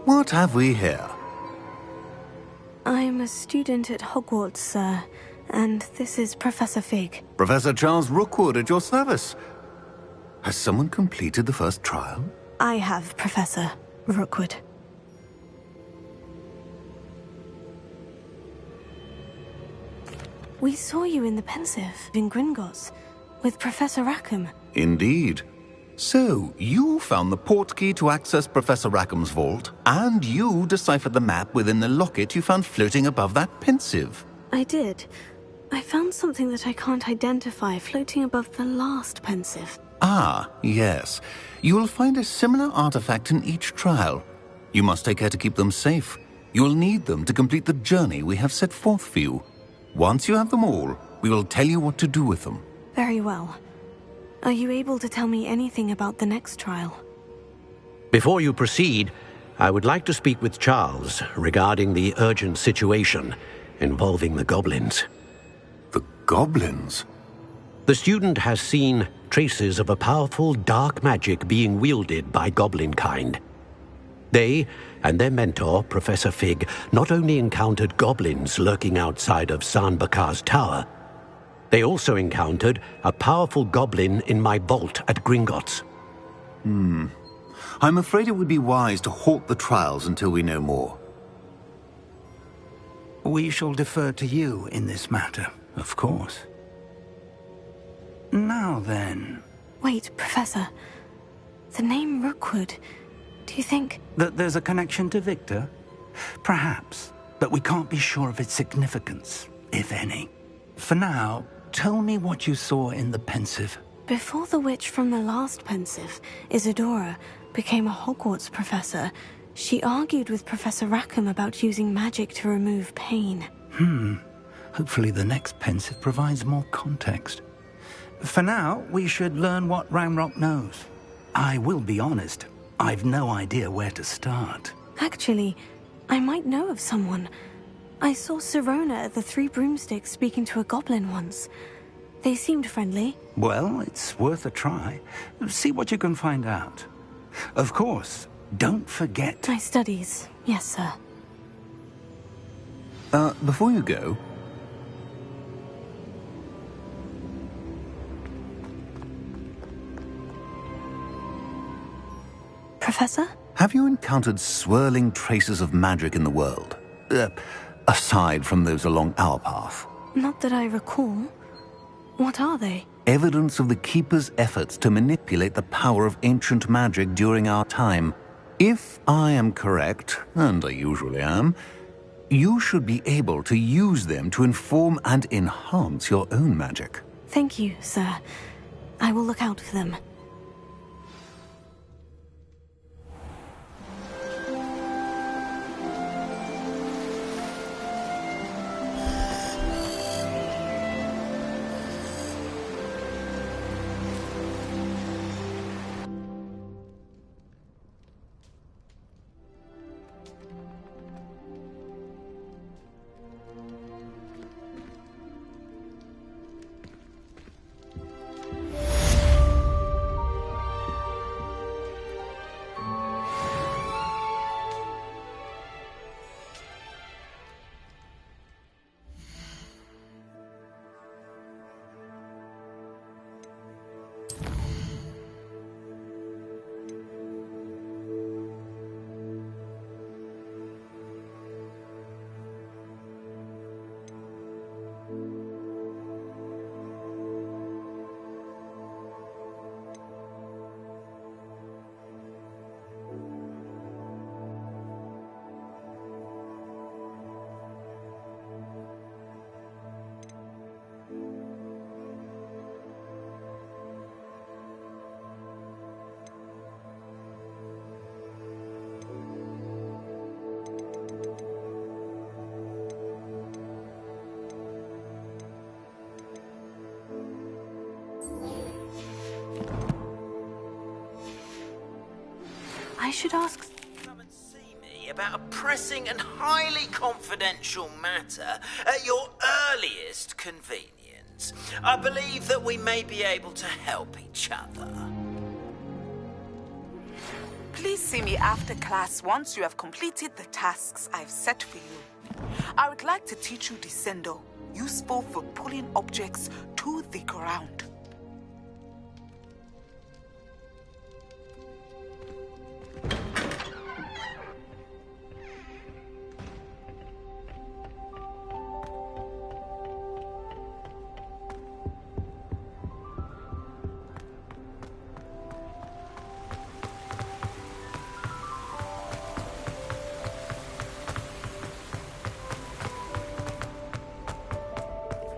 What have we here? I'm a student at Hogwarts, sir, and this is Professor Fig. Professor Charles Rookwood at your service. Has someone completed the first trial? I have, Professor Rookwood. We saw you in the Pensive in Gringotts with Professor Rackham. Indeed. So, you found the portkey to access Professor Rackham's vault, and you deciphered the map within the locket you found floating above that Pensive. I did. I found something that I can't identify floating above the last Pensive. Ah, yes. You will find a similar artifact in each trial. You must take care to keep them safe. You will need them to complete the journey we have set forth for you. Once you have them all, we will tell you what to do with them. Very well. Are you able to tell me anything about the next trial? Before you proceed, I would like to speak with Charles regarding the urgent situation involving the goblins. The goblins? The student has seen traces of a powerful dark magic being wielded by goblin kind. They and their mentor, Professor Fig, not only encountered goblins lurking outside of Sanbakar's tower, they also encountered a powerful goblin in my vault at Gringotts. I'm afraid it would be wise to halt the trials until we know more. We shall defer to you in this matter, of course. Now then... Wait, Professor. The name Rookwood. Do you think... that there's a connection to Victor? Perhaps, but we can't be sure of its significance, if any. For now, tell me what you saw in the Pensive. Before the witch from the last Pensive, Isadora, became a Hogwarts professor, she argued with Professor Rackham about using magic to remove pain. Hopefully the next Pensive provides more context. For now, we should learn what Ranrock knows. I will be honest, I've no idea where to start. Actually, I might know of someone. I saw Sirona at the Three Broomsticks speaking to a goblin once. They seemed friendly. Well, it's worth a try. See what you can find out. Of course, don't forget... My studies, yes, sir. Before you go... Professor? Have you encountered swirling traces of magic in the world? Aside from those along our path? Not that I recall. What are they? Evidence of the Keeper's efforts to manipulate the power of ancient magic during our time. If I am correct, and I usually am, you should be able to use them to inform and enhance your own magic. Thank you, sir. I will look out for them. I should ask... Come and see me about a pressing and highly confidential matter at your earliest convenience. I believe that we may be able to help each other. Please see me after class once you have completed the tasks I've set for you. I would like to teach you Descendo, useful for pulling objects to the ground.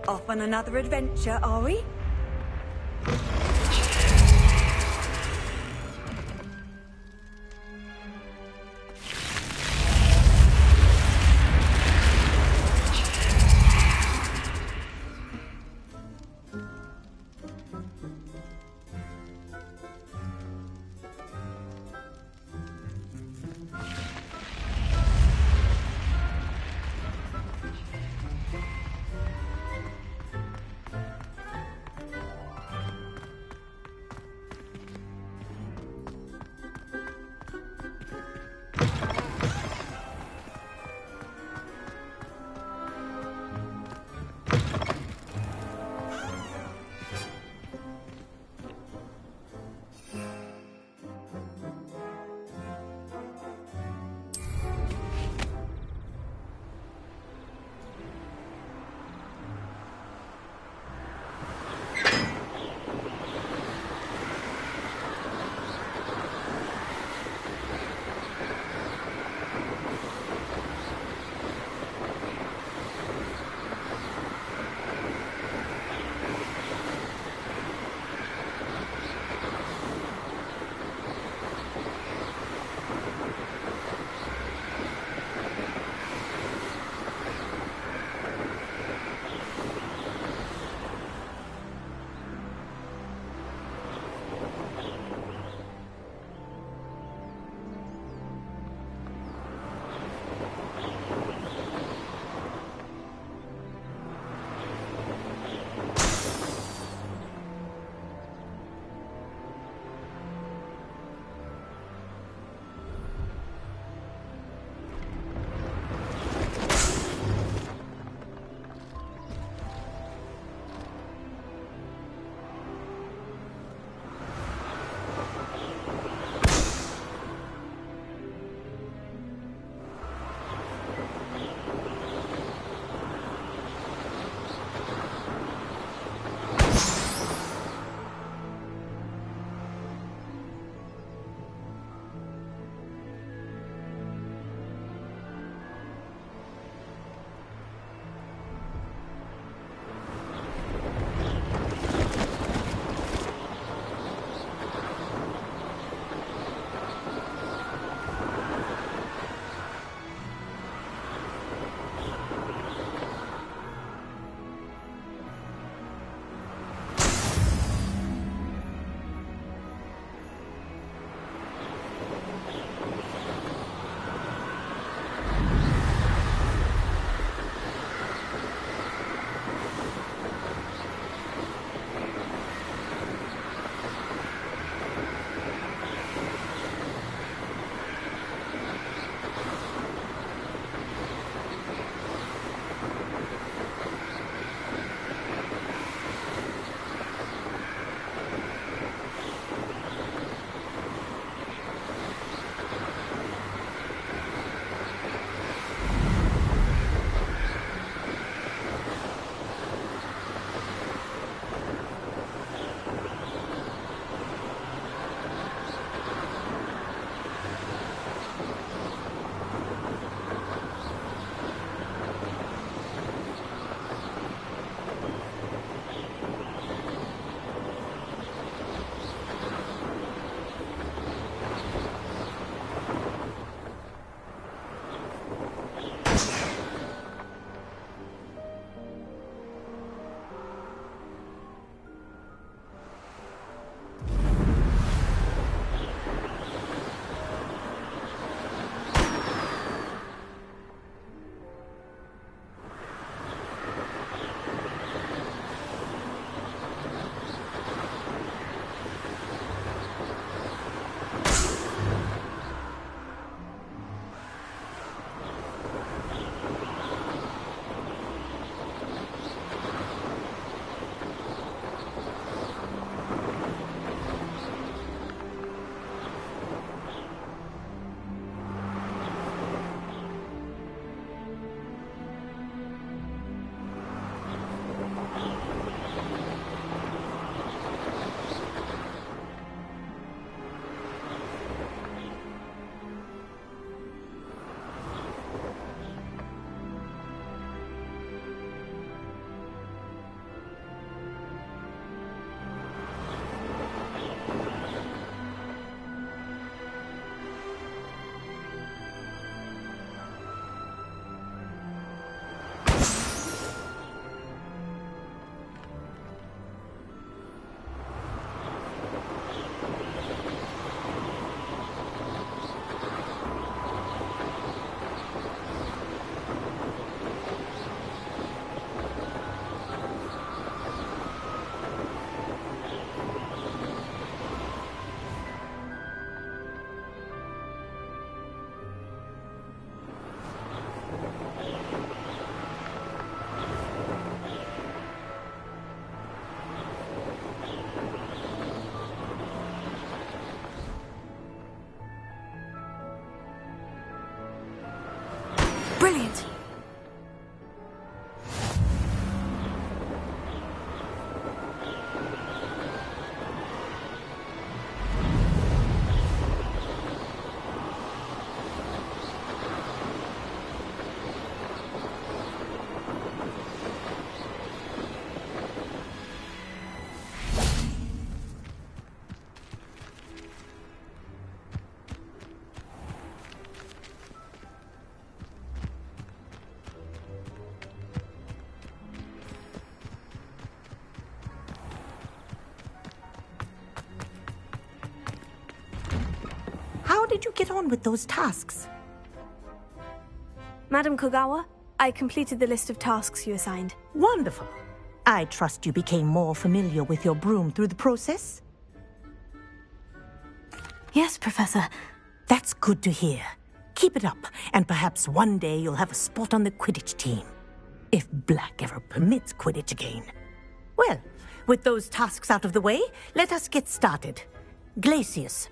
Off on another adventure, are we? Brilliant. How did you get on with those tasks? Madam Kogawa, I completed the list of tasks you assigned. Wonderful. I trust you became more familiar with your broom through the process? Yes, Professor. That's good to hear. Keep it up, and perhaps one day you'll have a spot on the Quidditch team. If Black ever permits Quidditch again. Well, with those tasks out of the way, let us get started. Glacius.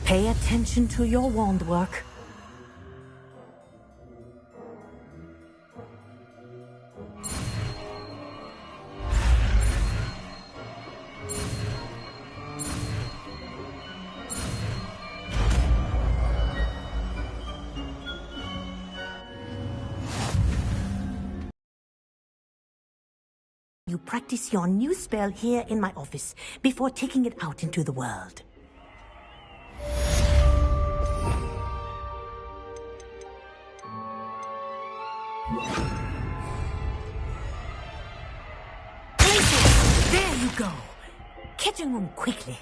Pay attention to your wand work. You practice your new spell here in my office before taking it out into the world. There you go. Catching them quickly.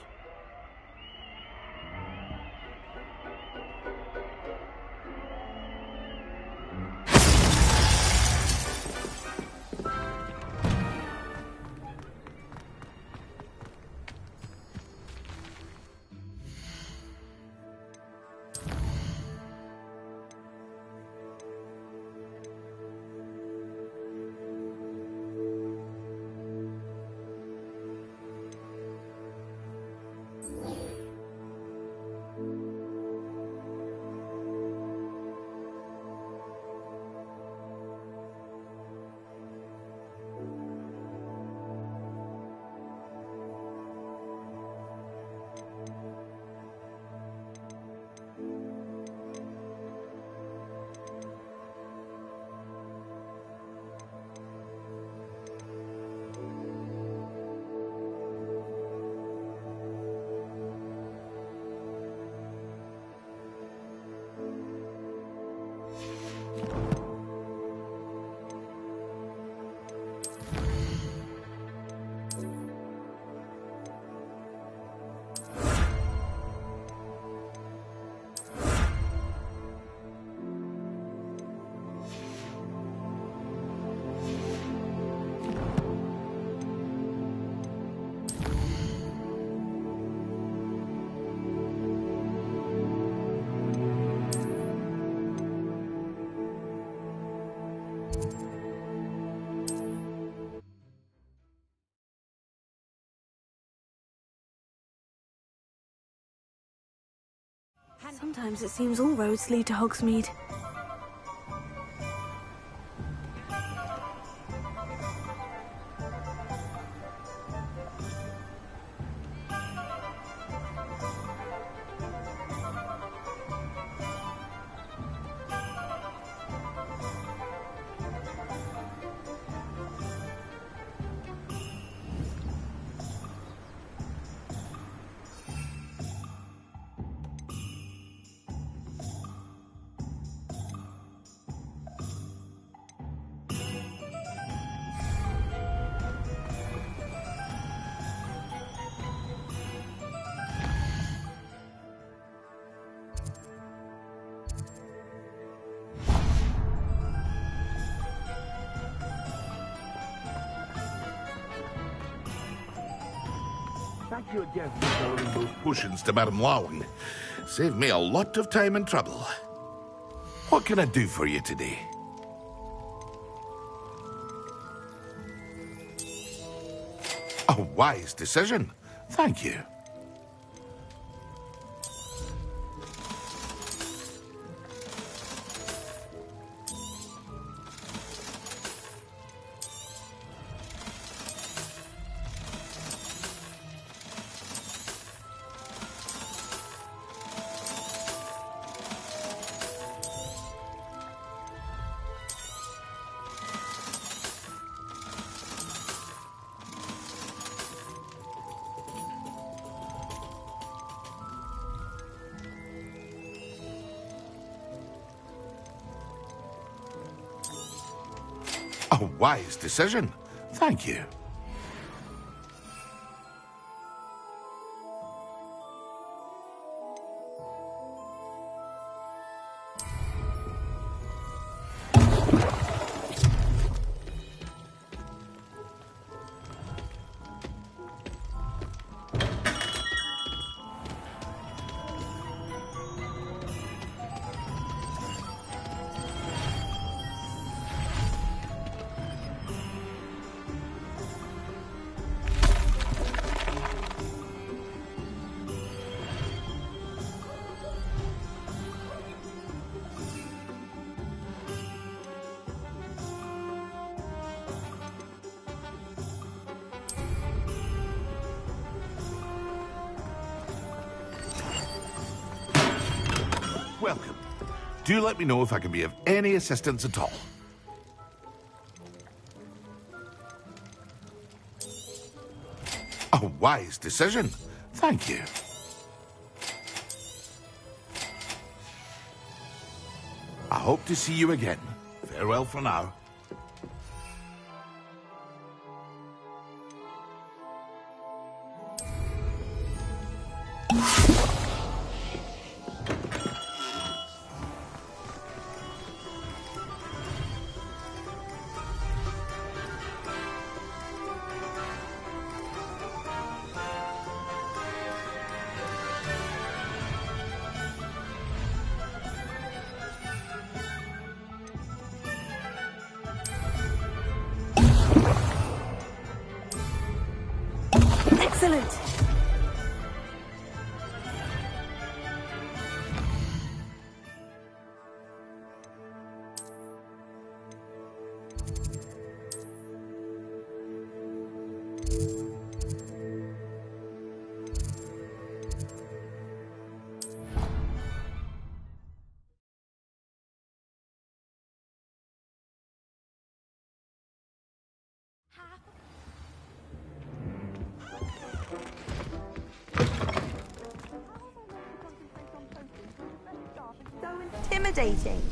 Sometimes it seems all roads lead to Hogsmeade. Thank you again for selling those potions to Madame Lawing. Saved me a lot of time and trouble. What can I do for you today? A wise decision. Thank you. A wise decision. Thank you. Welcome. Do let me know if I can be of any assistance at all. A wise decision. Thank you. I hope to see you again. Farewell for now. Excellent! So intimidating.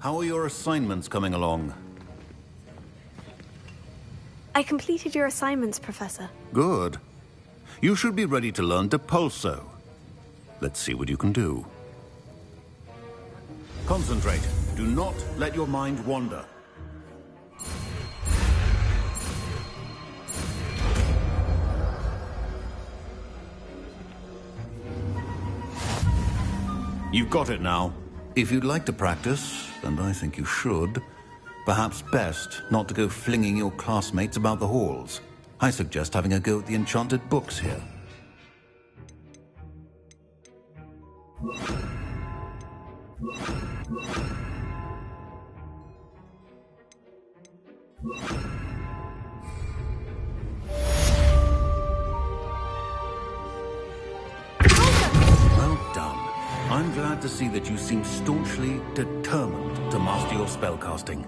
How are your assignments coming along? I completed your assignments, Professor. Good. You should be ready to learn Depulso. Let's see what you can do. Concentrate. Do not let your mind wander. You've got it now. If you'd like to practice, and I think you should, perhaps best not to go flinging your classmates about the halls. I suggest having a go at the enchanted books here. Well done. I'm glad to see that you seem staunchly determined to master your spellcasting.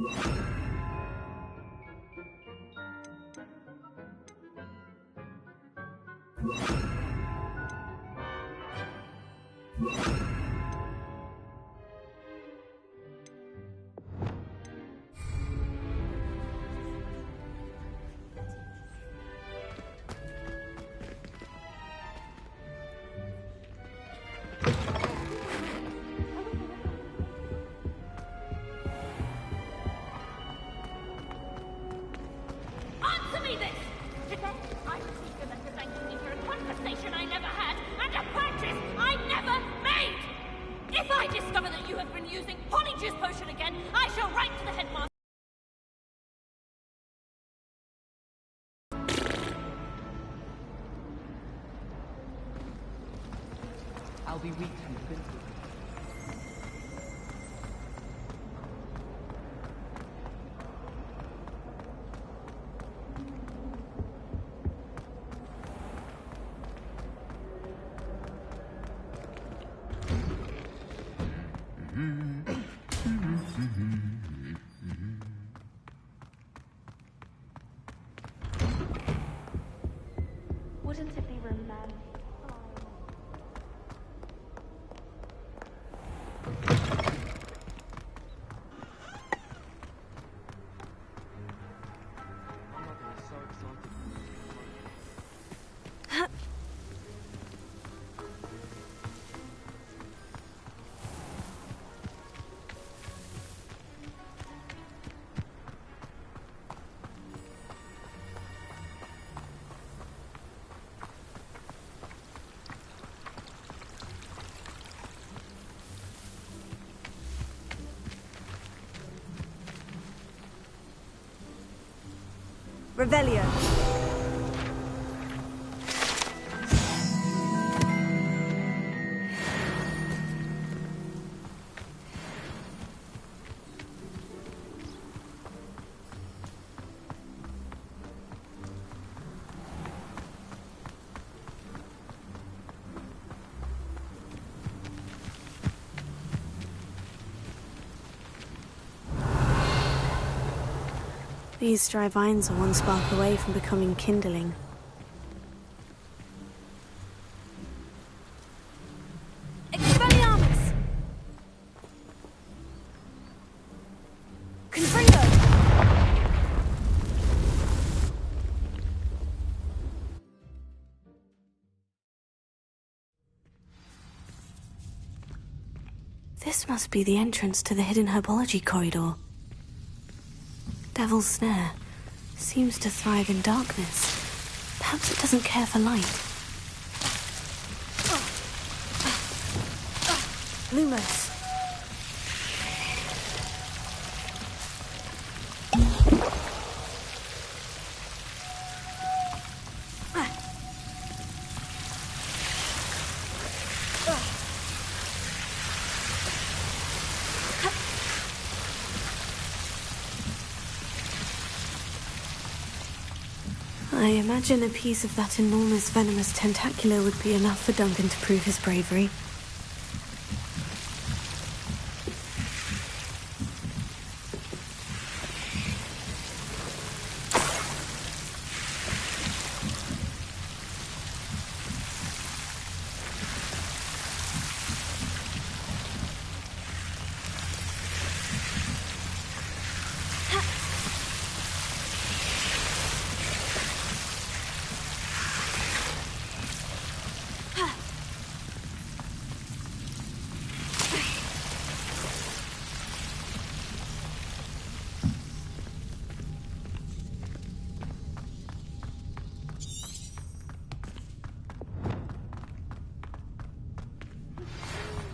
Answer me this! Today, I received a letter thanking me for a conversation I never had and a purchase I never made! If I discover that you have been using Polyjuice Potion again, I shall write to the headmaster. I'll be weak and invincible. Wouldn't it be romantic? Revelio. These dry vines are one spark away from becoming kindling. Expelliarmus! Confringo! This must be the entrance to the hidden herbology corridor. Devil's Snare seems to thrive in darkness. Perhaps it doesn't care for light. Lumos. I imagine a piece of that enormous venomous tentacular would be enough for Duncan to prove his bravery.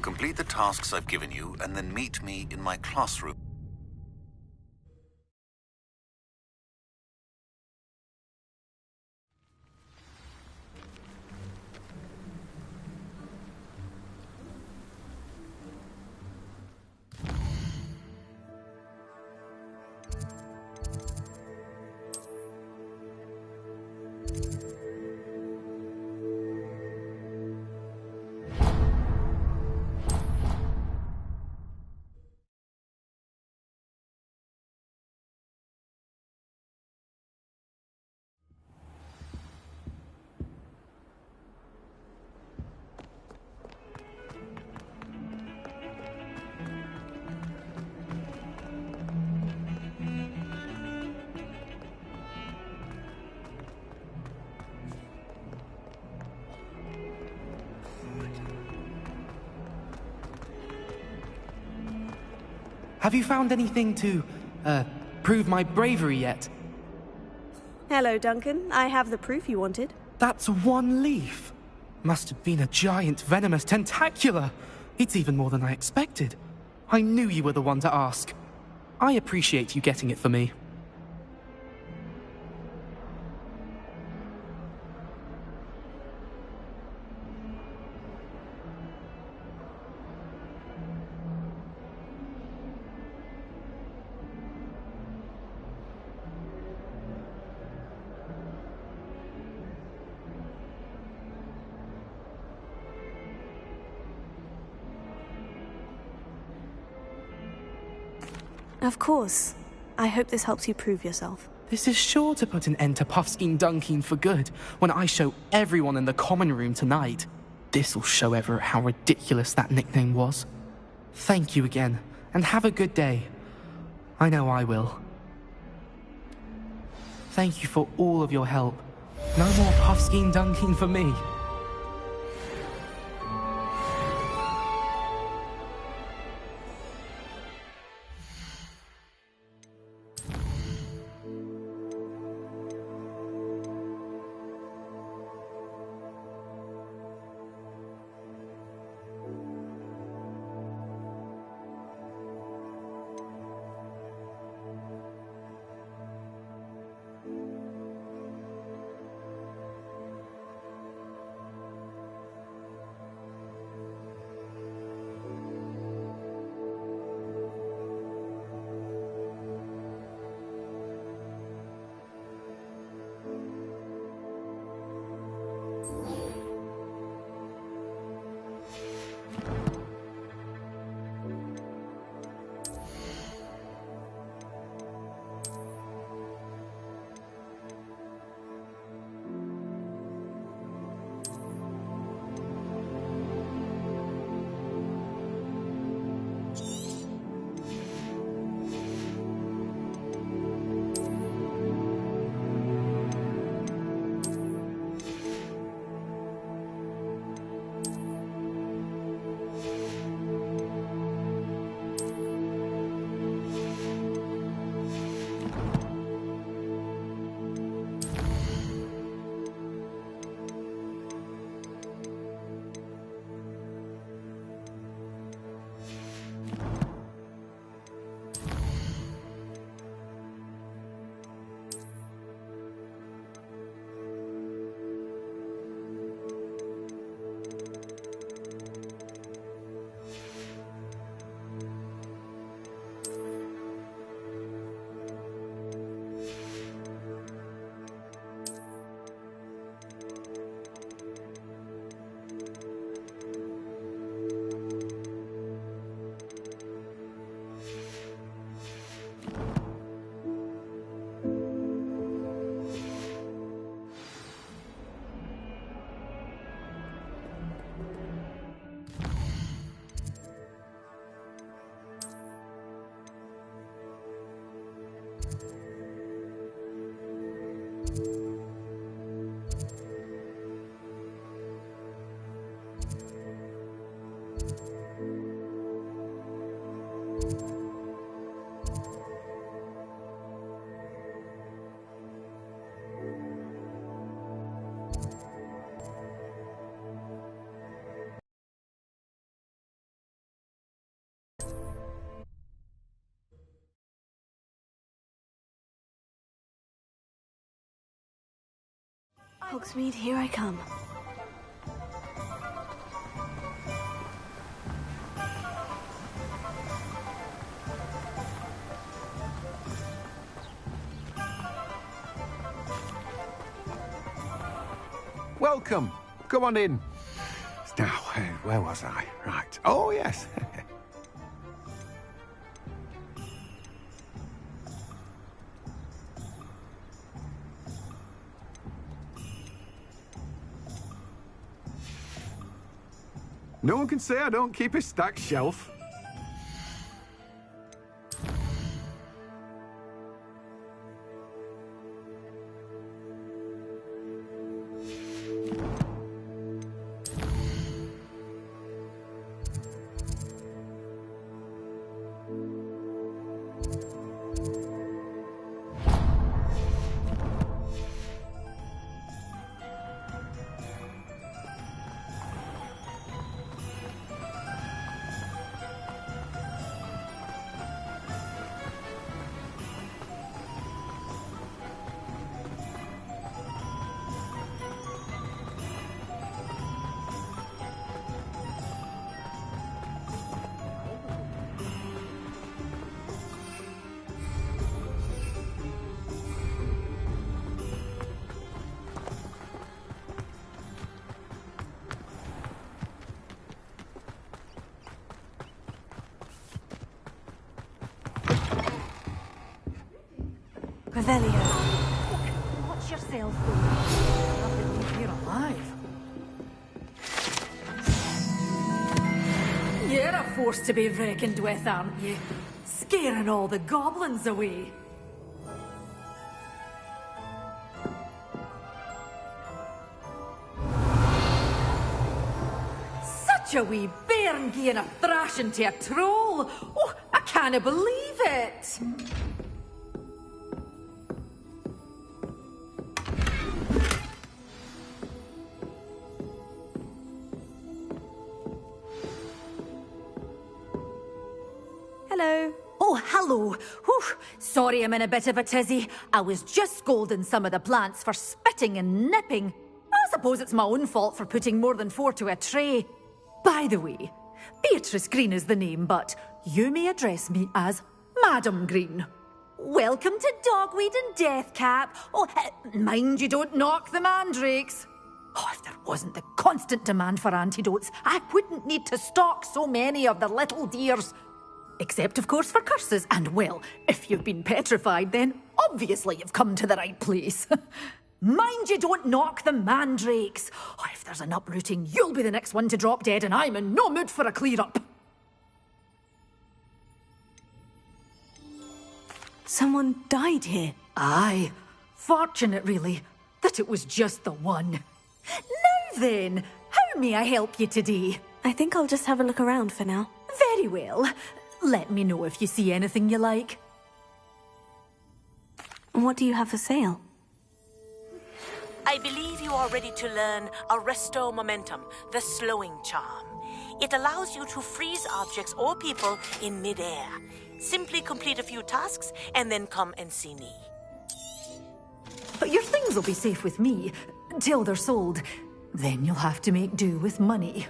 Complete the tasks I've given you, and then meet me in my classroom. Have you found anything to, prove my bravery yet? Hello, Duncan. I have the proof you wanted. That's one leaf. Must have been a giant venomous tentacula. It's even more than I expected. I knew you were the one to ask. I appreciate you getting it for me. Of course. I hope this helps you prove yourself. This is sure to put an end to Puffskein Dunkeen for good when I show everyone in the common room tonight. This'll show Everett how ridiculous that nickname was. Thank you again, and have a good day. I know I will. Thank you for all of your help. No more Puffskein Dunkeen for me. Hogsmeade, here I come. Welcome. Come on in. Now, where was I? Right. Oh, yes. No one can say I don't keep a stacked shelf. Revelio. Watch yourself, though. I believe you're alive. You're a force to be reckoned with, aren't you? Scaring all the goblins away. Such a wee bairn giving a thrashing to a troll. Oh, I can't believe it. Hello. Oh, hello. Whew. Sorry I'm in a bit of a tizzy. I was just scolding some of the plants for spitting and nipping. I suppose it's my own fault for putting more than 4 to a tray. By the way, Beatrice Green is the name, but you may address me as Madam Green. Welcome to Dogweed and Deathcap. Oh, mind you don't knock the mandrakes. Oh, if there wasn't the constant demand for antidotes, I wouldn't need to stock so many of the little dears. Except, of course, for curses. And, well, if you've been petrified, then obviously you've come to the right place. Mind you don't knock the mandrakes. Oh, if there's an uprooting, you'll be the next one to drop dead, and I'm in no mood for a clear-up. Someone died here. Aye. Fortunate, really, that it was just the one. Now then, how may I help you today? I think I'll just have a look around for now. Very well. Let me know if you see anything you like. What do you have for sale? I believe you are ready to learn Arresto Momentum, the slowing charm. It allows you to freeze objects or people in midair. Simply complete a few tasks and then come and see me. But your things will be safe with me, till they're sold. Then you'll have to make do with money.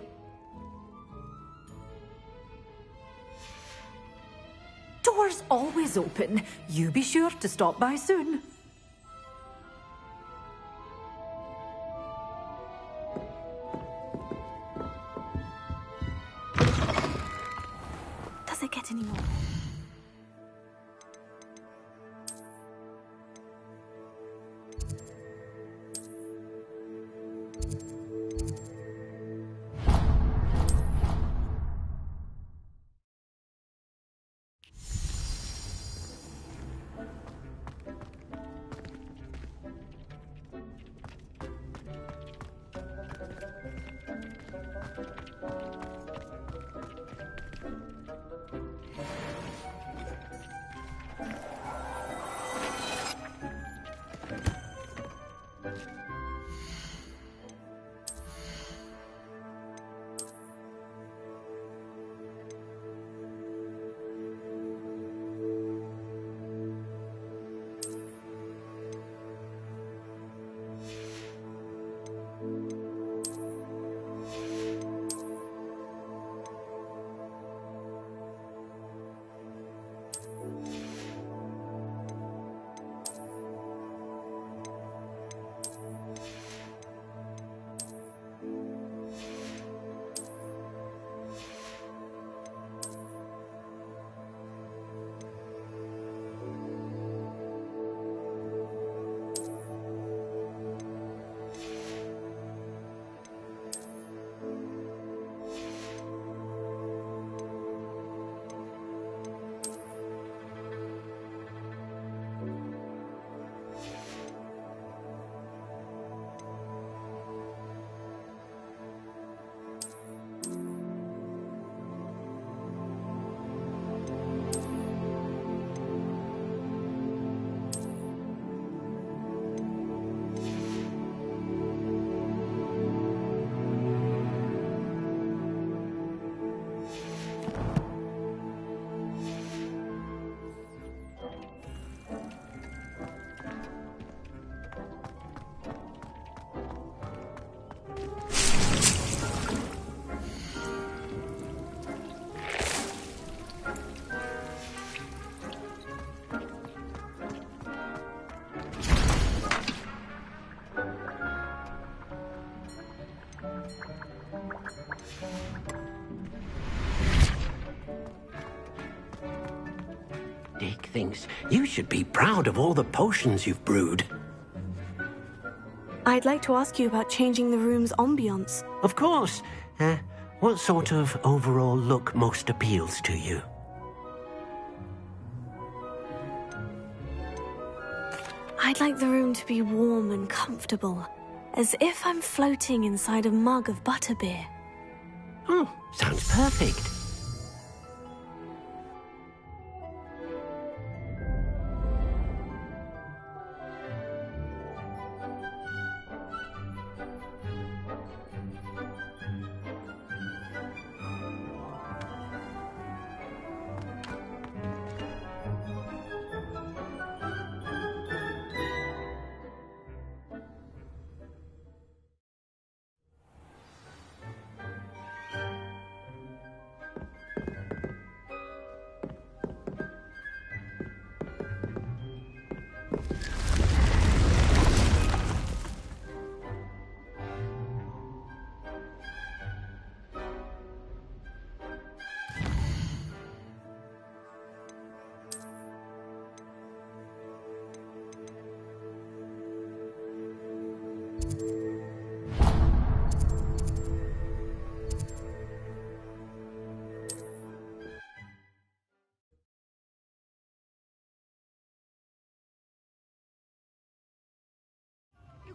Doors always open. You be sure to stop by soon. Does it get any more? Dick thinks you should be proud of all the potions you've brewed. I'd like to ask you about changing the room's ambience. Of course. What sort of overall look most appeals to you? I'd like the room to be warm and comfortable, as if I'm floating inside a mug of butterbeer. Oh, sounds perfect.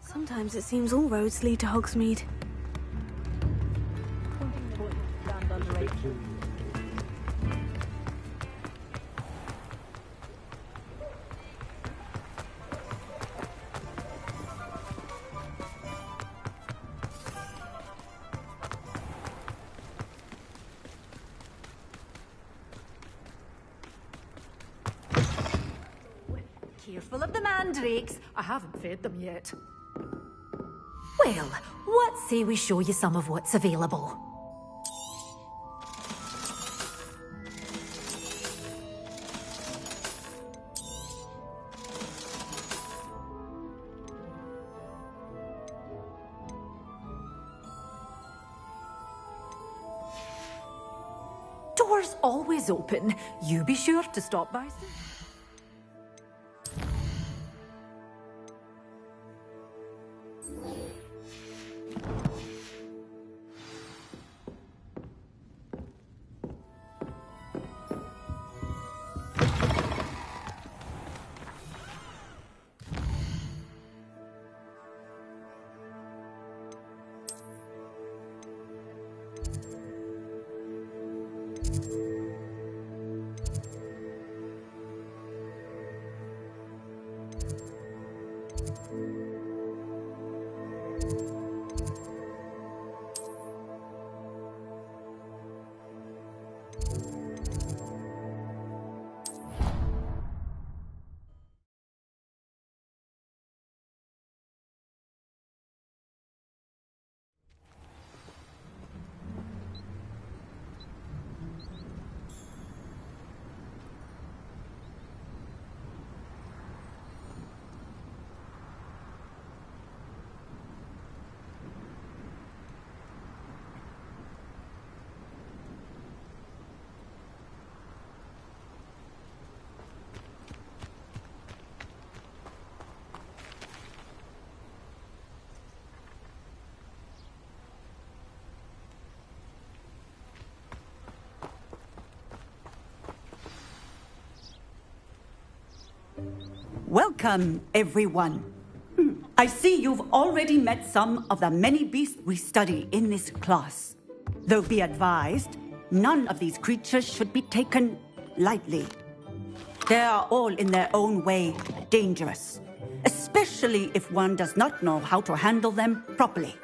Sometimes it seems all roads lead to Hogsmeade. Careful of the mandrakes. I haven't fed them yet. Well, what say we show you some of what's available? Doors always open. You be sure to stop by soon. Welcome, everyone. I see you've already met some of the many beasts we study in this class. Though be advised, none of these creatures should be taken lightly. They are all in their own way dangerous, especially if one does not know how to handle them properly.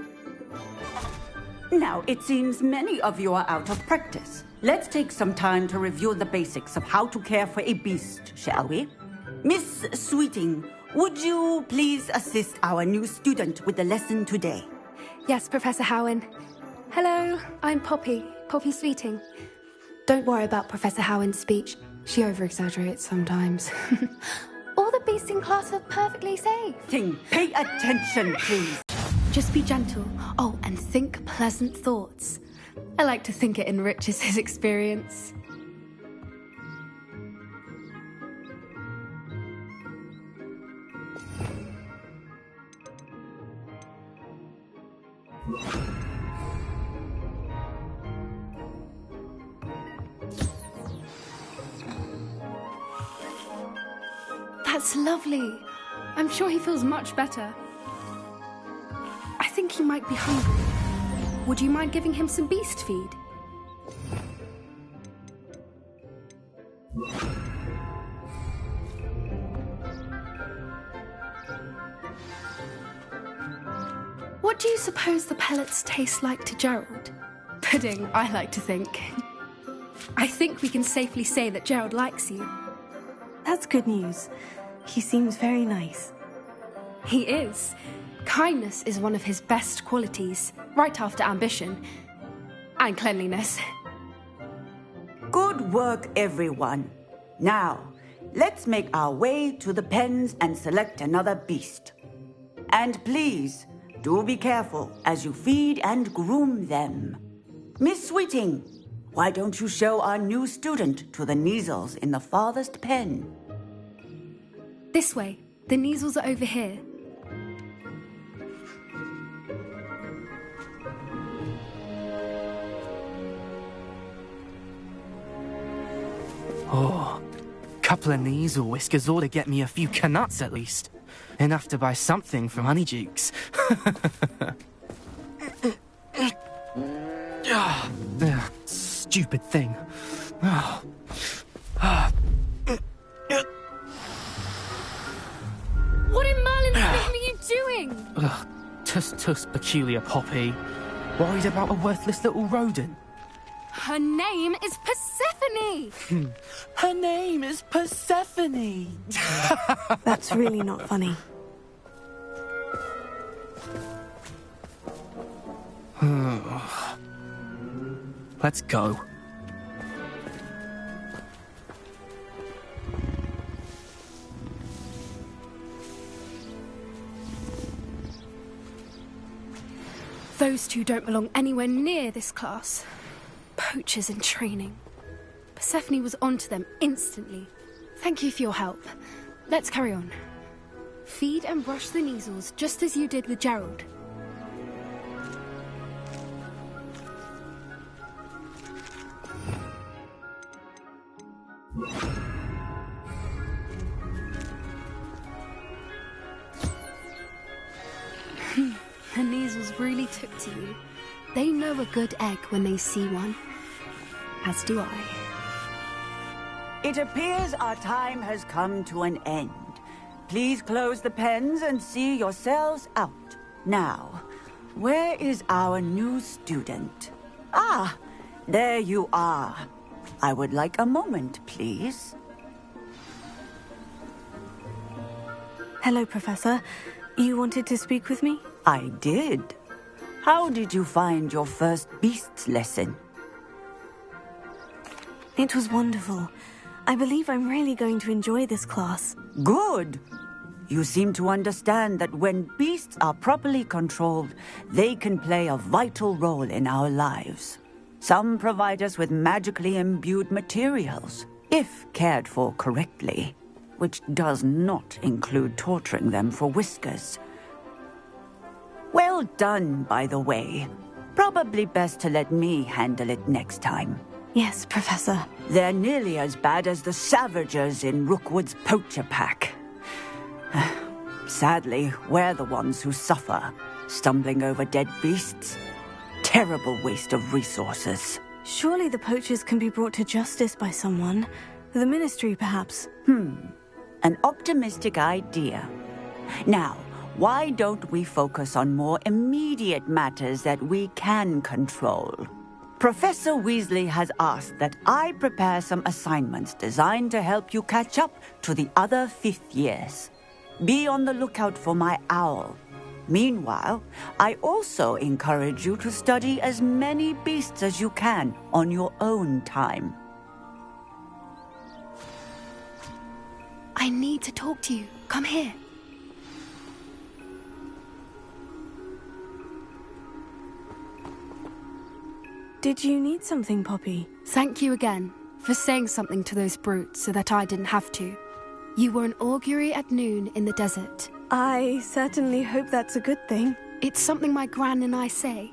Now, it seems many of you are out of practice. Let's take some time to review the basics of how to care for a beast, shall we? Miss Sweeting, would you please assist our new student with the lesson today? Yes, Professor Howen. Hello, I'm Poppy Sweeting. Don't worry about Professor Howen's speech. She over-exaggerates sometimes. All the beasts in class are perfectly safe. Ting, pay attention, please. Just be gentle. Oh, and think pleasant thoughts. I like to think it enriches his experience. That's lovely. I'm sure he feels much better. I think he might be hungry. Would you mind giving him some beast feed? What do you suppose the pellets taste like to Gerald? Pudding, I like to think. I think we can safely say that Gerald likes you. That's good news. He seems very nice. He is. Kindness is one of his best qualities, right after ambition. And cleanliness. Good work, everyone. Now, let's make our way to the pens and select another beast. And please, do be careful as you feed and groom them. Miss Sweeting, why don't you show our new student to the Neasels in the farthest pen? This way. The Neasels are over here. Oh, couple of Neasel whiskers ought to get me a few canuts at least. Enough to buy something from Honeydukes. Stupid thing. What in Merlin's name are you doing? Tuss, peculiar Poppy. Worried about a worthless little rodent? Her name is Persephone! Her name is Persephone! That's really not funny. Let's go. Those two don't belong anywhere near this class. Poachers in training. Persephone was onto them instantly. Thank you for your help. Let's carry on. Feed and brush the Neasels just as you did with Gerald. The Neasels really took to you. They know a good egg when they see one. As do I. It appears our time has come to an end. Please close the pens and see yourselves out. Now, where is our new student? Ah, there you are. I would like a moment, please. Hello, Professor. You wanted to speak with me? I did. How did you find your first beasts lesson? It was wonderful. I believe I'm really going to enjoy this class. Good. You seem to understand that when beasts are properly controlled, they can play a vital role in our lives. Some provide us with magically imbued materials, if cared for correctly, which does not include torturing them for whiskers. Well done, by the way. Probably best to let me handle it next time. Yes, Professor. They're nearly as bad as the Savagers in Rookwood's poacher pack. Sadly, we're the ones who suffer, stumbling over dead beasts. Terrible waste of resources. Surely the poachers can be brought to justice by someone. The Ministry, perhaps. An optimistic idea. Now, why don't we focus on more immediate matters that we can control? Professor Weasley has asked that I prepare some assignments designed to help you catch up to the other 5th years. Be on the lookout for my owl. Meanwhile, I also encourage you to study as many beasts as you can on your own time. I need to talk to you. Come here. Did you need something, Poppy? Thank you again for saying something to those brutes so that I didn't have to. You were an augury at noon in the desert. I certainly hope that's a good thing. It's something my gran and I say.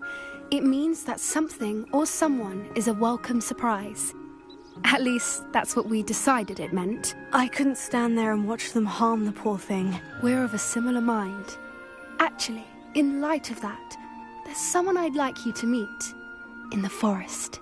It means that something or someone is a welcome surprise. At least, that's what we decided it meant. I couldn't stand there and watch them harm the poor thing. We're of a similar mind. Actually, in light of that, there's someone I'd like you to meet. In the forest.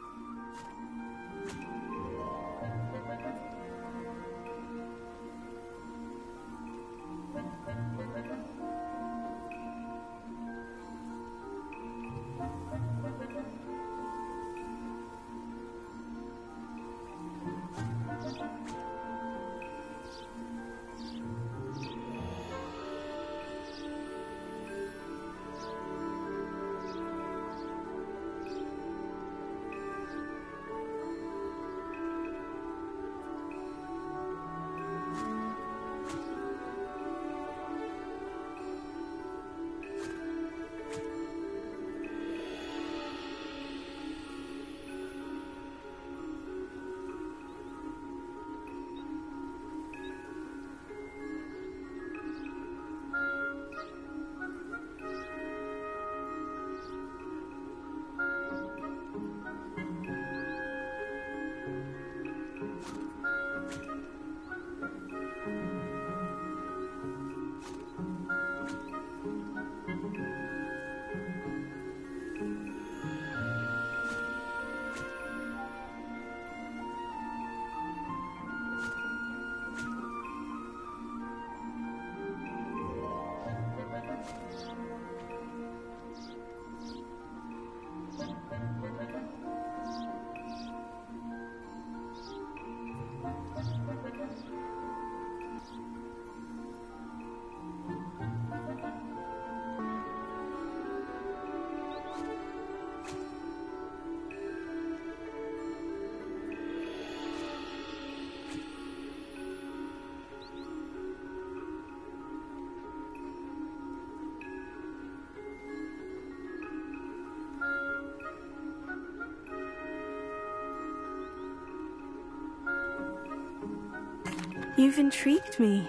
You've intrigued me.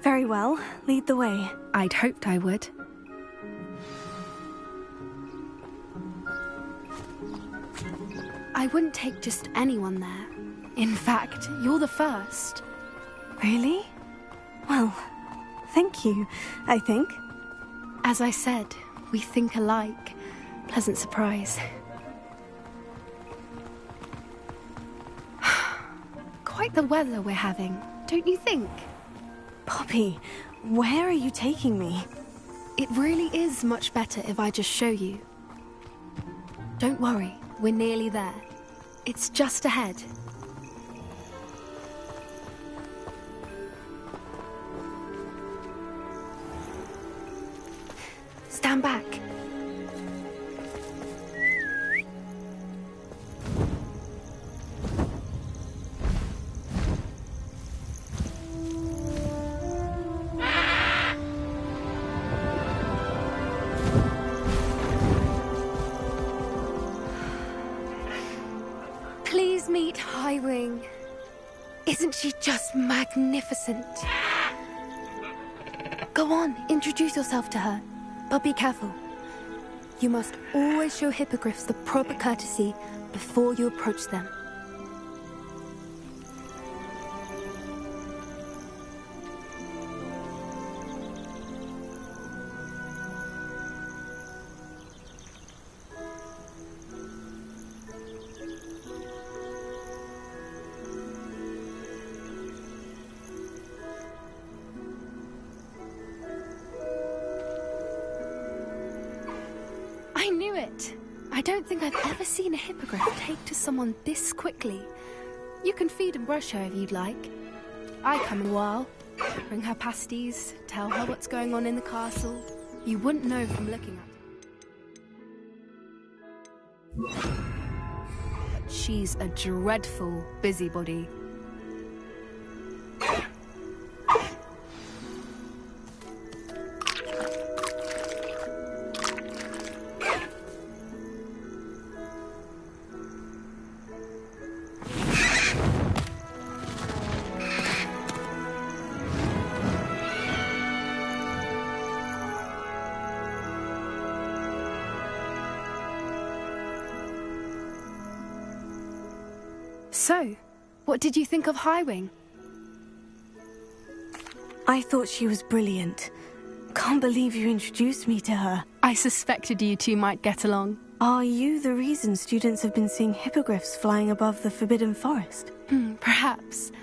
Very well, lead the way. I'd hoped I would. I wouldn't take just anyone there. In fact, you're the first. Really? Well, thank you, I think. As I said, we think alike. Pleasant surprise. Quite the weather we're having, don't you think? Poppy, where are you taking me? It really is much better if I just show you. Don't worry, we're nearly there. It's just ahead. Stand back. Please meet Highwing. Isn't she just magnificent? Go on, introduce yourself to her. But be careful. You must always show hippogriffs the proper courtesy before you approach them. I knew it. I don't think I've ever seen a hippogriff take to someone this quickly. You can feed and brush her if you'd like. I come in a while. Bring her pasties, tell her what's going on in the castle. You wouldn't know from looking at her. But she's a dreadful busybody. So, what did you think of Highwing? I thought she was brilliant. Can't believe you introduced me to her. I suspected you two might get along. Are you the reason students have been seeing hippogriffs flying above the Forbidden Forest? Perhaps.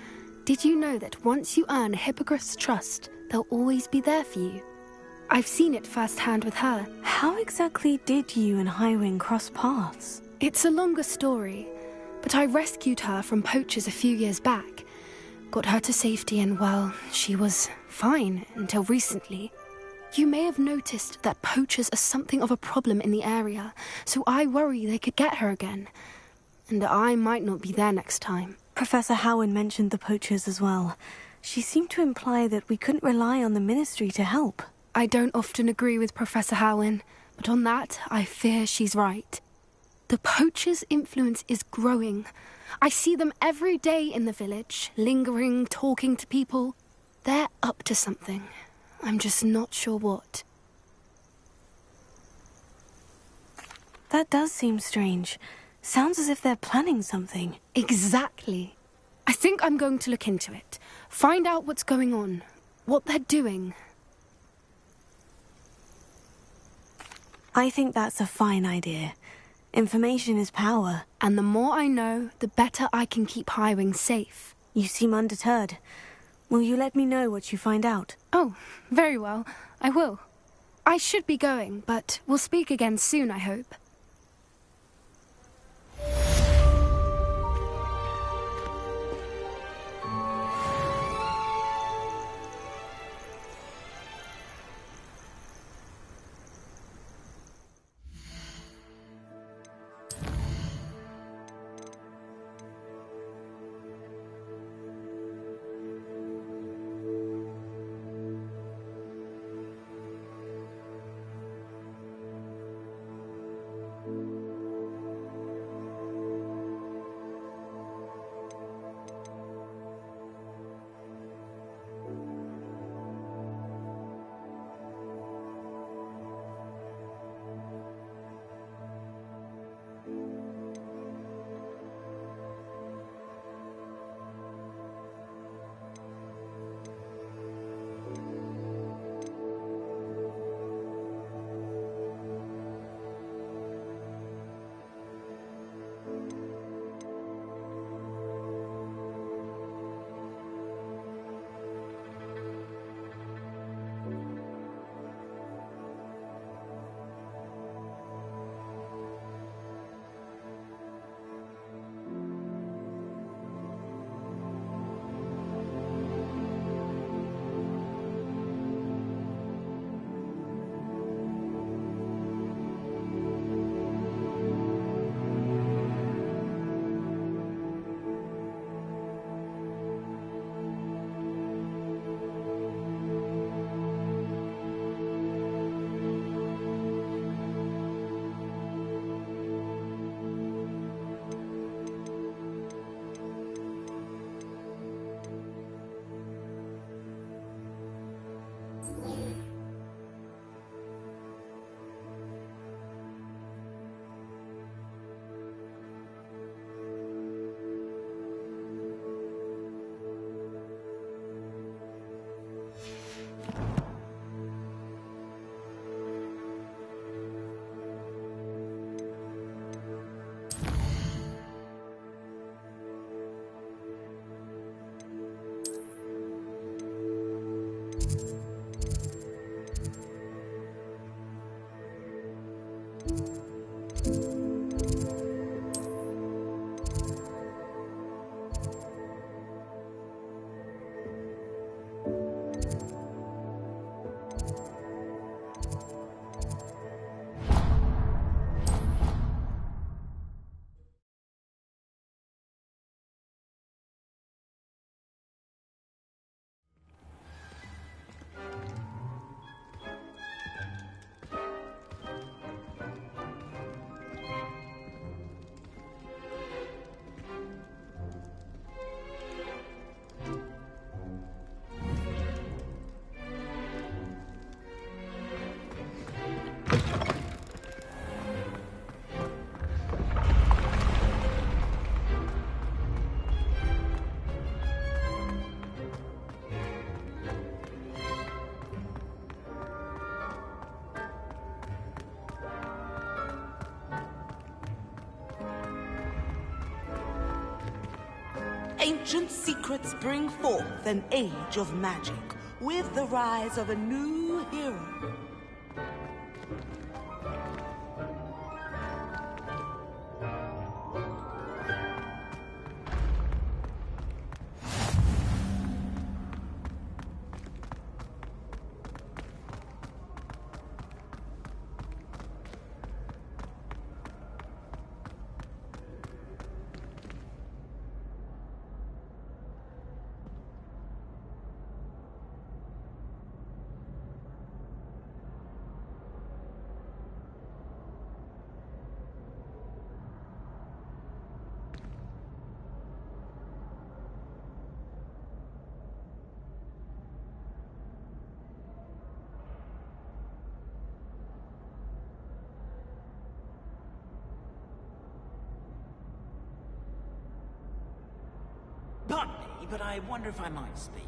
Did you know that once you earn a hippogriff's trust, they'll always be there for you? I've seen it firsthand with her. How exactly did you and Highwing cross paths? It's a longer story, but I rescued her from poachers a few years back. Got her to safety and, well, she was fine until recently. You may have noticed that poachers are something of a problem in the area, so I worry they could get her again. And I might not be there next time. Professor Howen mentioned the poachers as well. She seemed to imply that we couldn't rely on the Ministry to help. I don't often agree with Professor Howen, but on that, I fear she's right. The poachers' influence is growing. I see them every day in the village, lingering, talking to people. They're up to something. I'm just not sure what. That does seem strange. Sounds as if they're planning something. Exactly. I think I'm going to look into it. Find out what's going on. What they're doing. I think that's a fine idea. Information is power. And the more I know, the better I can keep Highwing safe. You seem undeterred. Will you let me know what you find out? Oh, very well. I will. I should be going, but we'll speak again soon, I hope. ancient secrets bring forth an age of magic with the rise of a new hero. Pardon me, but I wonder if I might speak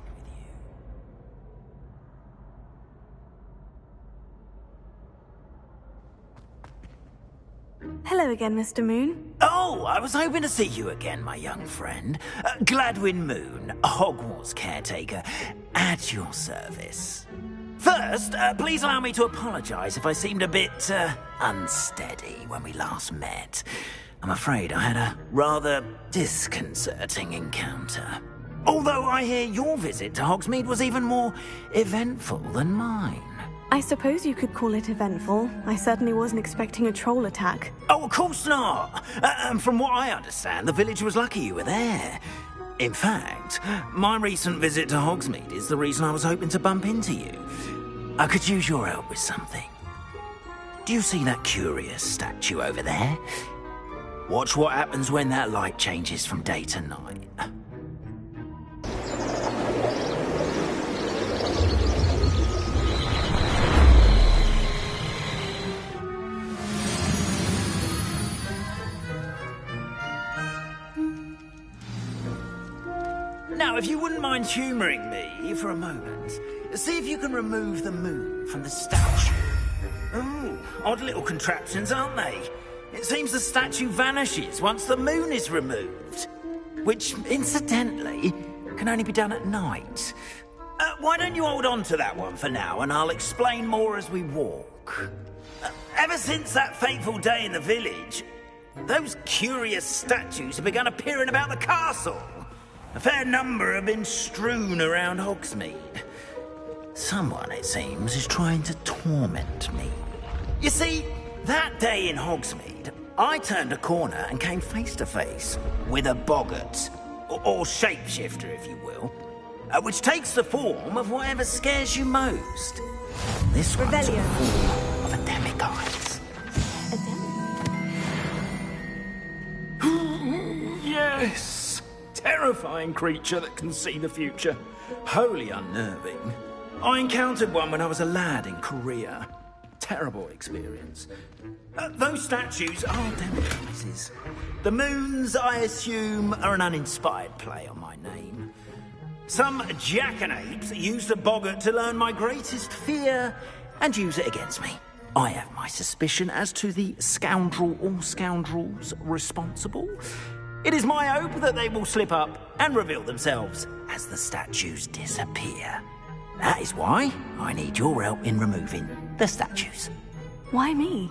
with you. Hello again, Mr. Moon. Oh, I was hoping to see you again, my young friend. Gladwin Moon, Hogwarts caretaker, at your service. First, please allow me to apologize if I seemed a bit, unsteady when we last met. I'm afraid I had a rather disconcerting encounter. Although I hear your visit to Hogsmeade was even more eventful than mine. I suppose you could call it eventful. I certainly wasn't expecting a troll attack. Oh, of course not. And from what I understand, the village was lucky you were there. In fact, my recent visit to Hogsmeade is the reason I was hoping to bump into you. I could use your help with something. Do you see that curious statue over there? Watch what happens when that light changes from day to night. Now, if you wouldn't mind humouring me for a moment, see if you can remove the moon from the statue. Ooh, odd little contraptions, aren't they? It seems the statue vanishes once the moon is removed. Which, incidentally, can only be done at night. Why don't you hold on to that one for now, and I'll explain more as we walk. Ever since that fateful day in the village, those curious statues have begun appearing about the castle. A fair number have been strewn around Hogsmeade. Someone, it seems, is trying to torment me. You see, that day in Hogsmeade, I turned a corner and came face to face with a boggart, or shapeshifter, if you will, which takes the form of whatever scares you most. This one's in the form of a demiguise. Yes! Terrifying creature that can see the future. Wholly unnerving. I encountered one when I was a lad in Korea. Terrible experience. Those statues are demiguises. The moons, I assume, are an uninspired play on my name. Some jackanapes used a boggart to learn my greatest fear and use it against me. I have my suspicion as to the scoundrel or scoundrels responsible. It is my hope that they will slip up and reveal themselves as the statues disappear. That is why I need your help in removing the statues. Why me?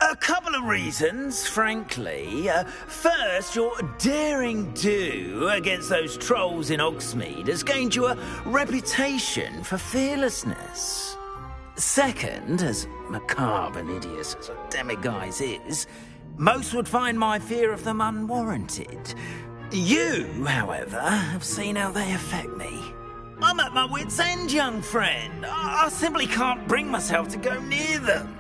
A couple of reasons, frankly. First, your daring do against those trolls in Hogsmeade has gained you a reputation for fearlessness. Second, as macabre and hideous as a demiguise is, most would find my fear of them unwarranted. You, however, have seen how they affect me. I'm at my wit's end, young friend. I simply can't bring myself to go near them.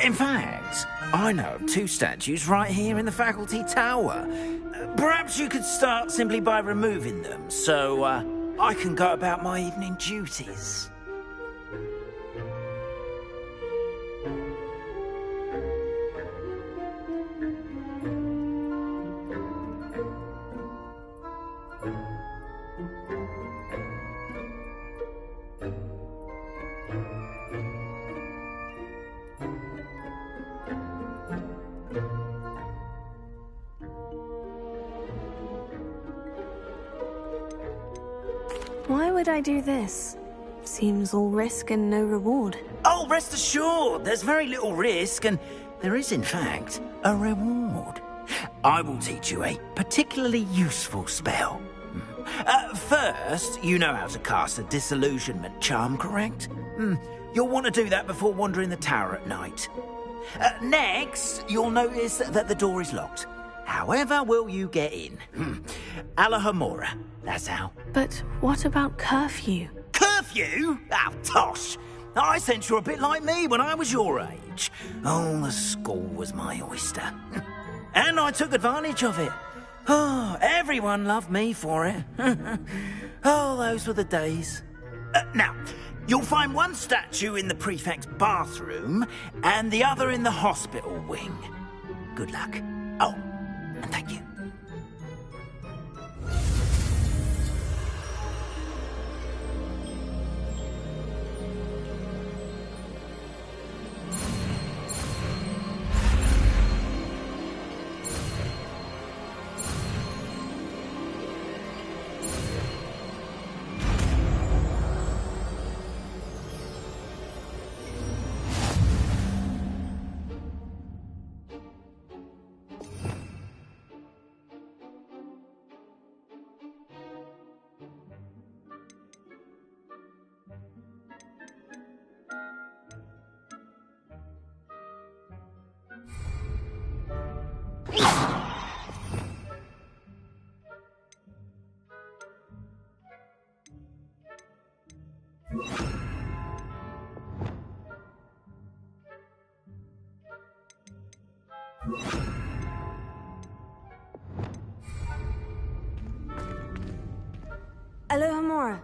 In fact, I know of two statues right here in the faculty tower. Perhaps you could start simply by removing them, so I can go about my evening duties. Why would I do this? Seems all risk and no reward. Oh, rest assured, there's very little risk, and there is, in fact, a reward. I will teach you a particularly useful spell. First, you know how to cast a disillusionment charm, correct? You'll want to do that before wandering the tower at night. Next, you'll notice that the door is locked. However will you get in? Alahomora, that's how. But what about curfew? Curfew? Oh, tosh! I sense you're a bit like me when I was your age. Oh, the school was my oyster. And I took advantage of it. Oh, everyone loved me for it. Oh, those were the days. Now, you'll find one statue in the prefect's bathroom and the other in the hospital wing. Good luck. Oh, and thank you. Alahomora.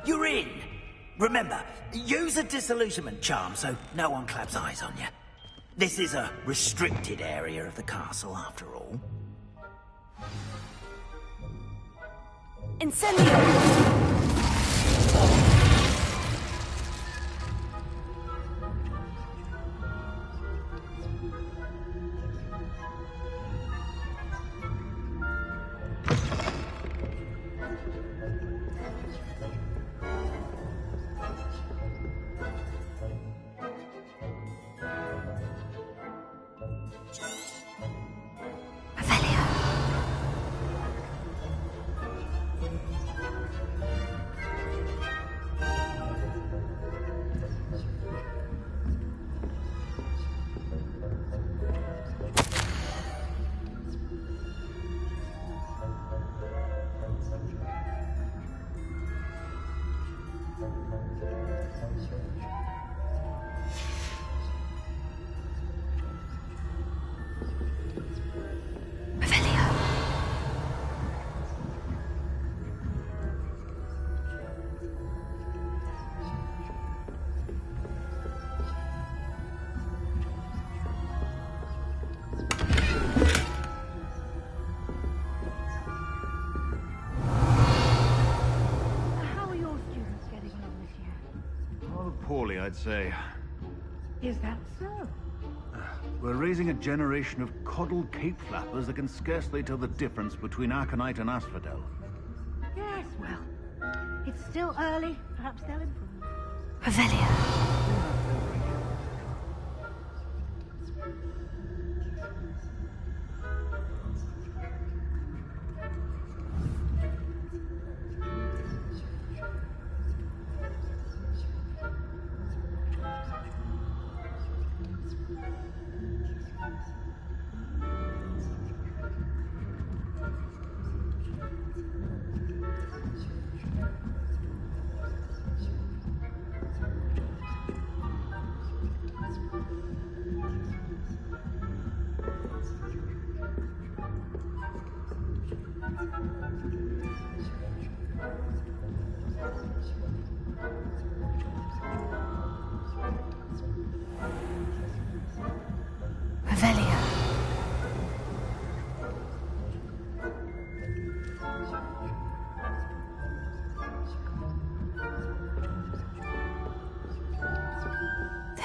You're in. Remember, use a disillusionment charm so no one claps eyes on you. This is a restricted area of the castle, after all. Incendio! Poorly, I'd say. Is that so? We're raising a generation of coddled cape flappers that can scarcely tell the difference between Aconite and Asphodel. Yes, well, it's still early. Perhaps they'll improve. Revelia.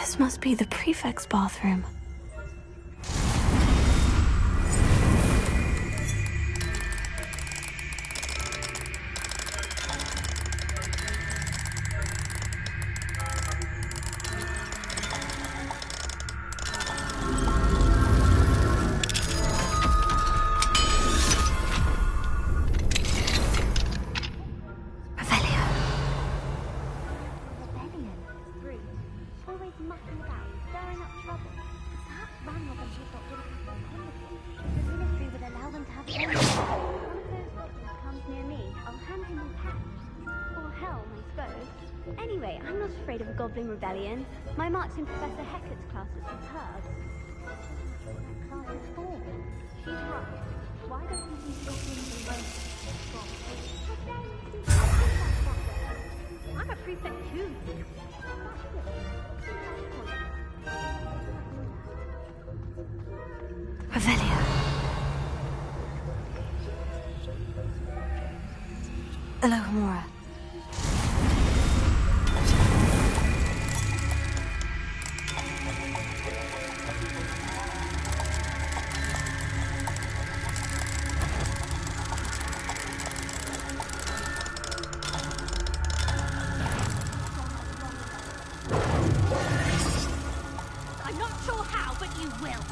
This must be the prefect's bathroom. Anyway, I'm not afraid of a goblin rebellion. My marks in Professor Hecat's class are superb. Class is for. She's right. Why don't we use goblins and I'm a prefect too. Revelio. Hello, Mora. I'm not sure how, but you will.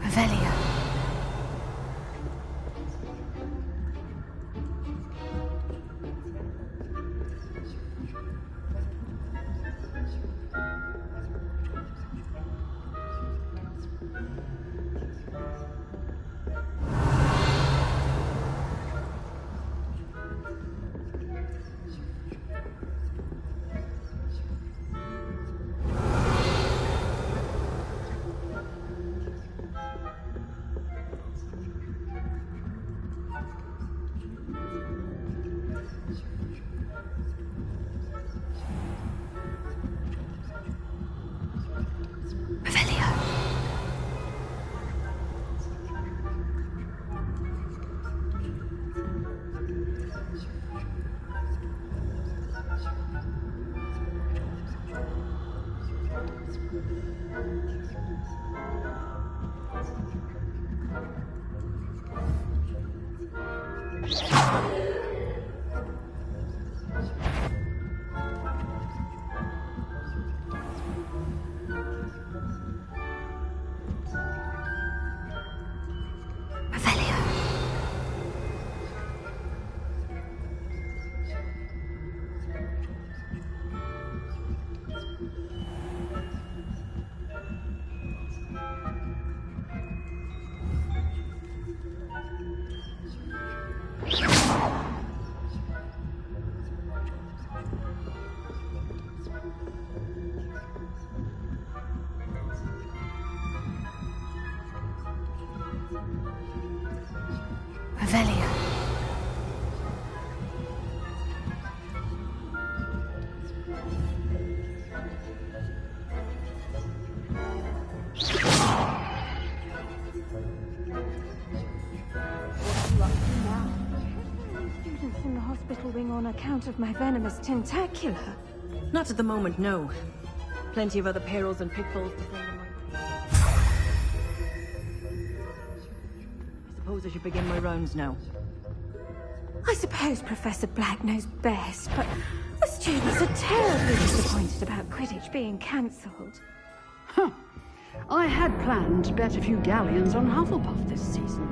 Revelio. Revelio. Students in the hospital wing on account of my venomous tentacular. Not at the moment, no. Plenty of other perils and pitfalls to find in my way. I suppose I should begin my rounds now. I suppose Professor Black knows best, but the students are terribly disappointed about Quidditch being cancelled. Huh. I had planned to bet a few galleons on Hufflepuff this season.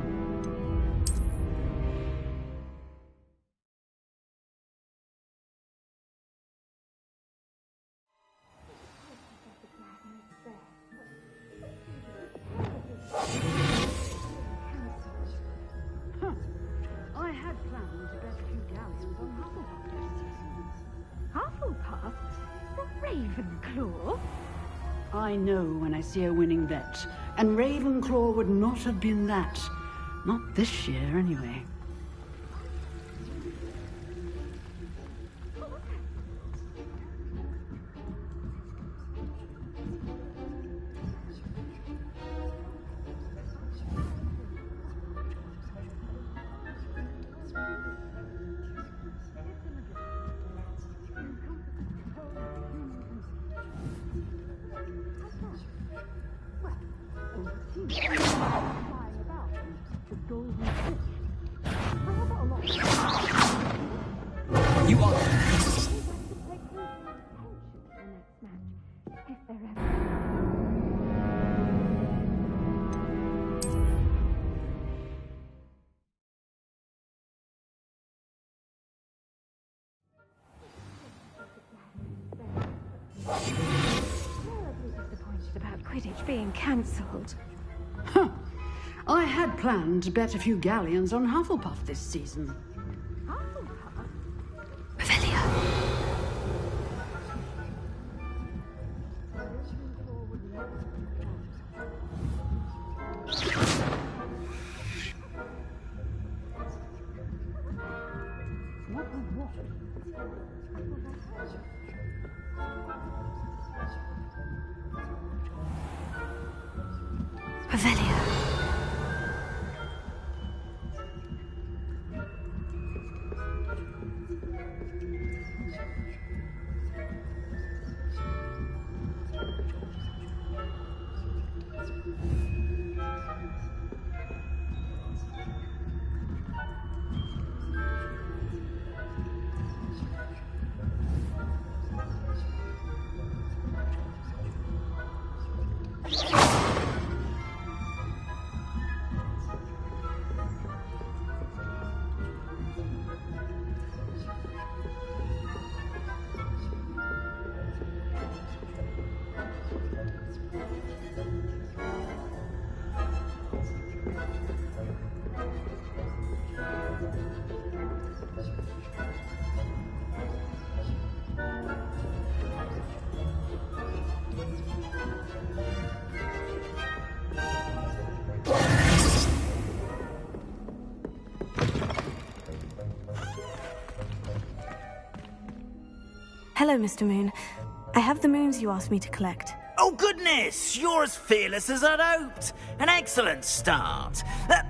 Hufflepuff? Ravenclaw? I know when I see a winning bet, and Ravenclaw would not have been that. Not this year, anyway. the next match, if they're ever... disappointed about Quidditch being cancelled. Huh. I had planned to bet a few galleons on Hufflepuff this season. Revelio. Hello, Mr. Moon. I have the moons you asked me to collect. Oh, goodness! You're as fearless as I'd hoped. An excellent start.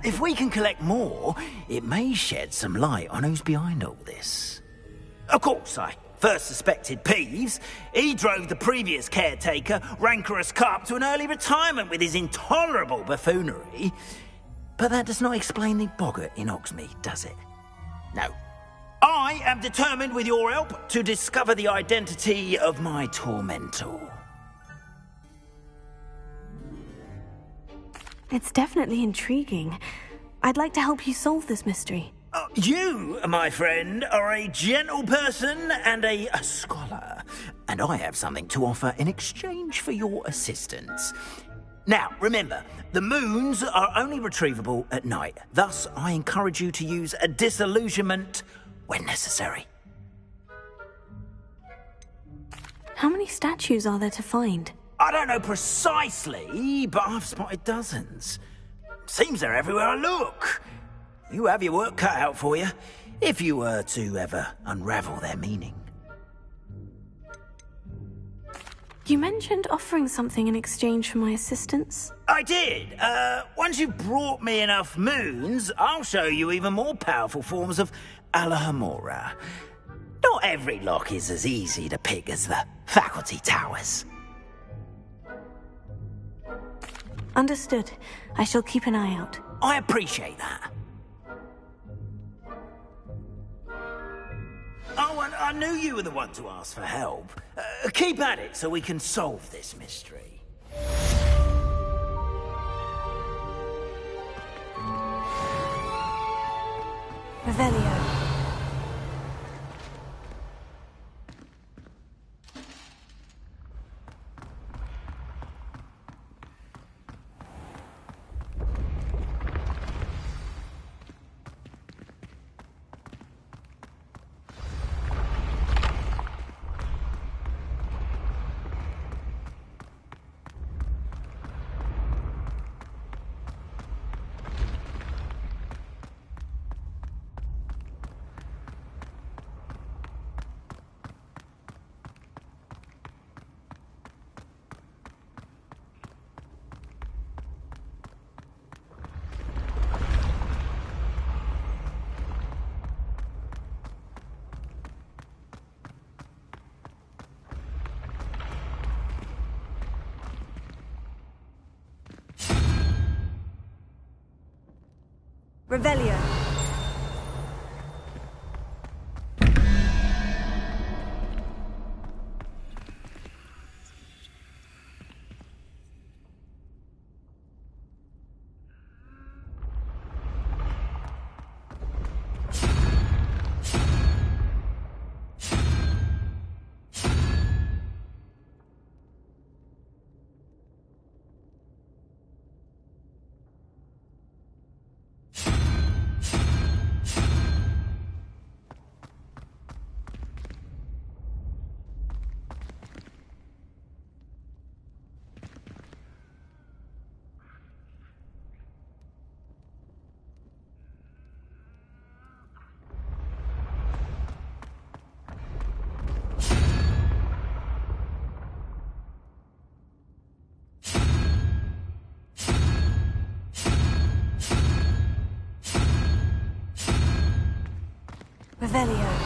If we can collect more, it may shed some light on who's behind all this. Of course, I first suspected Peeves. He drove the previous caretaker, Rancorous Carp, to an early retirement with his intolerable buffoonery. But that does not explain the boggart in Hogsmeade, does it? No. I am determined, with your help, to discover the identity of my tormentor. It's definitely intriguing. I'd like to help you solve this mystery. You, my friend, are a gentle person and a scholar, and I have something to offer in exchange for your assistance. Now, remember, the moons are only retrievable at night. Thus, I encourage you to use a disillusionment when necessary. How many statues are there to find? I don't know precisely, but I've spotted dozens. Seems they're everywhere I look. You have your work cut out for you, if you were to ever unravel their meaning. You mentioned offering something in exchange for my assistance. I did. Once you've brought me enough moons, I'll show you even more powerful forms of Alohomora. Not every lock is as easy to pick as the faculty towers. Understood. I shall keep an eye out. I appreciate that. Oh, and I knew you were the one to ask for help. Keep at it so we can solve this mystery. Revelio. Revelio. Revelio.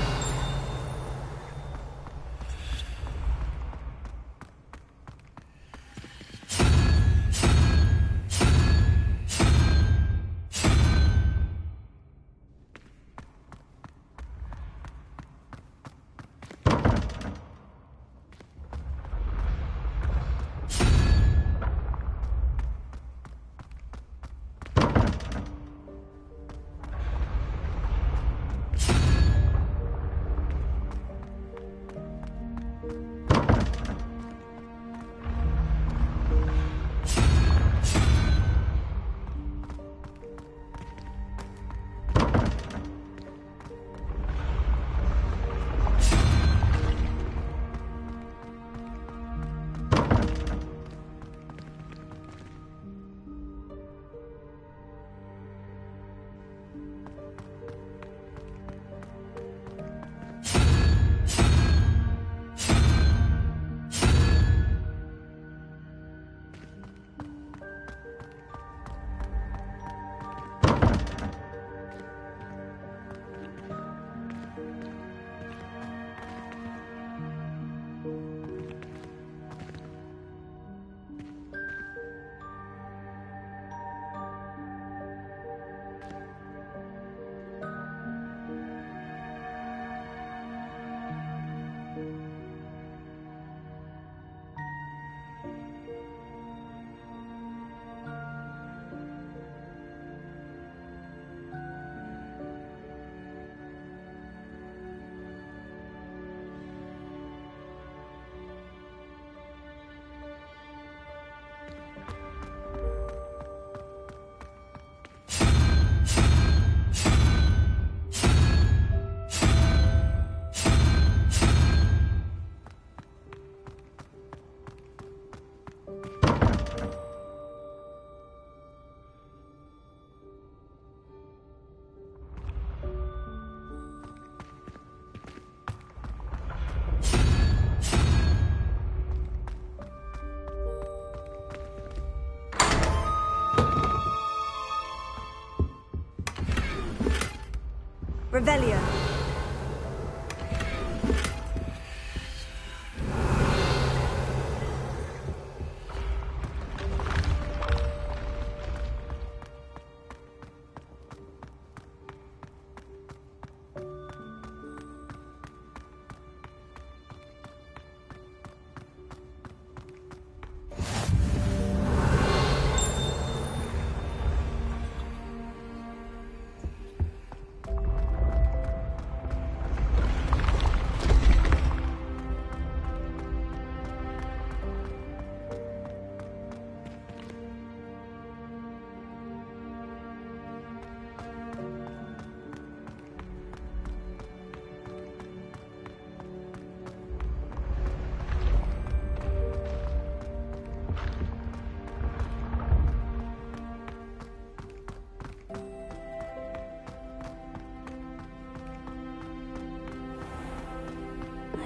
Revelio.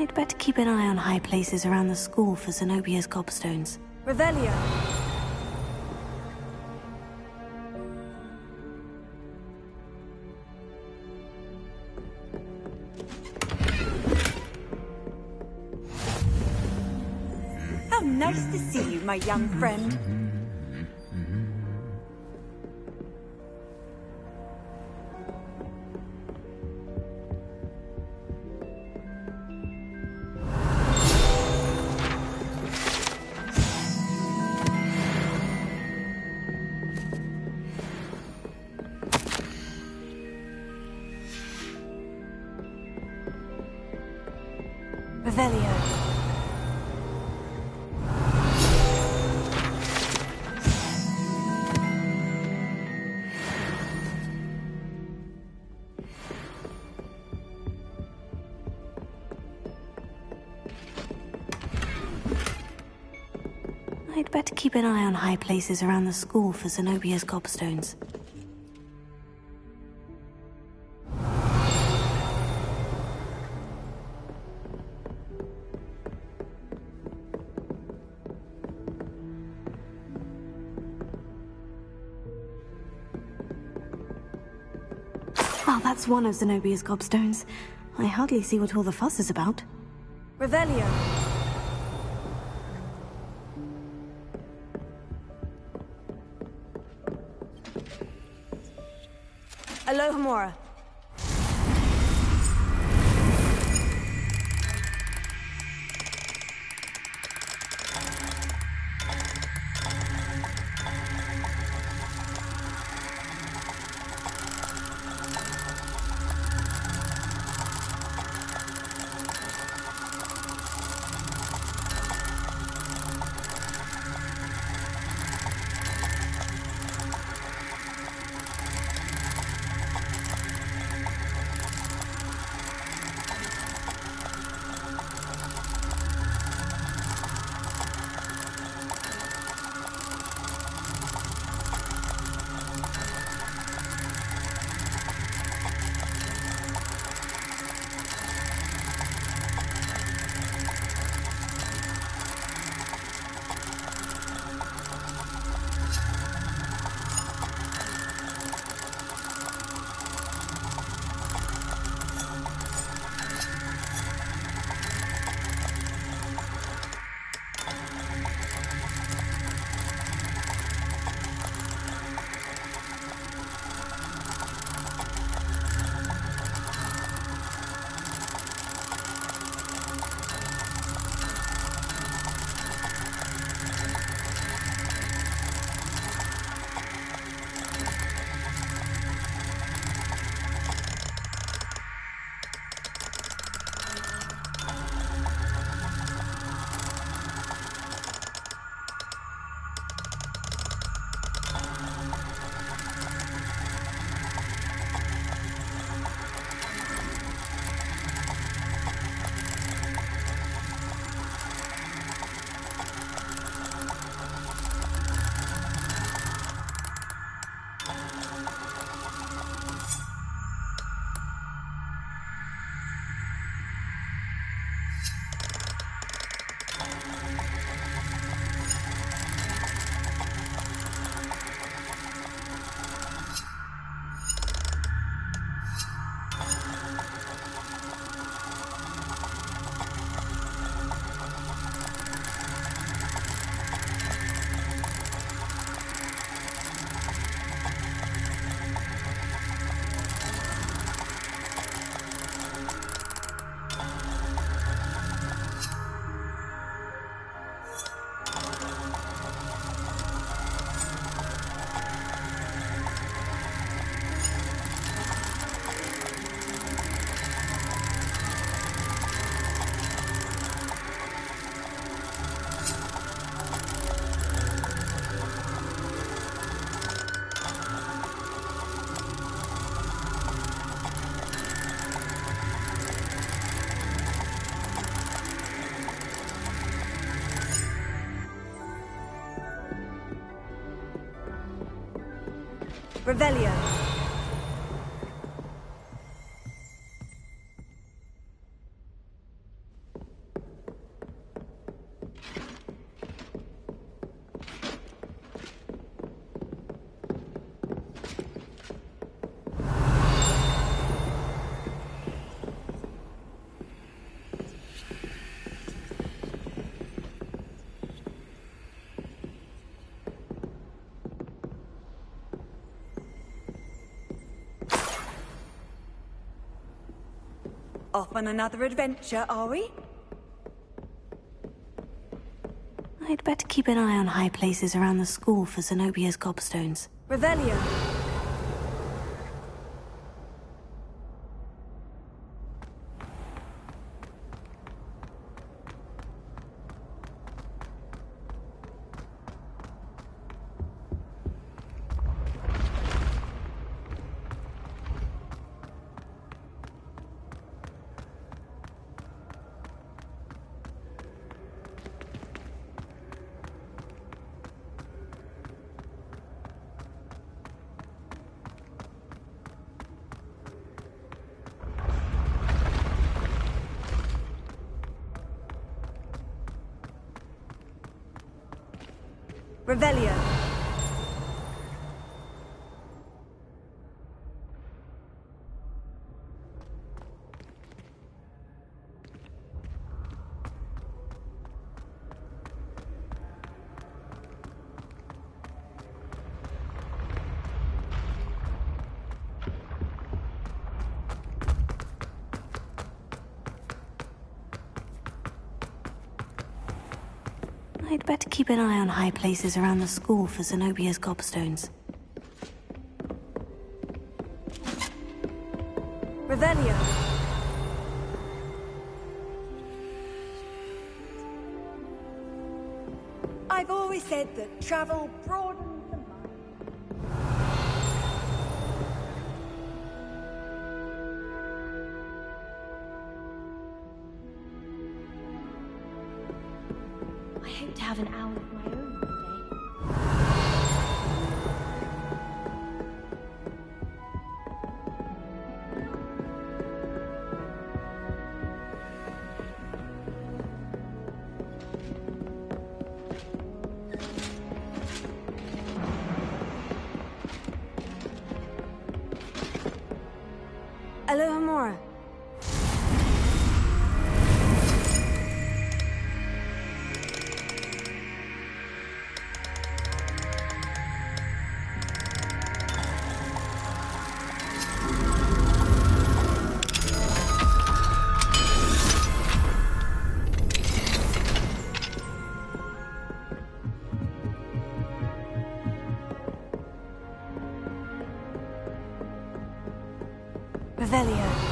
I'd better keep an eye on high places around the school for Zenobia's gobstones. Revelio. How nice to see you, my young friend. Revelio. I'd better keep an eye on high places around the school for Zenobia's gobstones. That's one of Zenobia's gobstones. I hardly see what all the fuss is about. Revelio. Alohomora. Revelio. Off on another adventure, are we? I'd better keep an eye on high places around the school for Zenobia's gobstones. Revelio. Revelio. I'd better keep an eye on high places around the school for Zenobia's gobstones. Revelio. I've always said that travel broadens the mind. I hope to have an owl of my own one day. Aloha Mora. Revelio.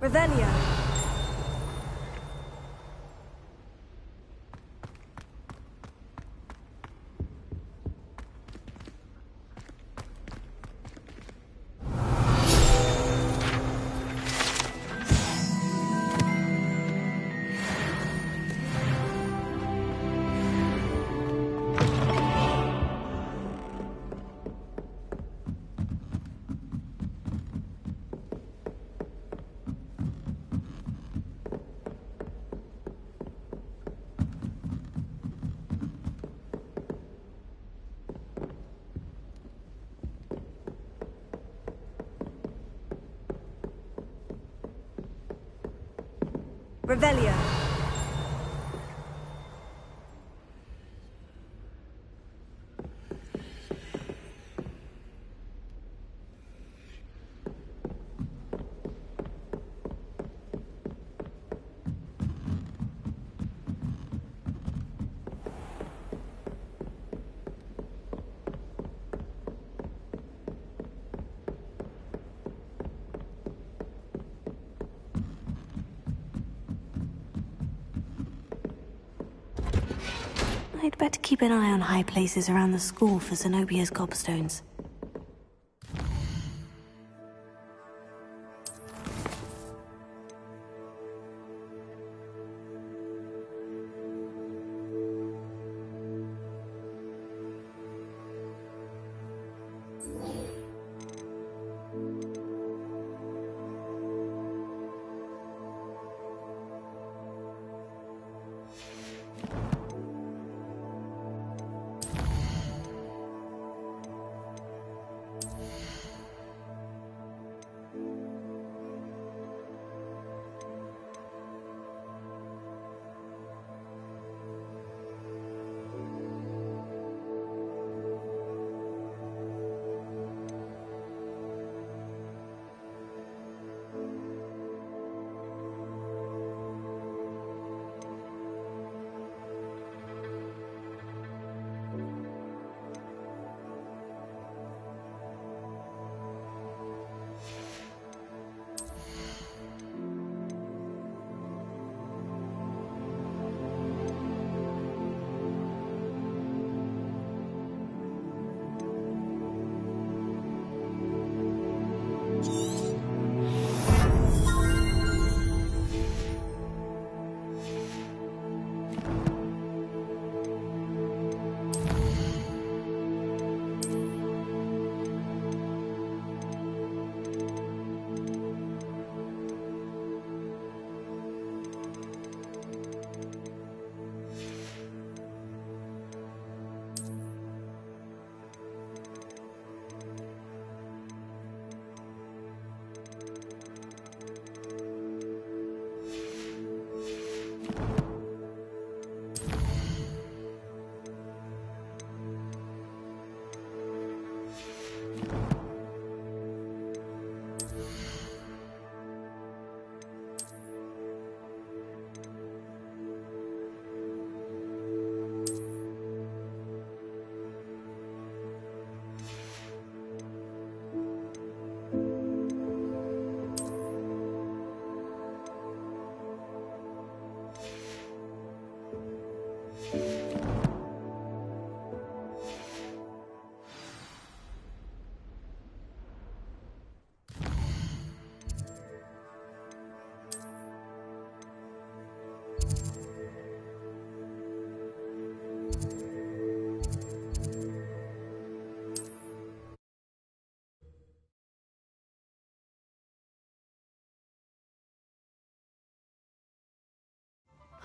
Revelio. Revelio. I'd better keep an eye on high places around the school for Zenobia's gobstones.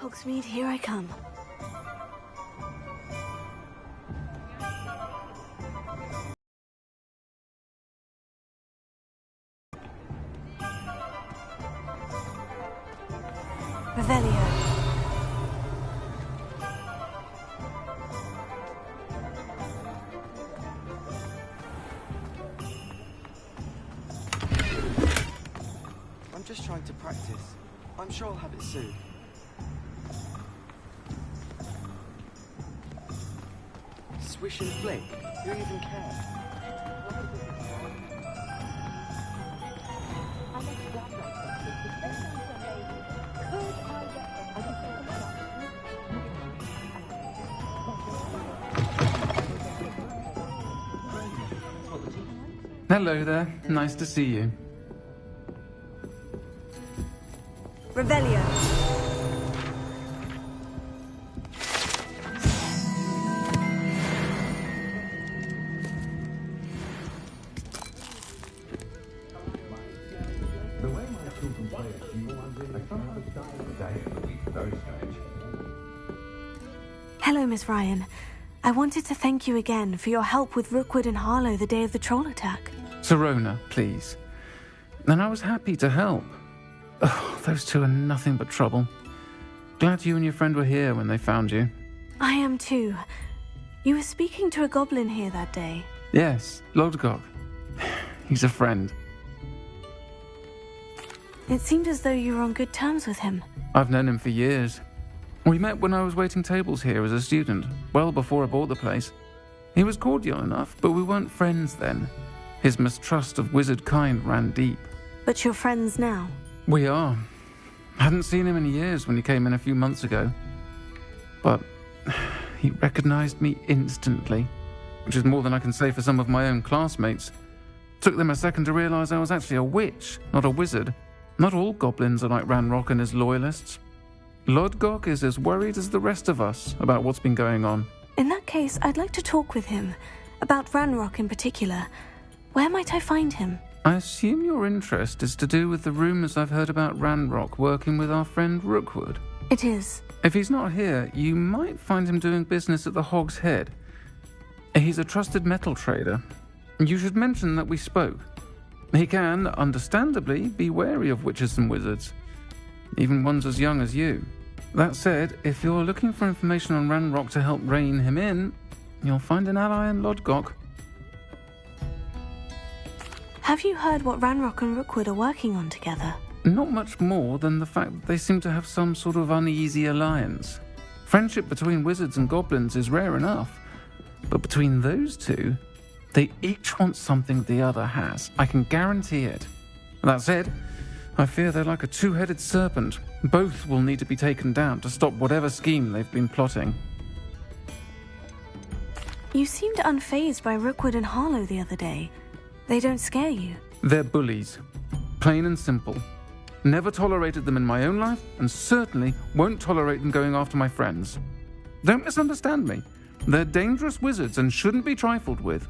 Hogsmeade, here I come. Revelio. I'm just trying to practice. I'm sure I'll have it soon. Swish and flick? Who even cares? Hello there. Nice to see you. Revelio. The way my children play at school, I sometimes die of the day of the week. Very strange. Hello, Miss Ryan. I wanted to thank you again for your help with Rookwood and Harlow the day of the troll attack. Sirona, please. And I was happy to help. Oh, those two are nothing but trouble. Glad you and your friend were here when they found you. I am too. You were speaking to a goblin here that day. Yes, Lodgok. He's a friend. It seemed as though you were on good terms with him. I've known him for years. We met when I was waiting tables here as a student, well before I bought the place. He was cordial enough, but we weren't friends then. His mistrust of wizard kind ran deep. But you're friends now? We are. Hadn't seen him in years when he came in a few months ago. But he recognized me instantly, which is more than I can say for some of my own classmates. Took them a second to realize I was actually a witch, not a wizard. Not all goblins are like Ranrock and his loyalists. Lodgok is as worried as the rest of us about what's been going on. In that case, I'd like to talk with him. About Ranrock in particular. Where might I find him? I assume your interest is to do with the rumors I've heard about Ranrock working with our friend Rookwood. It is. If he's not here, you might find him doing business at the Hog's Head. He's a trusted metal trader. You should mention that we spoke. He can, understandably, be wary of witches and wizards, even ones as young as you. That said, if you're looking for information on Ranrock to help rein him in, you'll find an ally in Lodgok. Have you heard what Ranrock and Rookwood are working on together? Not much more than the fact that they seem to have some sort of uneasy alliance. Friendship between wizards and goblins is rare enough, but between those two, they each want something the other has. I can guarantee it. That said, I fear they're like a two-headed serpent. Both will need to be taken down to stop whatever scheme they've been plotting. You seemed unfazed by Rookwood and Harlow the other day. They don't scare you. They're bullies. Plain and simple. Never tolerated them in my own life, and certainly won't tolerate them going after my friends. Don't misunderstand me. They're dangerous wizards and shouldn't be trifled with.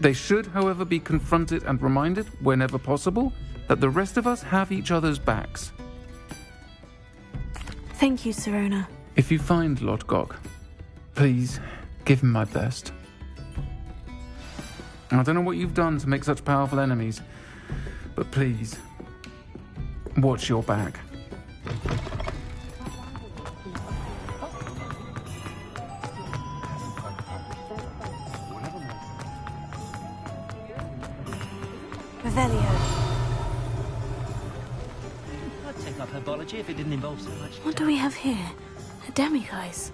They should, however, be confronted and reminded, whenever possible, that the rest of us have each other's backs. Thank you, Sirona. If you find Lodgok, please give him my best. I don't know what you've done to make such powerful enemies, but please, watch your back. Revelio. I'd take up herbology if it didn't involve so much. What do we have here? A demiguise.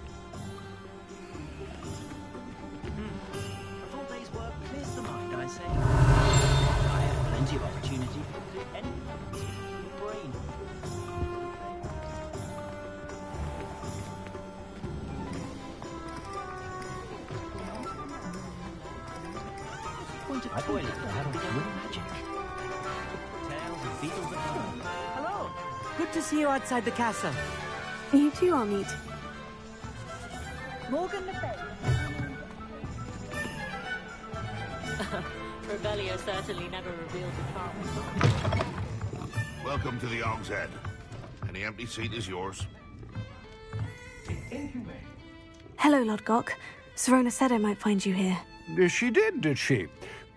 A full day's work clears the mind, I say. I have plenty of opportunity to do anything with your brain. Point of toilet for having good magic. Tales of beetles and home. Hello. Good to see you outside the castle. You too, Amit. Morgan Le Fay. Revelio certainly never revealed the charm. Welcome to the Hog's Head. Any empty seat is yours. Hello, Lodgok. Serona said I might find you here. She did she?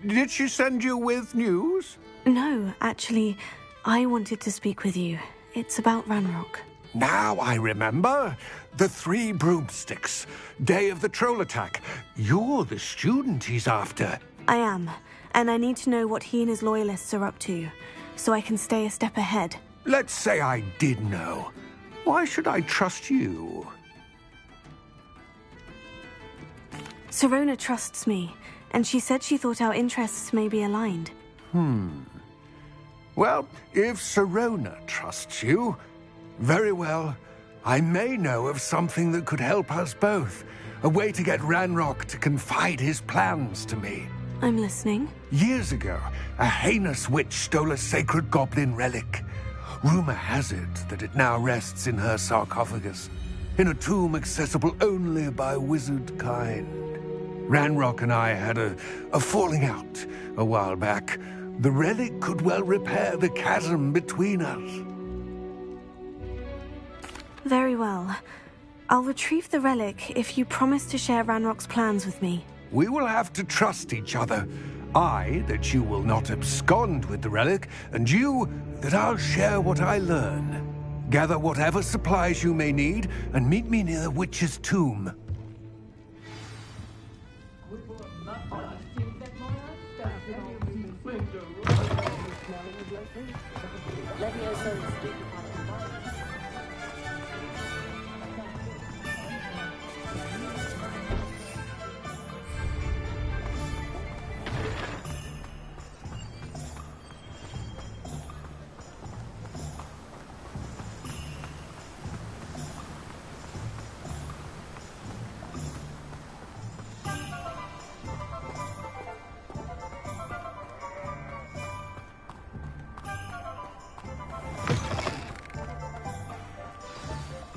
Did she send you with news? No, actually, I wanted to speak with you. It's about Ranrock. Now I remember. The 3 broomsticks. Day of the troll attack. You're the student he's after. I am, and I need to know what he and his loyalists are up to, so I can stay a step ahead. Let's say I did know. Why should I trust you? Serona trusts me, and she said she thought our interests may be aligned. Well, if Serona trusts you, very well. I may know of something that could help us both. A way to get Ranrock to confide his plans to me. I'm listening. Years ago, a heinous witch stole a sacred goblin relic. Rumor has it that it now rests in her sarcophagus, in a tomb accessible only by wizard kind. Ranrock and I had a falling out a while back. The relic could well repair the chasm between us. Very well. I'll retrieve the relic if you promise to share Ranrock's plans with me. We will have to trust each other. I, that you will not abscond with the relic, and you, that I'll share what I learn. Gather whatever supplies you may need, and meet me near the witch's tomb.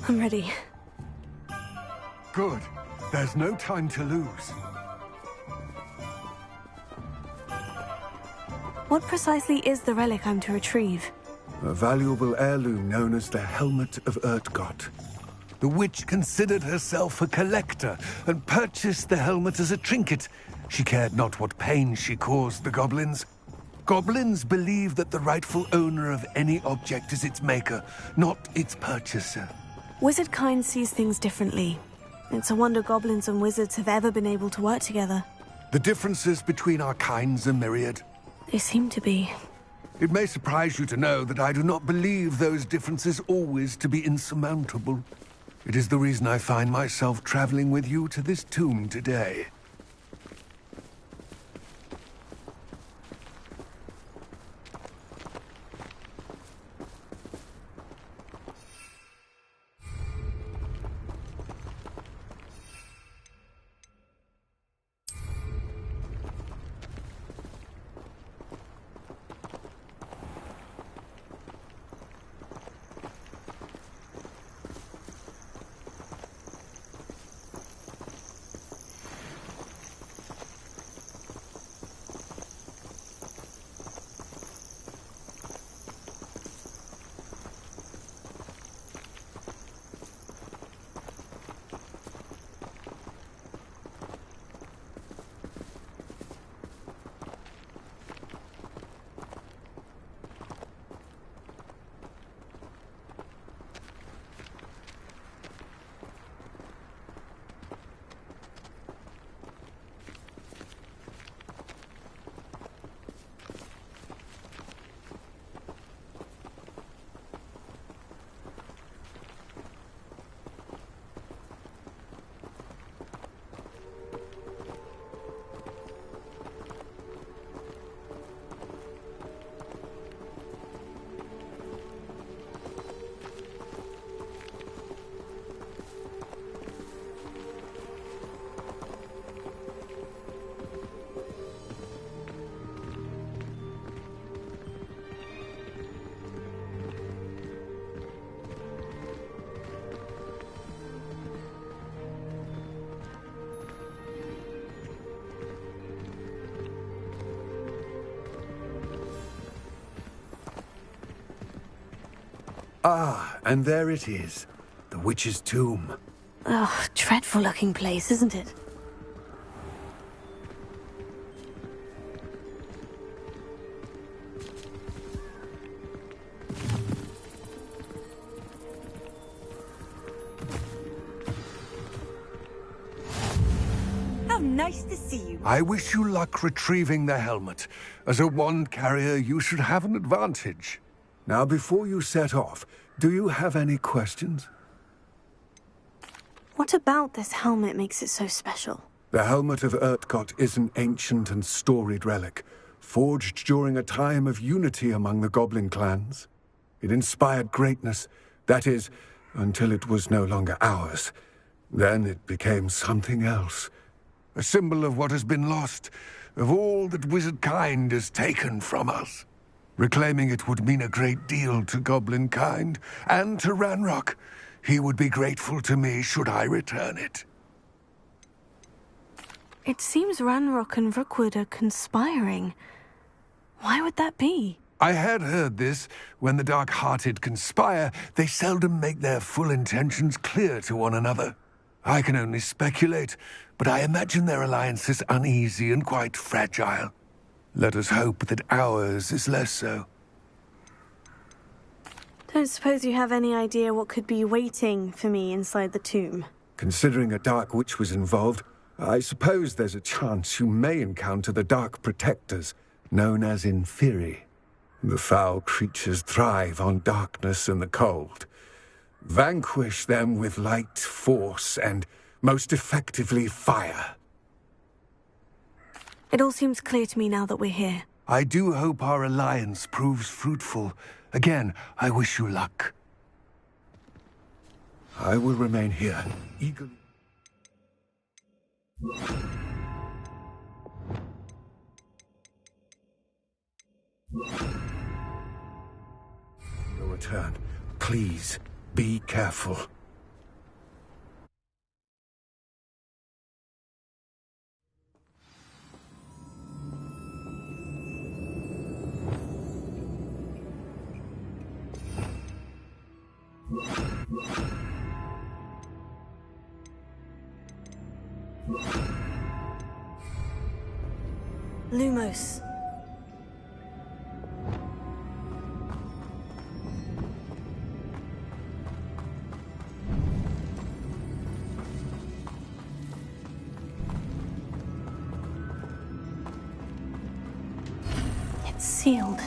I'm ready. Good. There's no time to lose. What precisely is the relic I'm to retrieve? A valuable heirloom known as the Helmet of Urtgott. The witch considered herself a collector and purchased the helmet as a trinket. She cared not what pain she caused the goblins. Goblins believe that the rightful owner of any object is its maker, not its purchaser. Wizard kind sees things differently. It's a wonder goblins and wizards have ever been able to work together. The differences between our kinds are myriad. They seem to be. It may surprise you to know that I do not believe those differences always to be insurmountable. It is the reason I find myself traveling with you to this tomb today. Ah, and there it is, the witch's tomb. Ugh, dreadful looking place, isn't it? How nice to see you. I wish you luck retrieving the helmet. As a wand carrier, you should have an advantage. Now, before you set off, do you have any questions? What about this helmet makes it so special? The helmet of Urtkot is an ancient and storied relic, forged during a time of unity among the goblin clans. It inspired greatness, that is, until it was no longer ours. Then it became something else. A symbol of what has been lost, of all that wizard kind has taken from us. Reclaiming it would mean a great deal to goblin kind, and to Ranrock. He would be grateful to me should I return it. It seems Ranrock and Rookwood are conspiring. Why would that be? I had heard this. When the dark-hearted conspire, they seldom make their full intentions clear to one another. I can only speculate, but I imagine their alliance is uneasy and quite fragile. Let us hope that ours is less so. Don't suppose you have any idea what could be waiting for me inside the tomb? Considering a Dark Witch was involved, I suppose there's a chance you may encounter the Dark Protectors, known as Inferi. The foul creatures thrive on darkness and the cold. Vanquish them with light, force, and, most effectively, fire. It all seems clear to me now that we're here. I do hope our alliance proves fruitful. Again, I wish you luck. I will remain here, eagerly. Your return. Please, be careful. Lumos. It's sealed.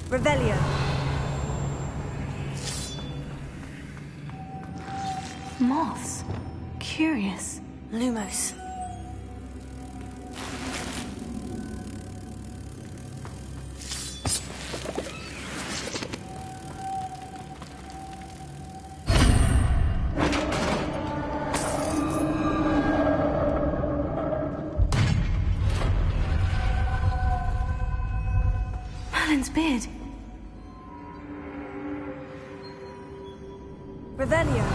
Revelio. Moths. Curious. Lumos. Merlin's beard. Revelio.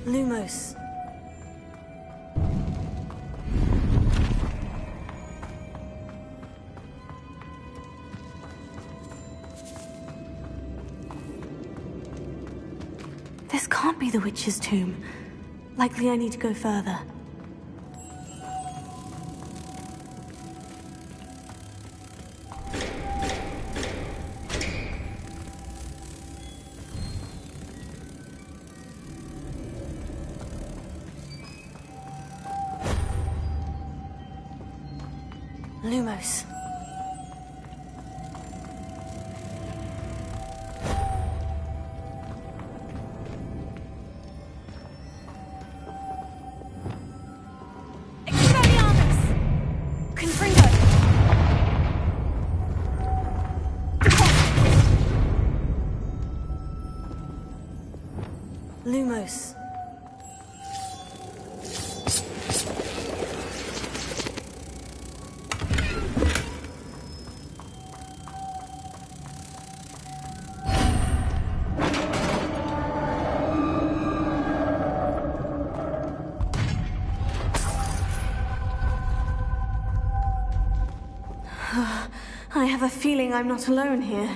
Lumos. This can't be the witch's tomb. Likely I need to go further. Lumos. Lumos. I have a feeling I'm not alone here.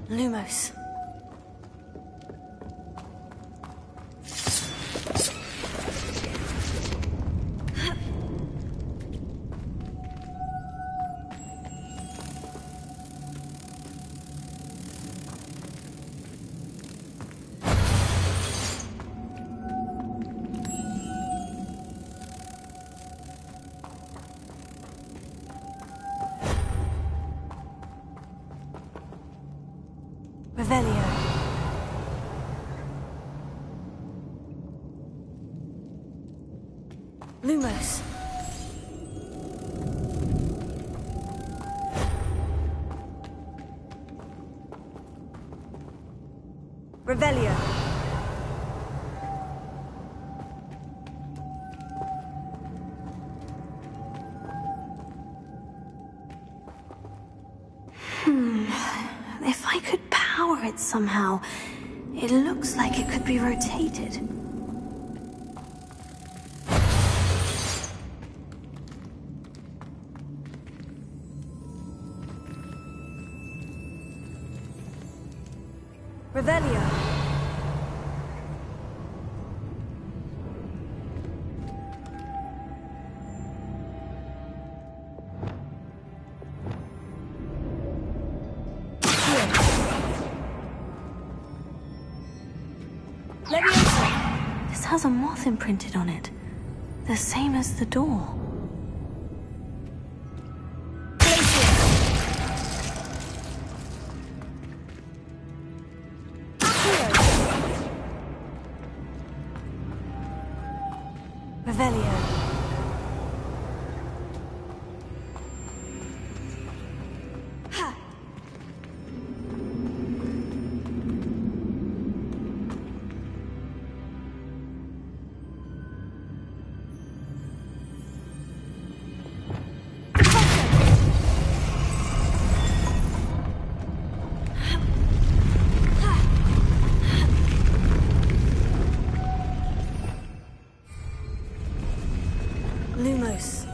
Lumos. Revelio. Lumos. Revelio. If I could power it somehow, it looks like it could be rotated. Revelio. This has a moth imprinted on it. The same as the door. Revelio. Lumos.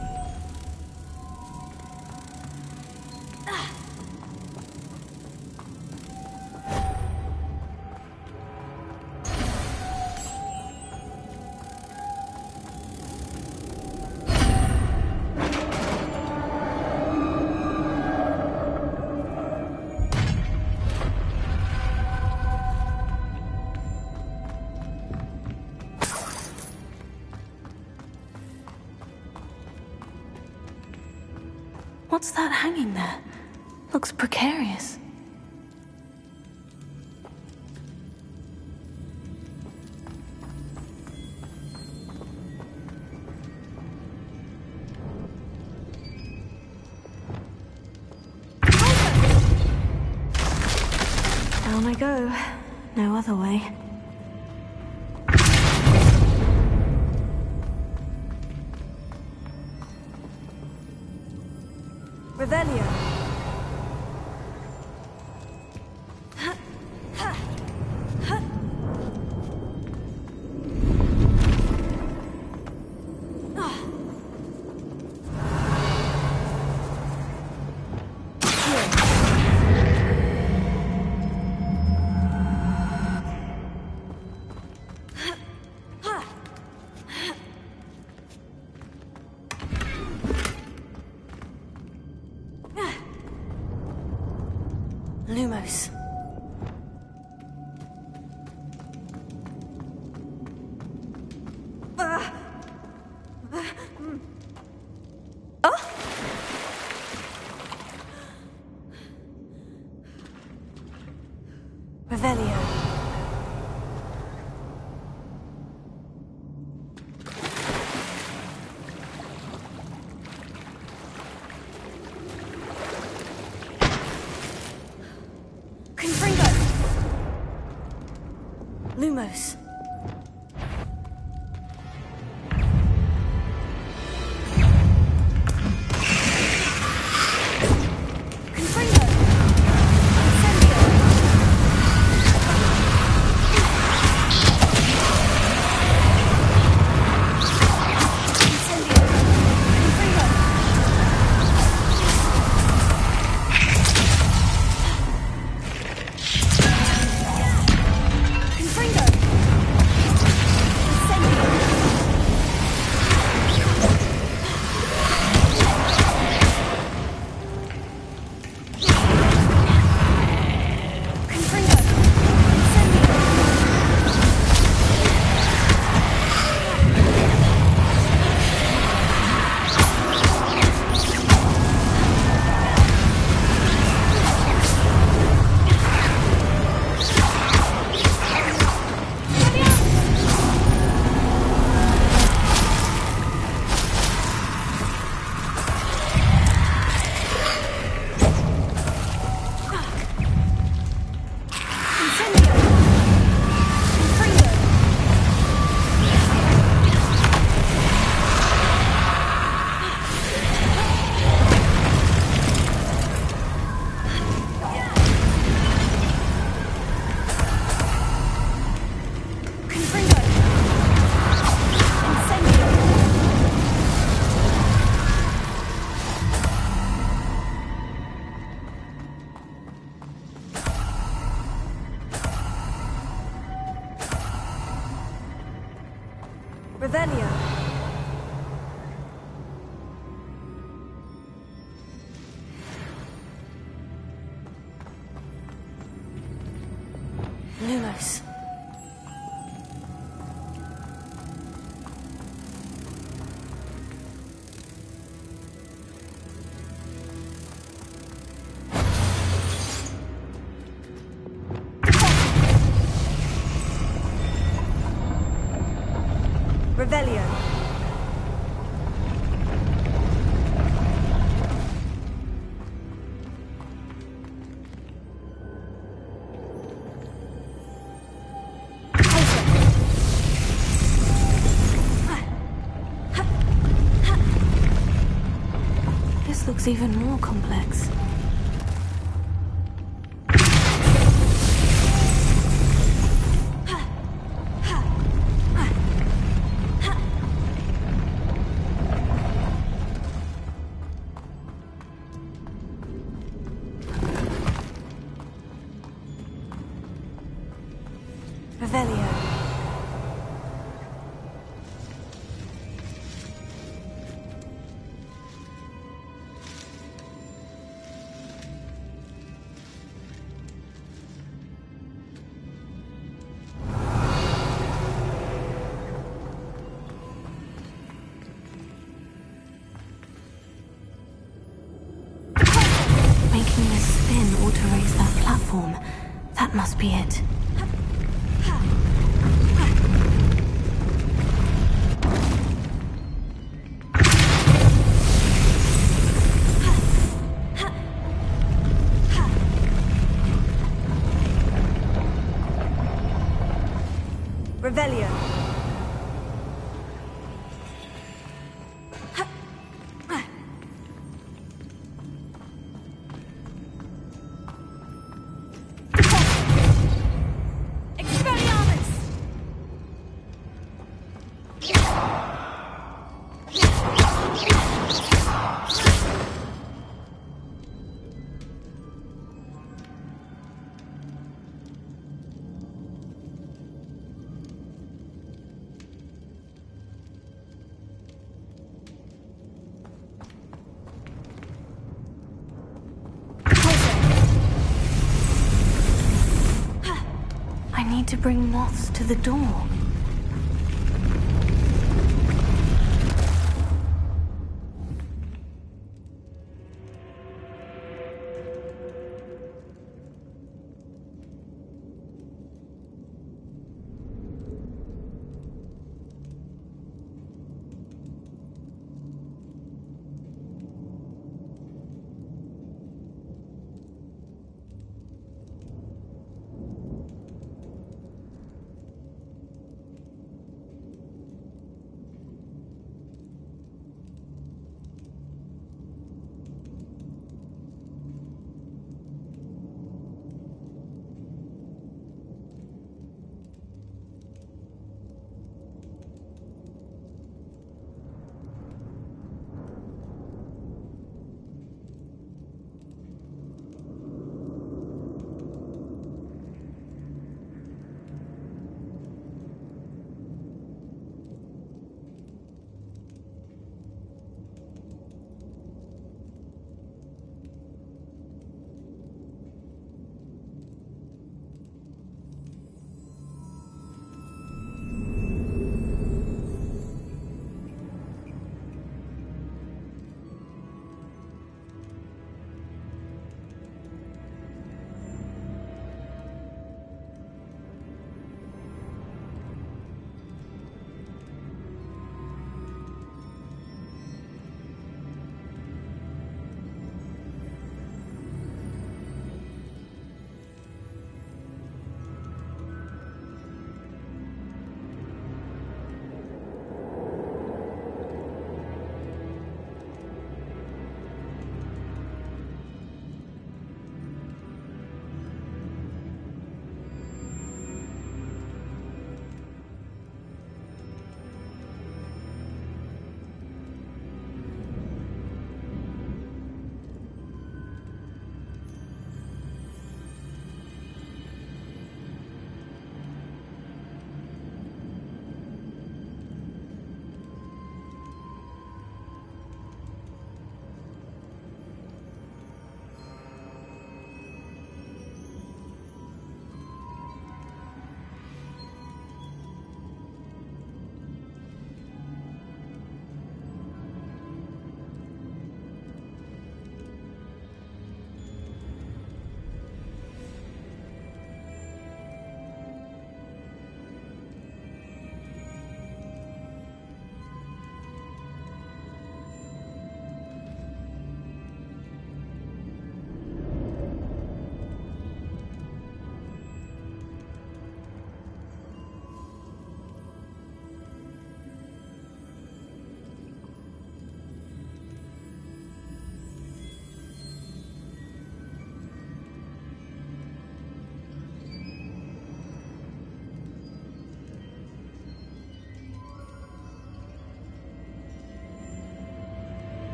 What's that hanging there? Looks precarious. Down I go. No other way. Revelio. Revelio. Confringo. Lumos. Revelio. Lumos. Revelio. This looks even more complex. Revelio. Making this spin ought to raise that platform. That must be it. Revelio. I need to bring moths to the door.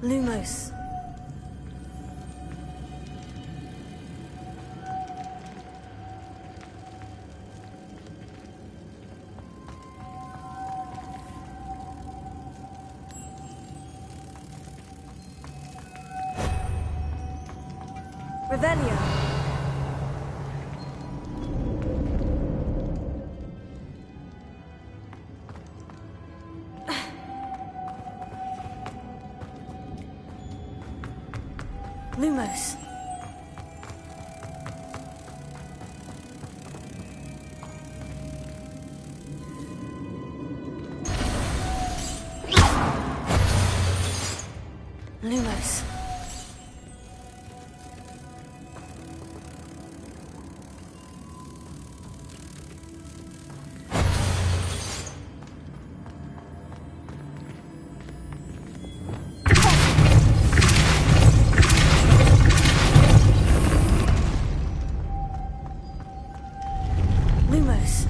Lumos. Revelio. Lumos. Lumos. Lumos.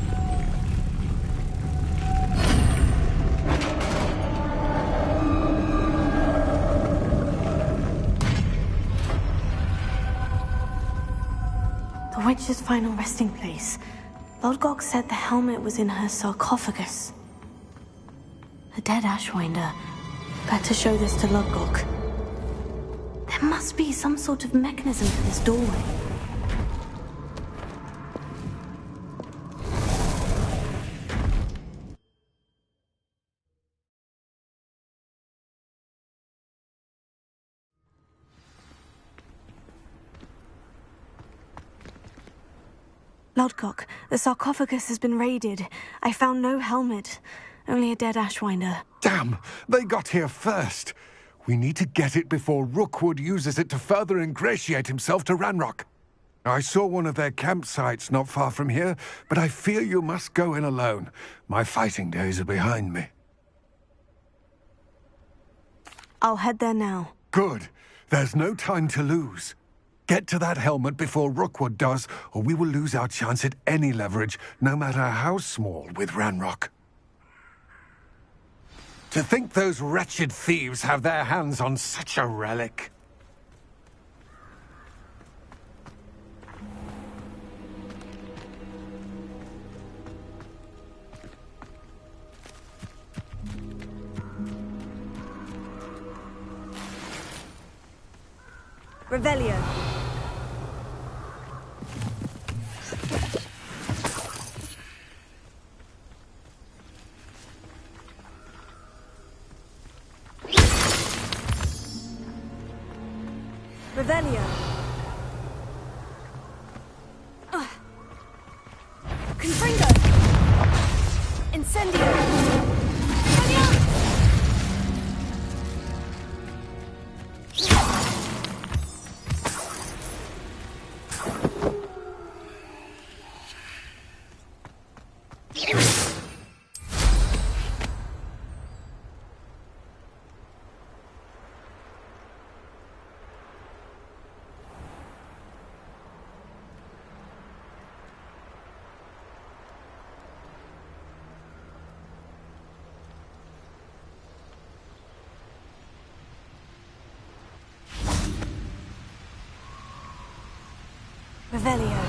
The witch's final resting place. Lodgok said the helmet was in her sarcophagus. A dead Ashwinder. Better show this to Lodgok. There must be some sort of mechanism for this doorway. Lodgok, the sarcophagus has been raided. I found no helmet, only a dead Ashwinder. Damn! They got here first. We need to get it before Rookwood uses it to further ingratiate himself to Ranrock. I saw one of their campsites not far from here, but I fear you must go in alone. My fighting days are behind me. I'll head there now. Good. There's no time to lose. Get to that helmet before Rookwood does, or we will lose our chance at any leverage, no matter how small, with Ranrock. To think those wretched thieves have their hands on such a relic. Revelio. Revelio. Confringo. Incendio. Revelio.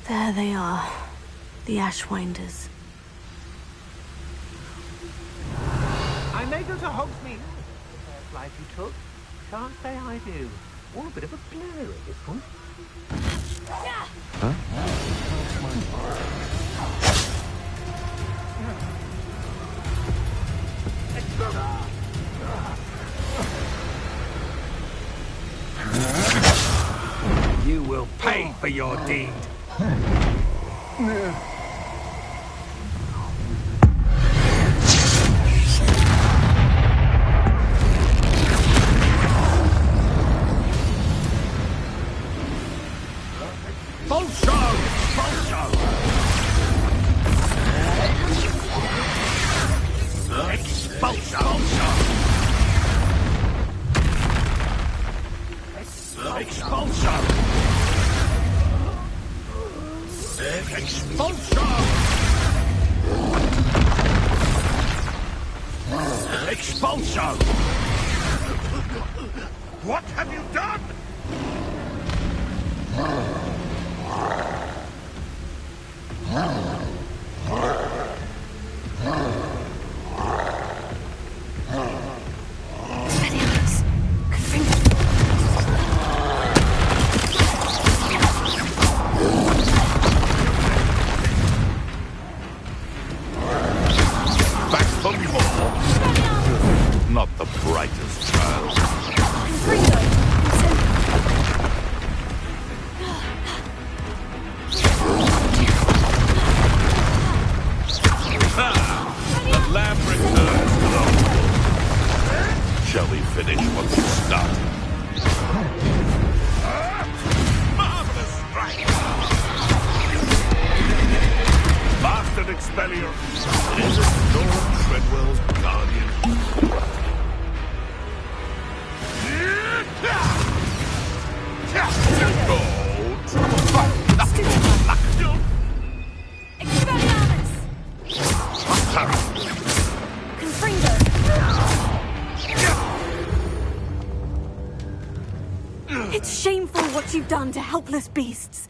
There they are, the Ashwinders. I may go to Hogsmeade. The first life you took. Can't say I do. All a bit of a blur at this point. Huh? You will pay for your deed. Expulso! Expulso! Expulso! What have you done? Not the brightest child. The lamb returns to the fold. Shall we finish what we started? Marvelous strike! Bastard Expellior! It is Nora Treadwell's guardian. It's shameful what you've done to helpless beasts.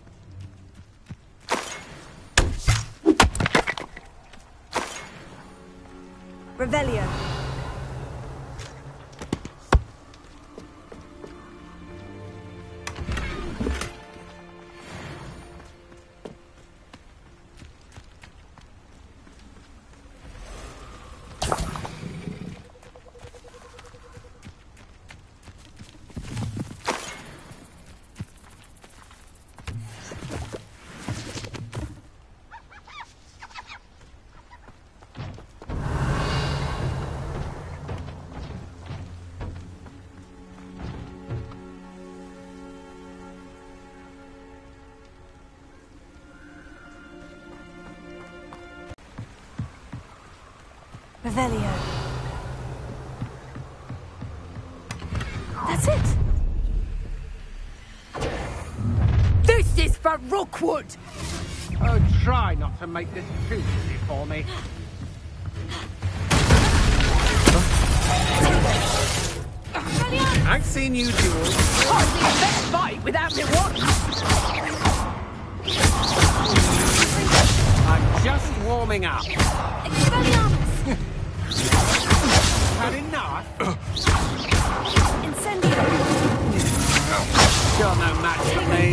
Revelio. Revelio. That's it. This is for Rookwood! Oh, try not to make this too easy for me. I've seen you duel. Hardly a better fight without me watch! I'm just warming up. Had enough? Incendio. You're no match for me.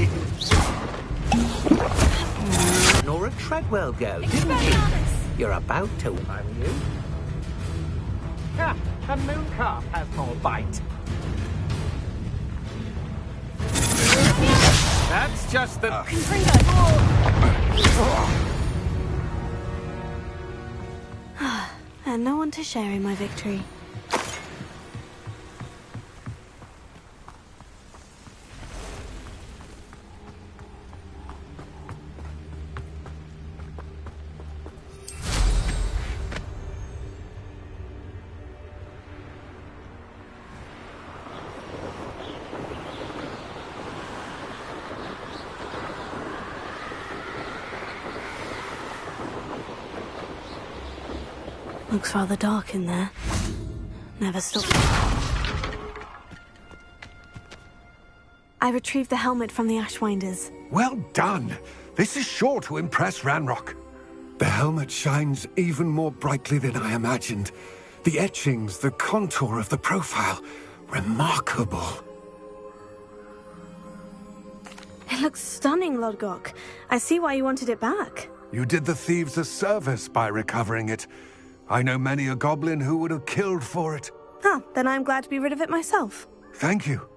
Nora Treadwell go, didn't you? You're about to, aren't you? Ah, a moon calf has more bite. That's just the... And no one to share in my victory. Looks rather dark in there. Never stopped. I retrieved the helmet from the Ashwinders. Well done! This is sure to impress Ranrock. The helmet shines even more brightly than I imagined. The etchings, the contour of the profile. Remarkable. It looks stunning, Lodgok. I see why you wanted it back. You did the thieves a service by recovering it. I know many a goblin who would have killed for it. Ah, then I'm glad to be rid of it myself. Thank you.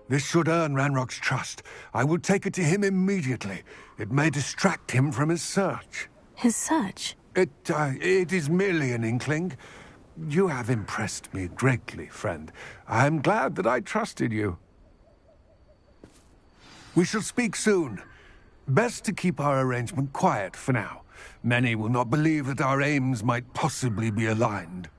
This should earn Ranrock's trust. I will take it to him immediately. It may distract him from his search. His search? It is merely an inkling. You have impressed me greatly, friend. I am glad that I trusted you. We shall speak soon. Best to keep our arrangement quiet for now. Many will not believe that our aims might possibly be aligned.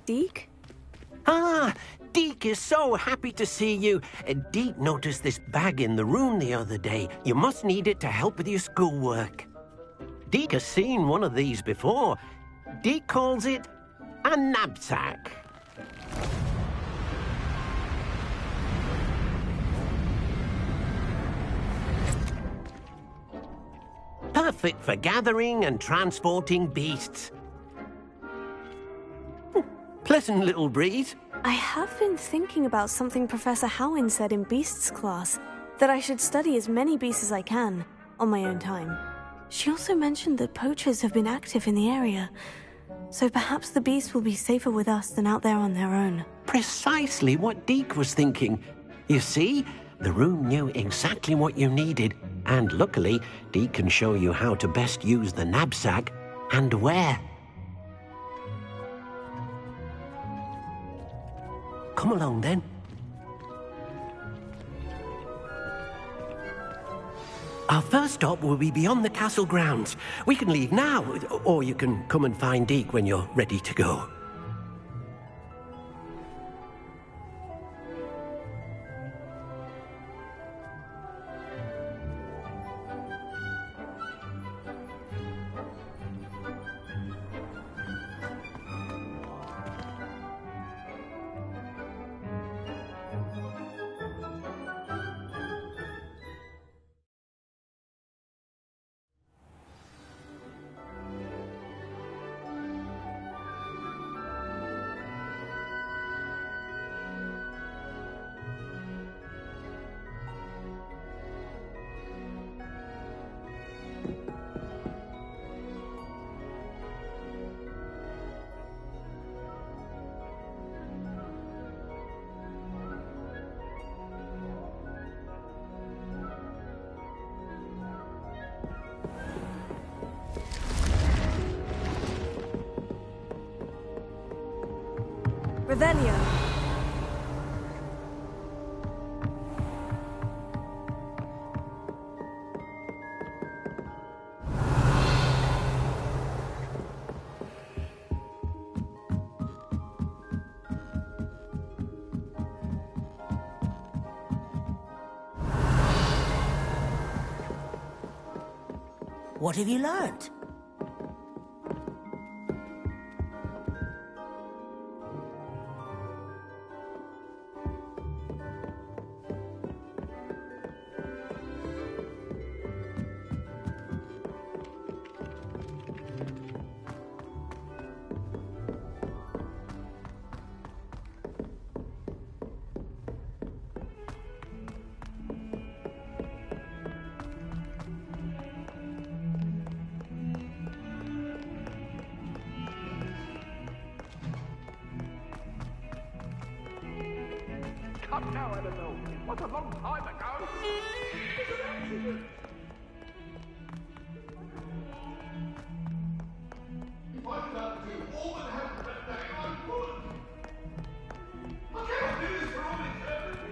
Deke? Ah, Deke is so happy to see you. Deke noticed this bag in the room the other day. You must need it to help with your schoolwork. Deke has seen one of these before. Deke calls it a knapsack. perfect for gathering and transporting beasts. Pleasant little breeze. I have been thinking about something Professor Howin said in Beasts class, that I should study as many beasts as I can, on my own time. She also mentioned that poachers have been active in the area, so perhaps the beasts will be safer with us than out there on their own. Precisely what Deke was thinking. You see, the room knew exactly what you needed, and luckily, Deke can show you how to best use the knapsack and where. Come along, then. Our first stop will be beyond the castle grounds. We can leave now, or you can come and find Deke when you're ready to go. Revelio. What have you learnt? Come now, Eleanor. It was a long time ago. If I've done to all that happened that day, I'm good. I cannot do this for all eternity.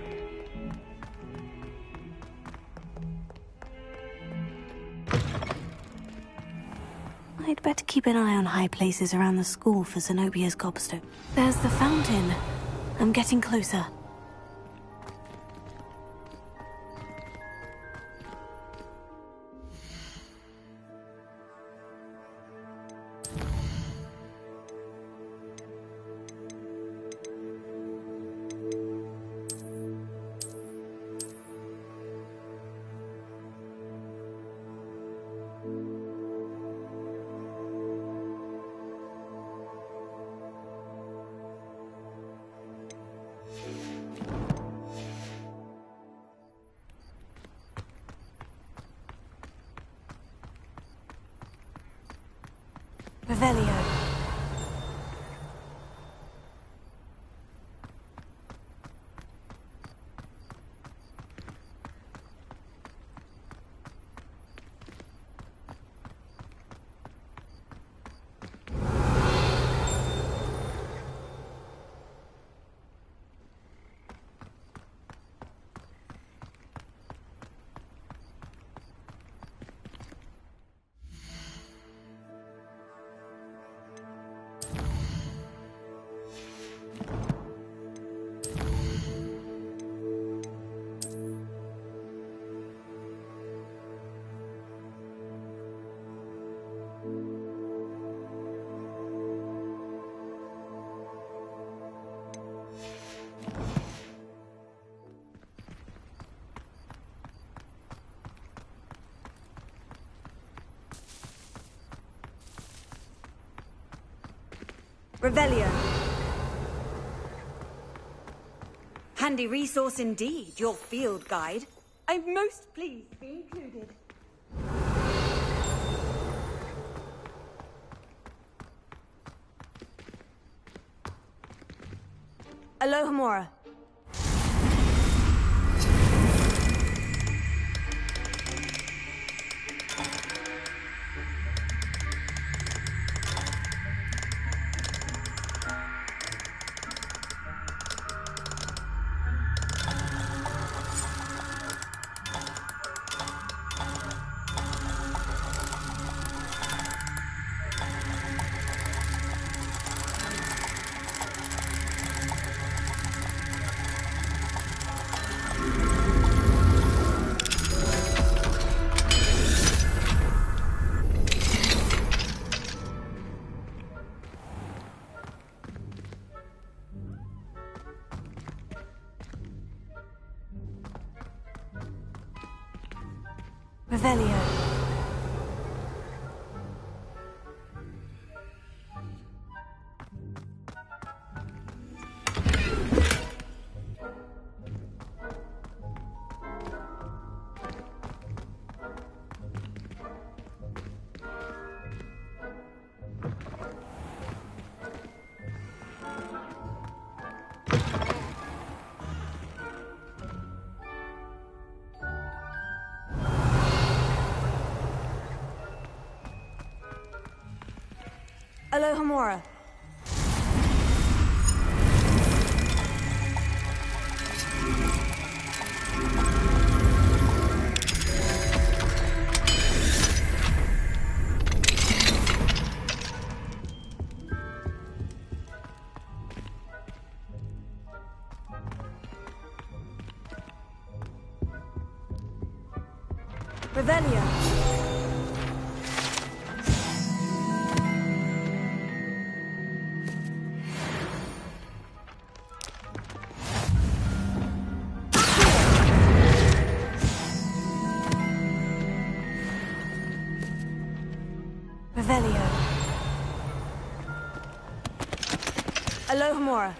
I'd better keep an eye on high places around the school for Zenobia's gobstone. There's the fountain. I'm getting closer. Revelio. Revelio. Handy resource indeed, your field guide. I'm most pleased to be included. Alohomora. Revelio. Alohomora. Revelio. Revelio. Alohomora.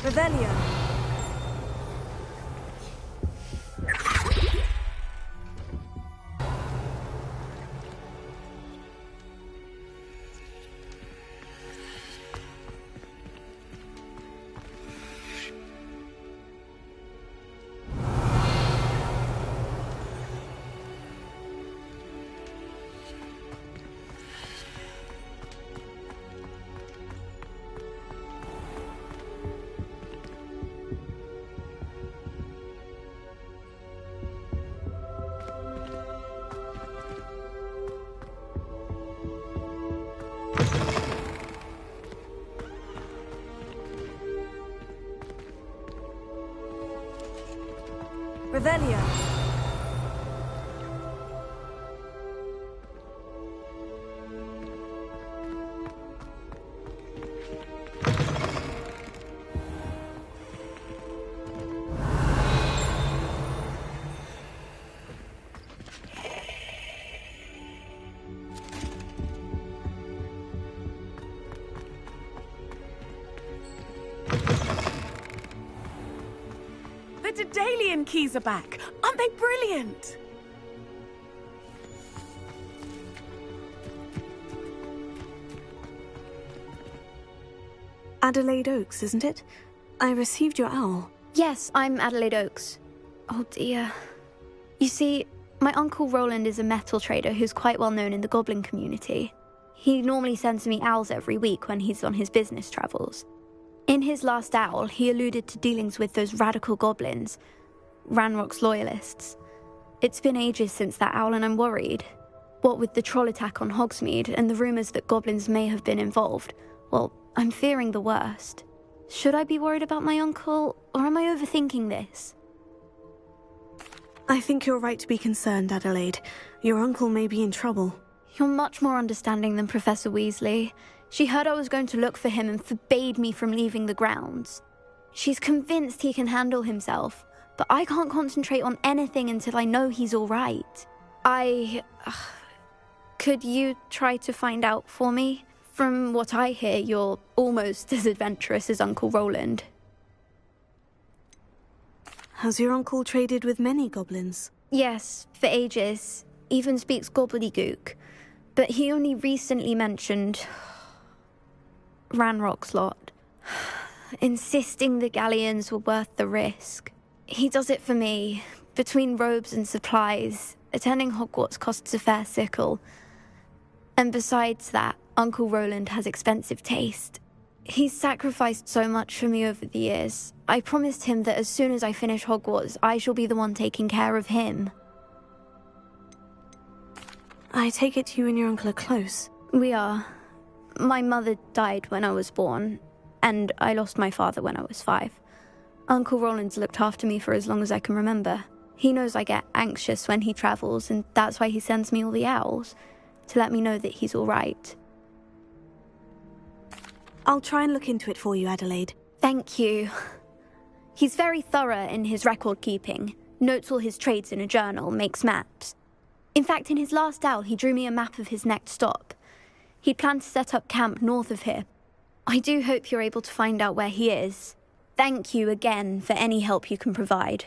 Revelio. Revelio. The Daedalian keys are back. Aren't they brilliant? Adelaide Oaks, isn't it? I received your owl. Yes, I'm Adelaide Oaks. Oh dear. You see, My Uncle Roland is a metal trader who's quite well known in the goblin community. He normally sends me owls every week when he's on his business travels. In his last owl, he alluded to dealings with those radical goblins, Ranrock's loyalists. It's been ages since that owl and I'm worried. What with the troll attack on Hogsmeade and the rumours that goblins may have been involved, well, I'm fearing the worst. Should I be worried about my uncle, or am I overthinking this? I think you're right to be concerned, Adelaide. Your uncle may be in trouble. You're much more understanding than Professor Weasley. She heard I was going to look for him and forbade me from leaving the grounds. She's convinced he can handle himself, but I can't concentrate on anything until I know he's all right. Could you try to find out for me? From what I hear, you're almost as adventurous as Uncle Roland. Has your uncle traded with many goblins? Yes, for ages. Even speaks gobbledygook. But he only recently mentioned Ranrock's lot, insisting the galleons were worth the risk. He does it for me. Between robes and supplies, attending Hogwarts costs a fair sickle. And besides that, Uncle Roland has expensive taste. He's sacrificed so much for me over the years. I promised him that as soon as I finish Hogwarts, I shall be the one taking care of him. I take it you and your uncle are close. We are. My mother died when I was born, and I lost my father when I was 5. Uncle Roland's looked after me for as long as I can remember. He knows I get anxious when he travels, and that's why he sends me all the owls, to let me know that he's all right. I'll try and look into it for you, Adelaide. Thank you. He's very thorough in his record keeping, notes all his trades in a journal, makes maps. In fact, in his last owl, he drew me a map of his next stop. He'd planned to set up camp north of here. I do hope you're able to find out where he is. Thank you again for any help you can provide.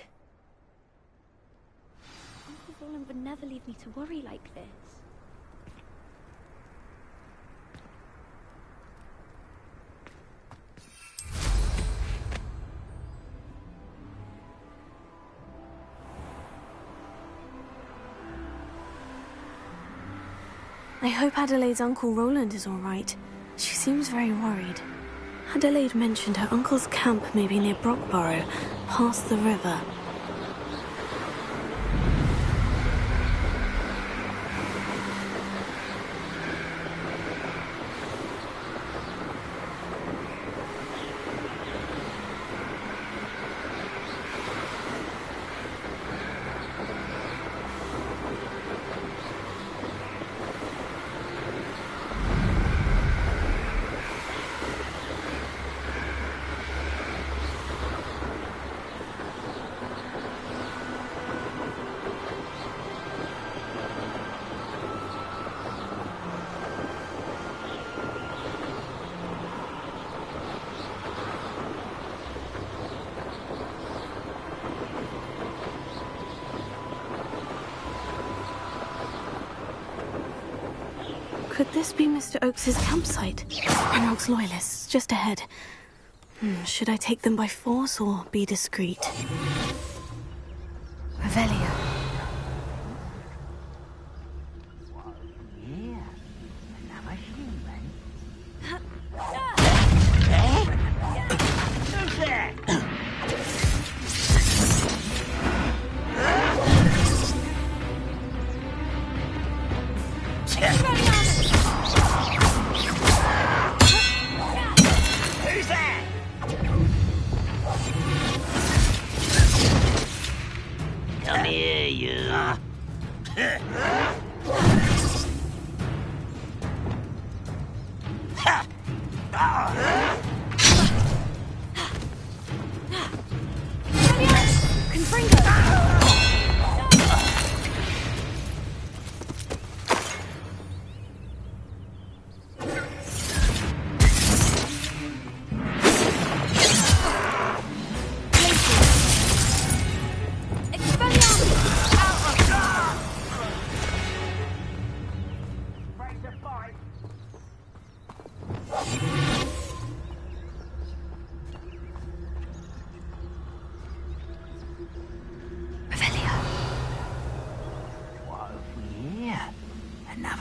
Uncle Roland would never leave me to worry like this. I hope Adelaide's Uncle Roland is all right. She seems very worried. Adelaide mentioned her uncle's camp may be near Brockborough, past the river. Could this be Mr. Oakes's campsite? Ranrock's loyalists, just ahead. Should I take them by force or be discreet? Revelio. Come here, you.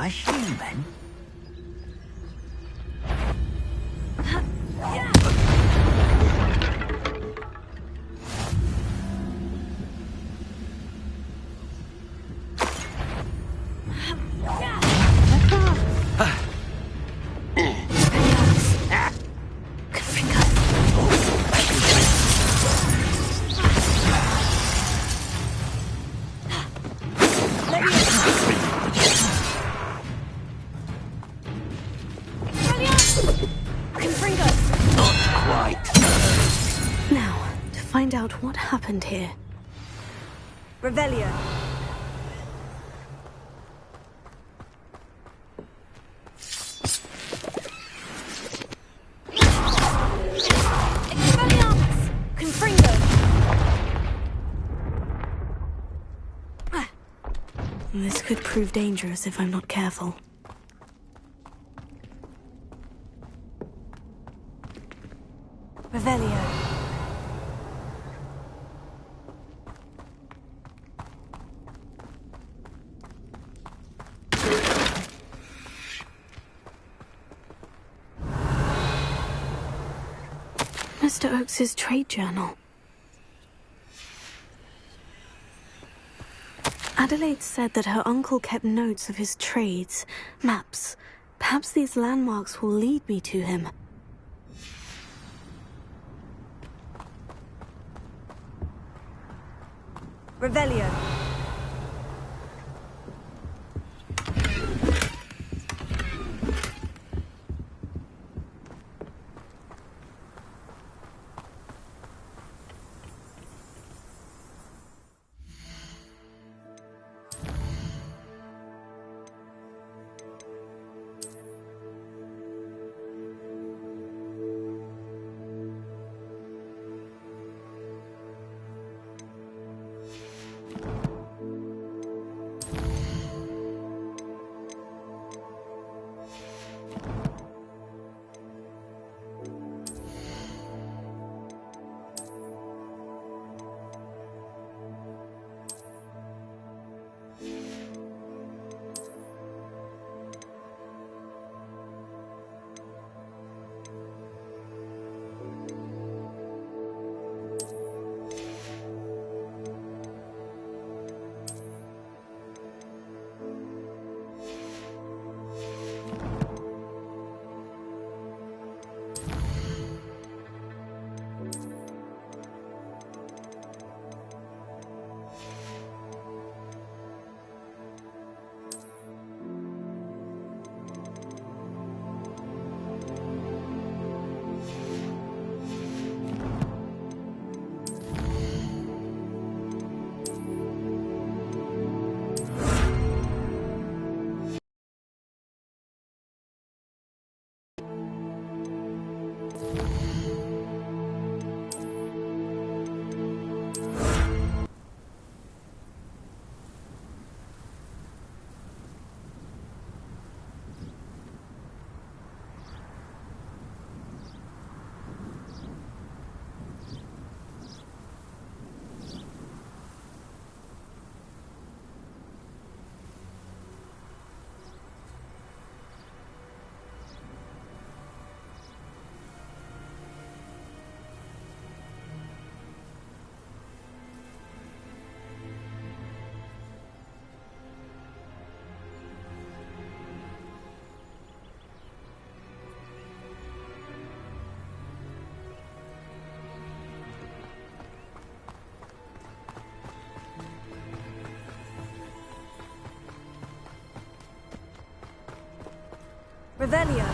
A human? Find out what happened here. Revelio. Expelliarmus! Confringo! This could prove dangerous if I'm not careful. Revelio. Mr. Oakes's trade journal. Adelaide said that her uncle kept notes of his trades, maps. Perhaps these landmarks will lead me to him. Revelio. Revelio.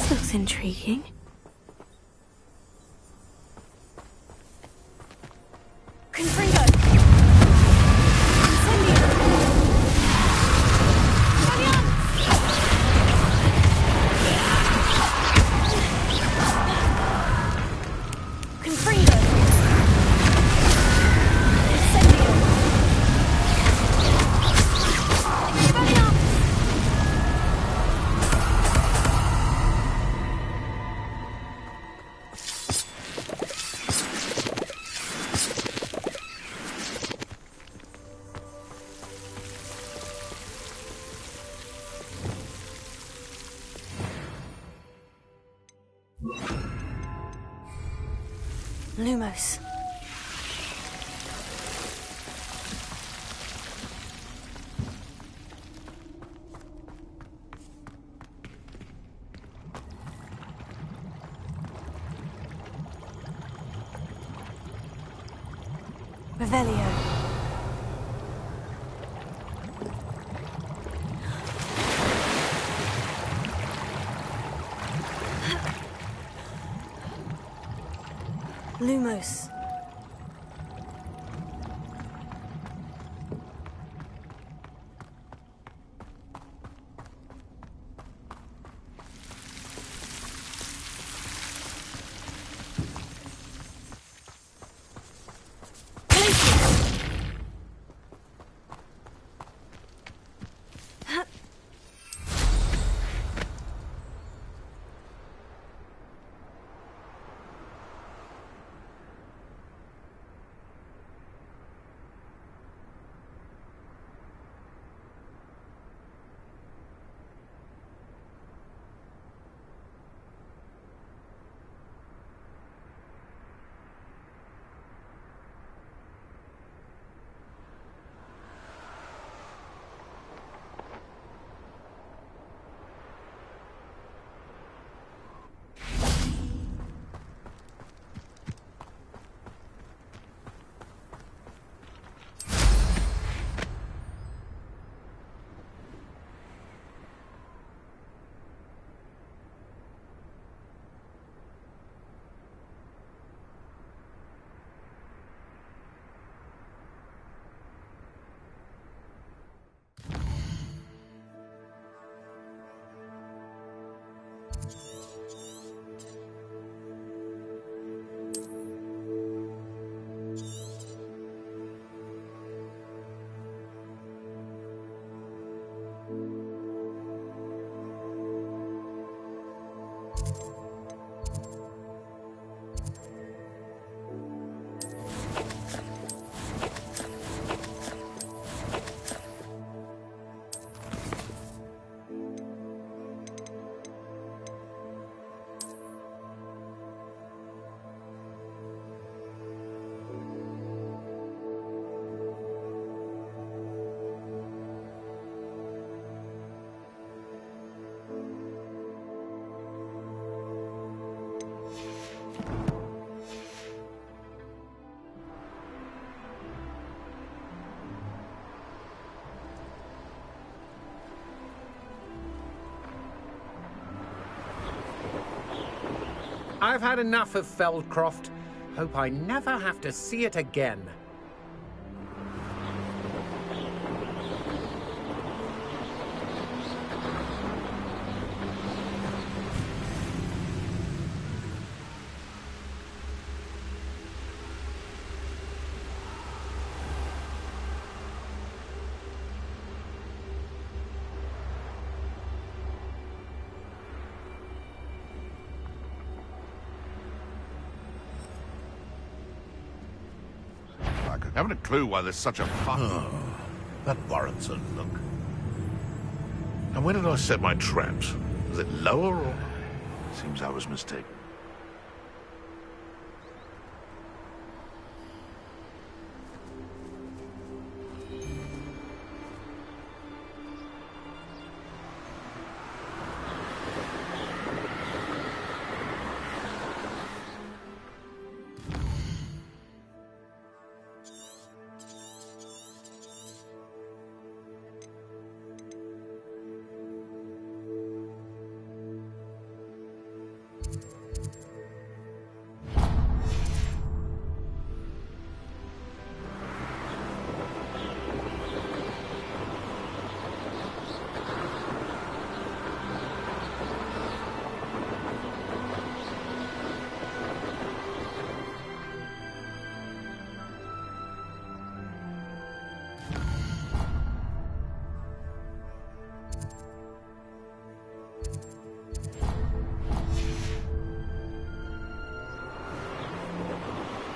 This looks intriguing. Lumos. Revelio. Lumos. I've had enough of Feldcroft. Hope I never have to see it again. I haven't a clue why there's such a fuss. Oh, that warrants a look. And where did I set my traps? Was it lower or...? Seems I was mistaken.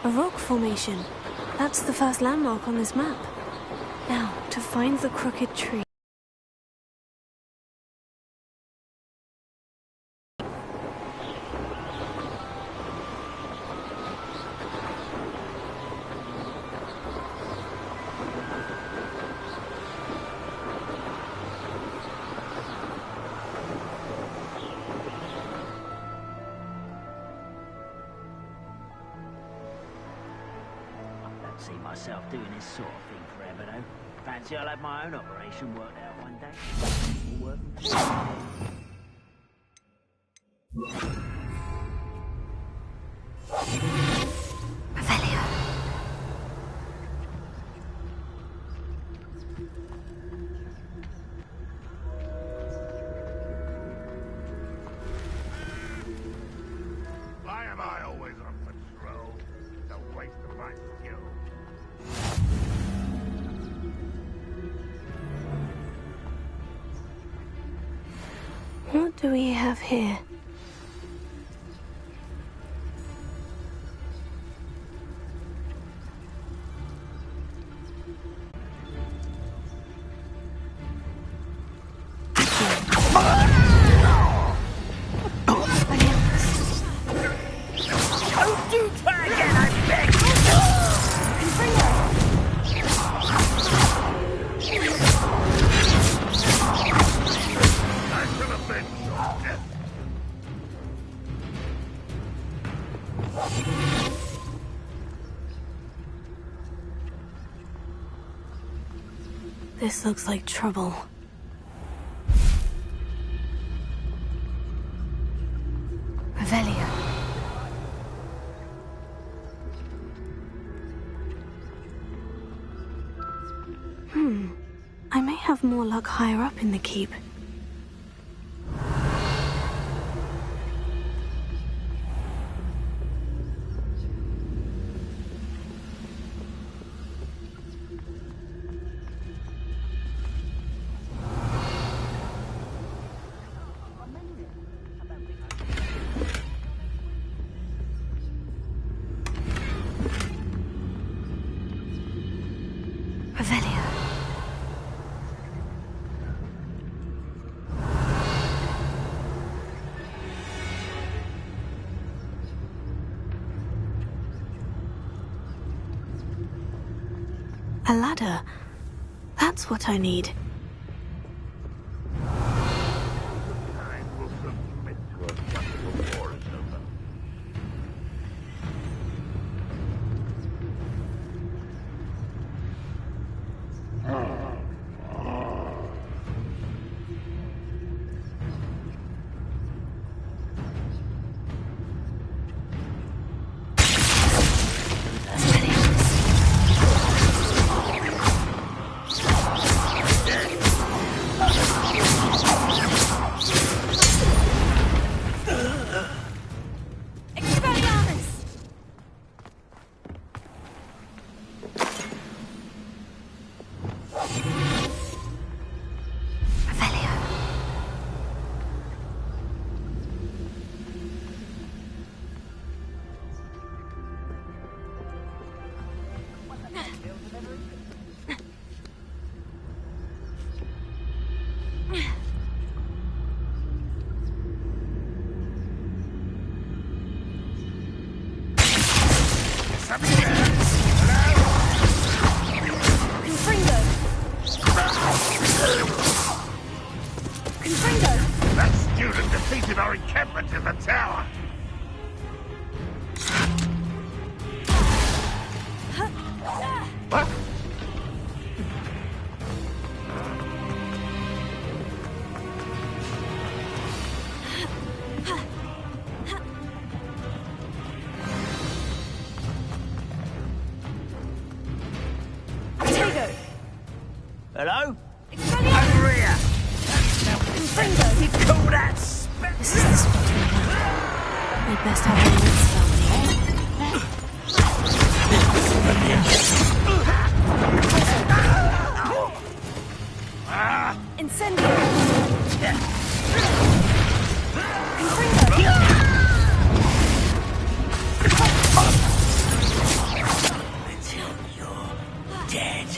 A rock formation. That's the first landmark on this map. Now, to find the crooked tree. myself doing this sort of thing forever, though. Fancy I'll have my own operation worked out one day. All working. Revelio. Why am I always on patrol? It's a waste of my skill. What do we have here? Don't do try again, I beg! I should have been shot. This looks like trouble. Revelio. I may have more luck higher up in the keep. Revelio. A ladder. That's what I need. Time will submit to a wonderful war is over. That student defeated our encampment in the tower. What? Hello? Over here! You call that spec? This is the spot we want. We'd best have a look Incendio! Until you're dead.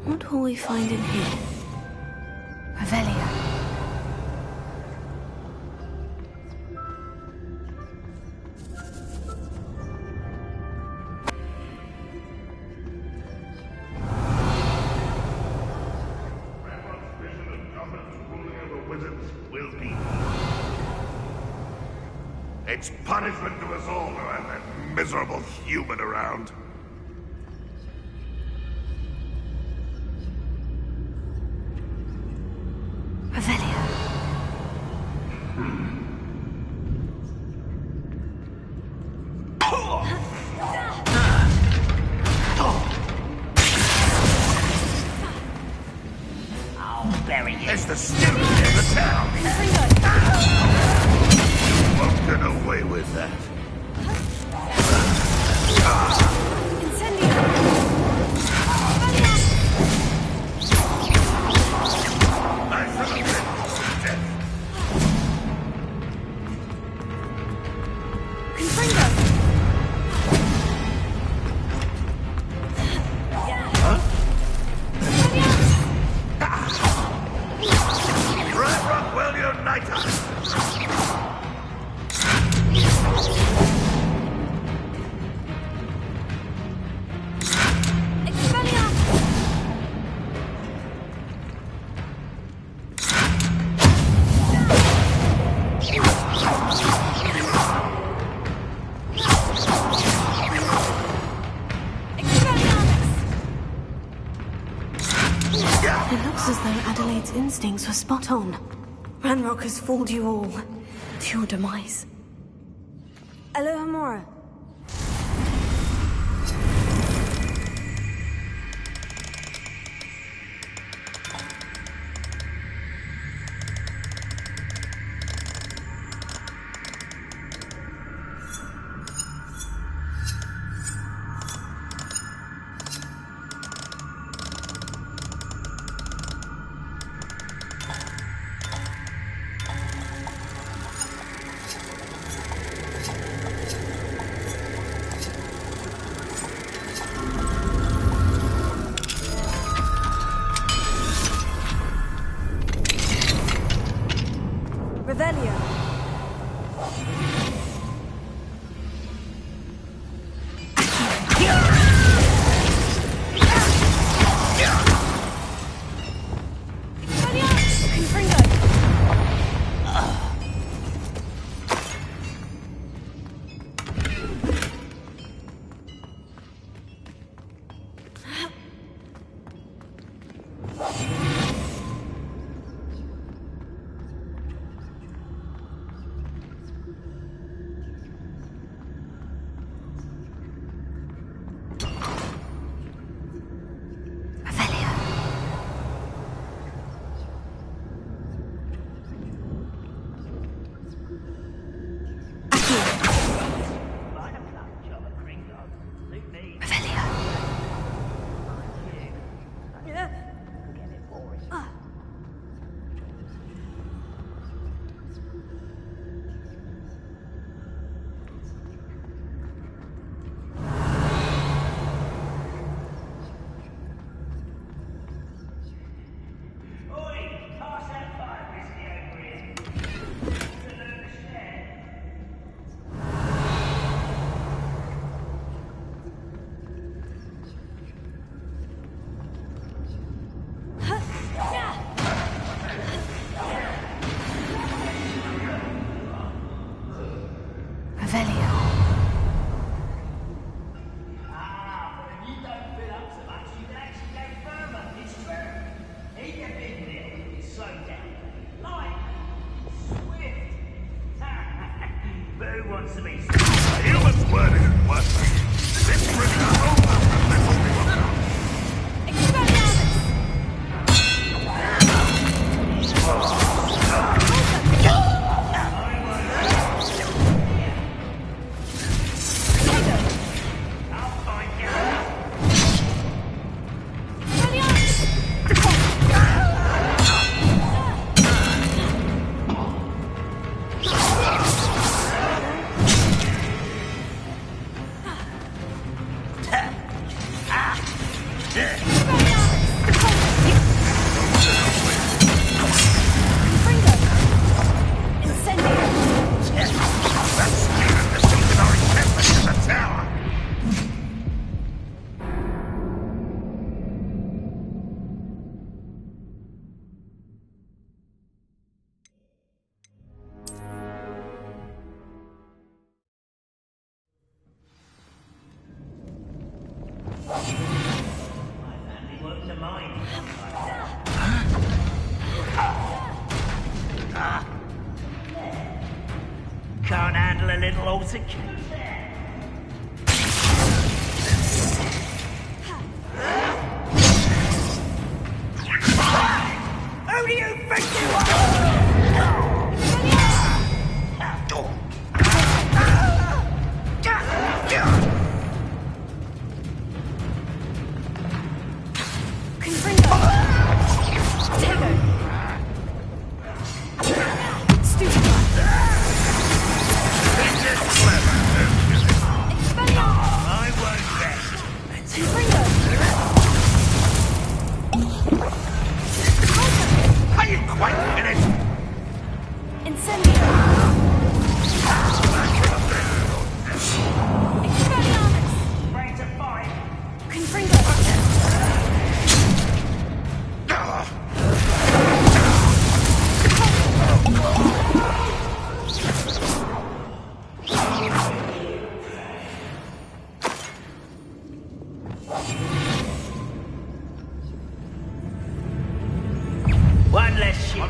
What will we find in here? Revelio. It's punishment to us all to have that miserable human around. Revelio. I'll bury you. It's the student in the town. You won't get away with that. It looks as though Adelaide's instincts were spot on. Ranrock has fooled you all to your demise. Alohomora. Revelio. Can't handle a little altercation. Who do you think you are? One less ship.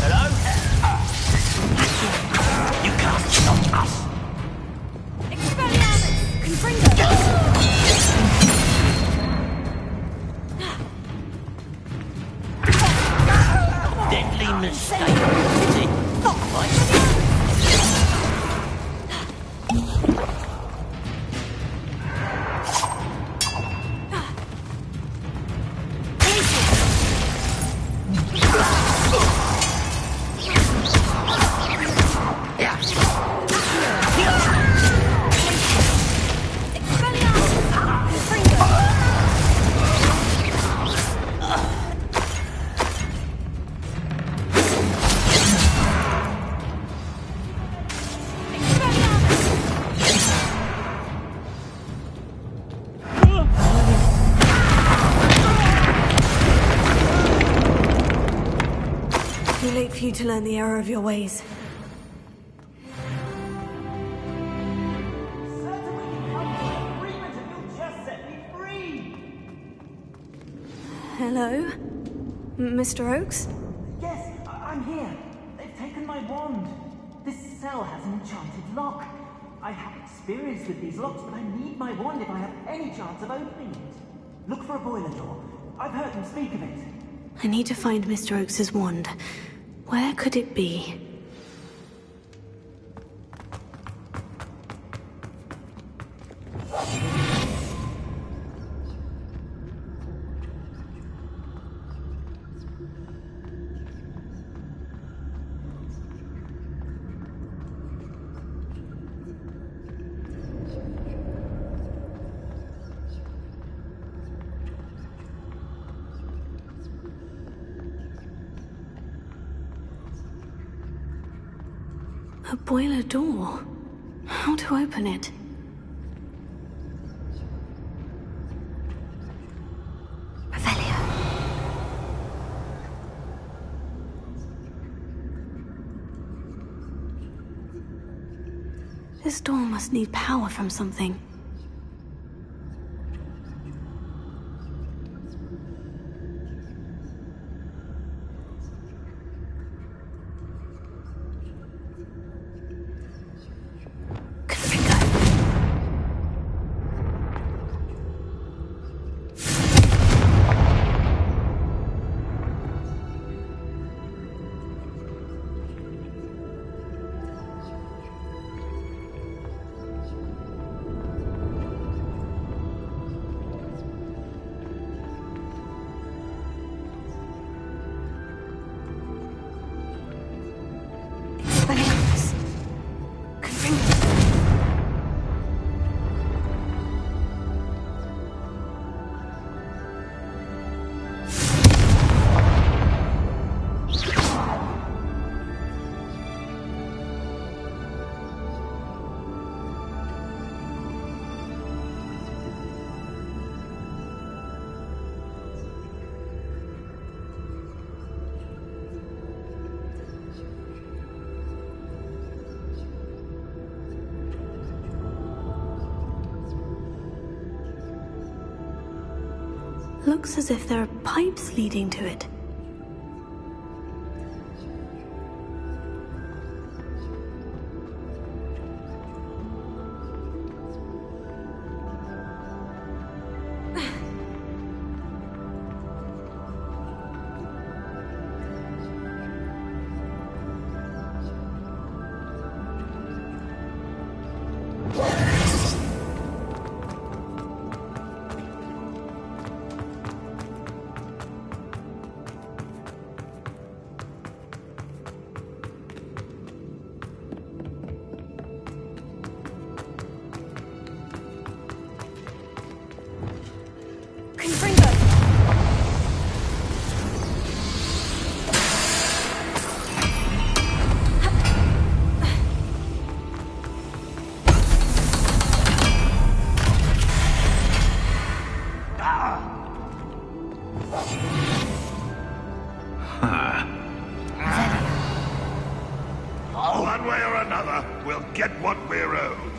Hello? You can't stop us. Deadly mistake, is it? Not quite. Too late for you to learn the error of your ways. Hello? Mr. Oakes? Yes, I'm here. They've taken my wand. This cell has an enchanted lock. I have experience with these locks, but I need my wand if I have any chance of opening it. Look for a boiler door. I've heard them speak of it. I need to find Mr. Oakes' wand. Where could it be? A boiler door. How to open it? This This door must need power from something. Looks as if there are pipes leading to it. One way or another, we'll get what we're owed.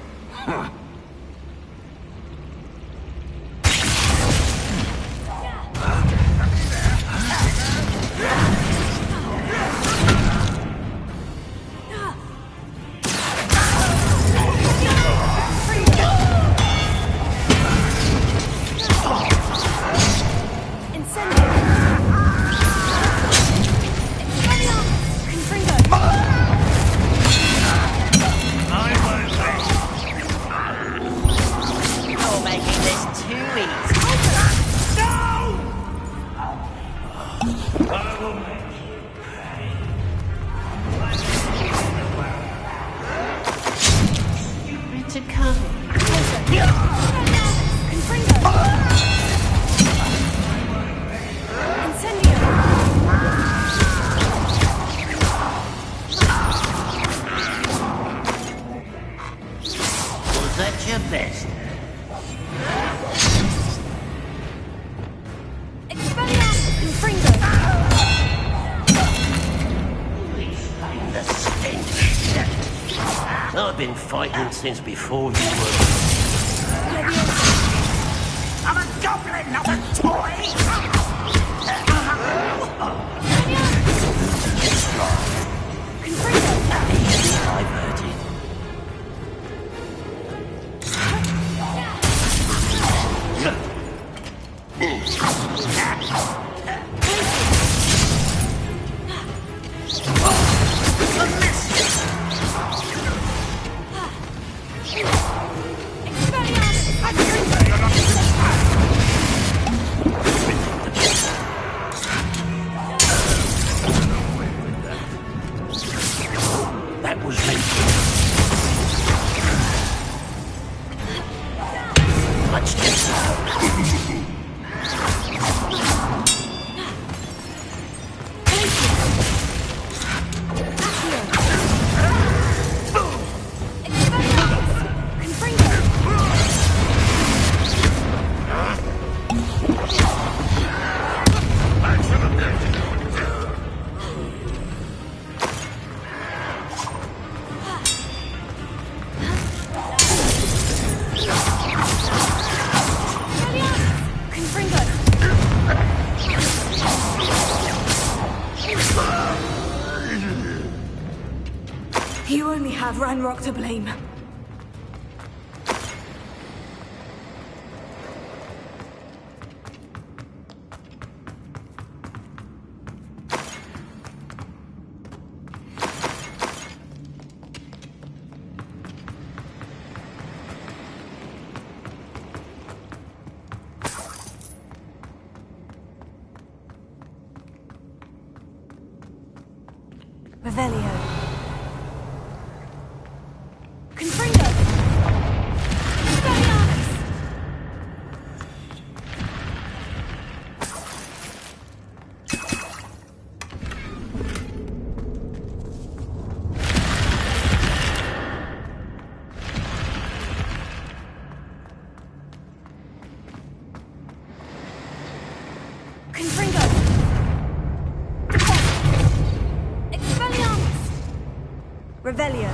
I've been fighting since before you were. I'm a goblin, not a toy! Easily diverted. That was me. Much too slow. have Ranrock to blame. Revelio. Confringo! Expelliarmus! Confringo! Revelio.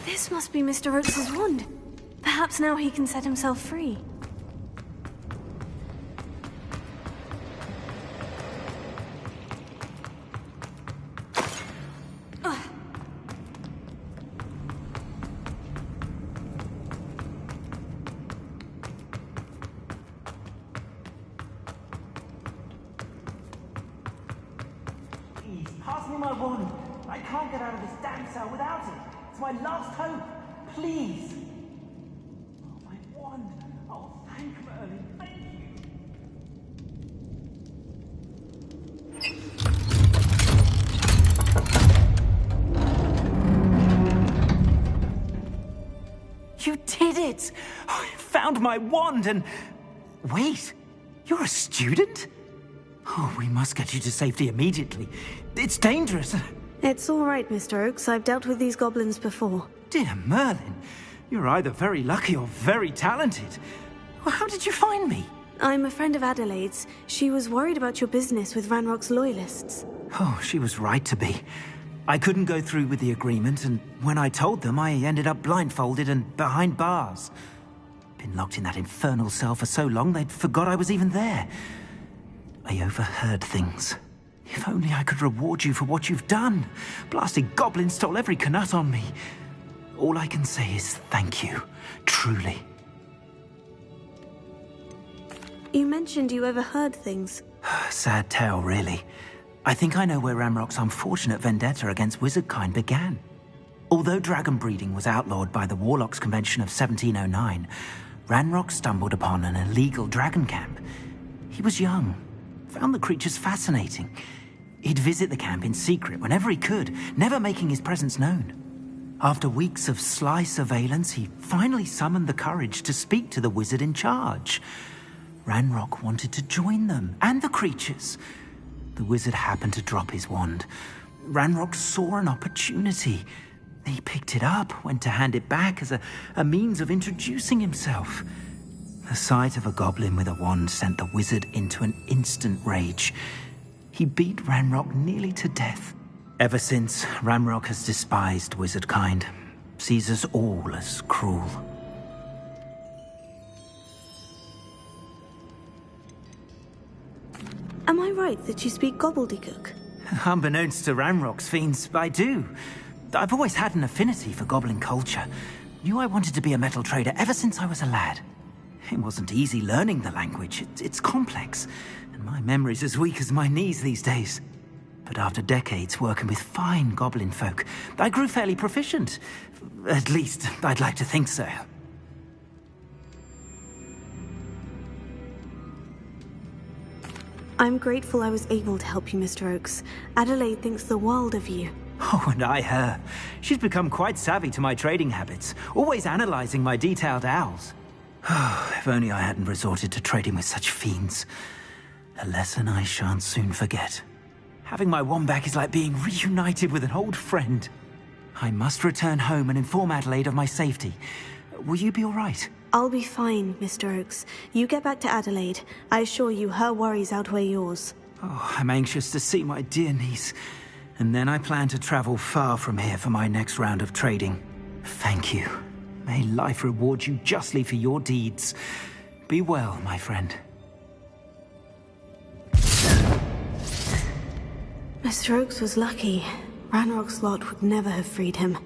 This must be Mr. Oakes's wand. Perhaps now he can set himself free. Pass me my wand. I can't get out of this damn cell without it. It's my last hope. Please. Oh, my wand. Oh, thank Merlin. Thank you. You did it! I found my wand and... Wait, you're a student? Oh, we must get you to safety immediately. It's dangerous. It's all right, Mr. Oakes. I've dealt with these goblins before. Dear Merlin, you're either very lucky or very talented. Well, how did you find me? I'm a friend of Adelaide's. She was worried about your business with Ranrock's loyalists. Oh, she was right to be. I couldn't go through with the agreement, and when I told them, I ended up blindfolded and behind bars. Been locked in that infernal cell for so long, they'd forgot I was even there. I overheard things. If only I could reward you for what you've done. Blasted goblin stole every Knut on me. All I can say is thank you. Truly. You mentioned you overheard things. Sad tale, really. I think I know where Ranrock's unfortunate vendetta against wizardkind began. Although dragon breeding was outlawed by the Warlocks Convention of 1709, Ranrock stumbled upon an illegal dragon camp. He was young, found the creatures fascinating. He'd visit the camp in secret whenever he could, never making his presence known. After weeks of sly surveillance, he finally summoned the courage to speak to the wizard in charge. Ranrock wanted to join them, and the creatures. The wizard happened to drop his wand. Ranrock saw an opportunity. He picked it up, went to hand it back as a means of introducing himself. The sight of a goblin with a wand sent the wizard into an instant rage. He beat Ranrock nearly to death. Ever since, Ranrock has despised wizardkind, sees us all as cruel. Am I right that you speak gobbledygook? Unbeknownst to Ranrock's fiends, I do. I've always had an affinity for goblin culture. Knew I wanted to be a metal trader ever since I was a lad. It wasn't easy learning the language. It's complex, and my memory's as weak as my knees these days. But after decades working with fine goblin folk, I grew fairly proficient. At least, I'd like to think so. I'm grateful I was able to help you, Mr. Oakes. Adelaide thinks the world of you. Oh, and I her. She's become quite savvy to my trading habits, always analyzing my detailed owls. If only I hadn't resorted to trading with such fiends. A lesson I shan't soon forget. Having my wand back is like being reunited with an old friend. I must return home and inform Adelaide of my safety. Will you be all right? I'll be fine, Mr. Oakes. You get back to Adelaide. I assure you her worries outweigh yours. Oh, I'm anxious to see my dear niece. And then I plan to travel far from here for my next round of trading. Thank you. May life reward you justly for your deeds. Be well, my friend. Mr. Oakes was lucky. Ranrock's lot would never have freed him.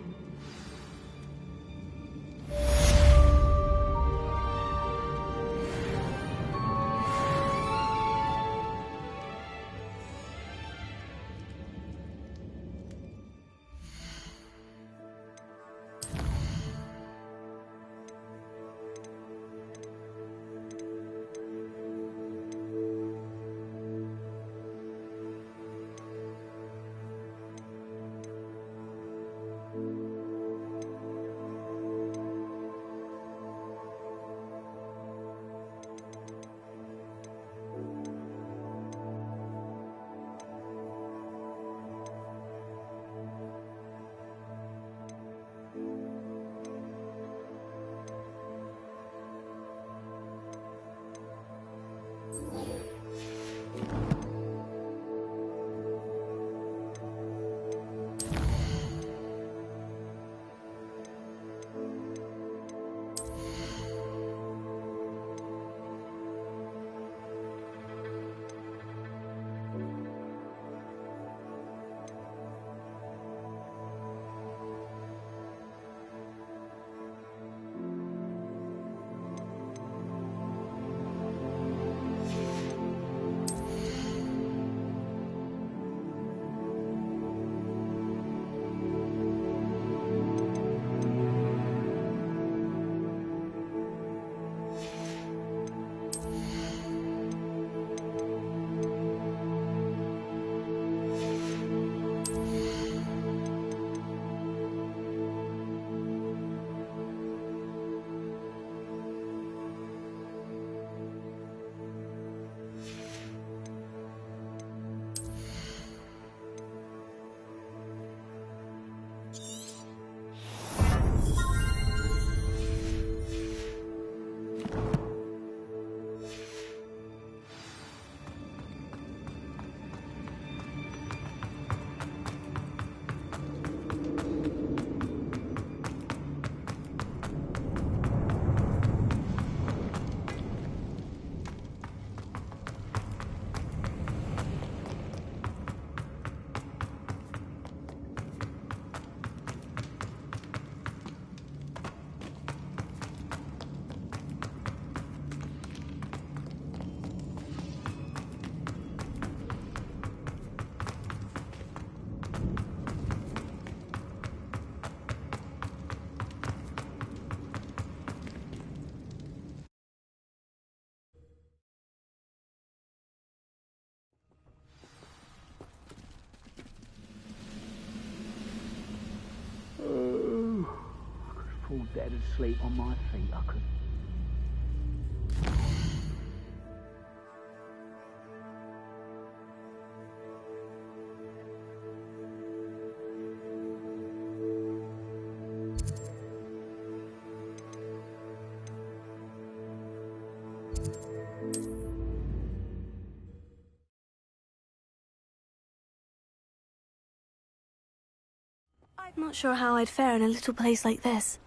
Fall dead asleep on my feet, I could. I'm not sure how I'd fare in a little place like this.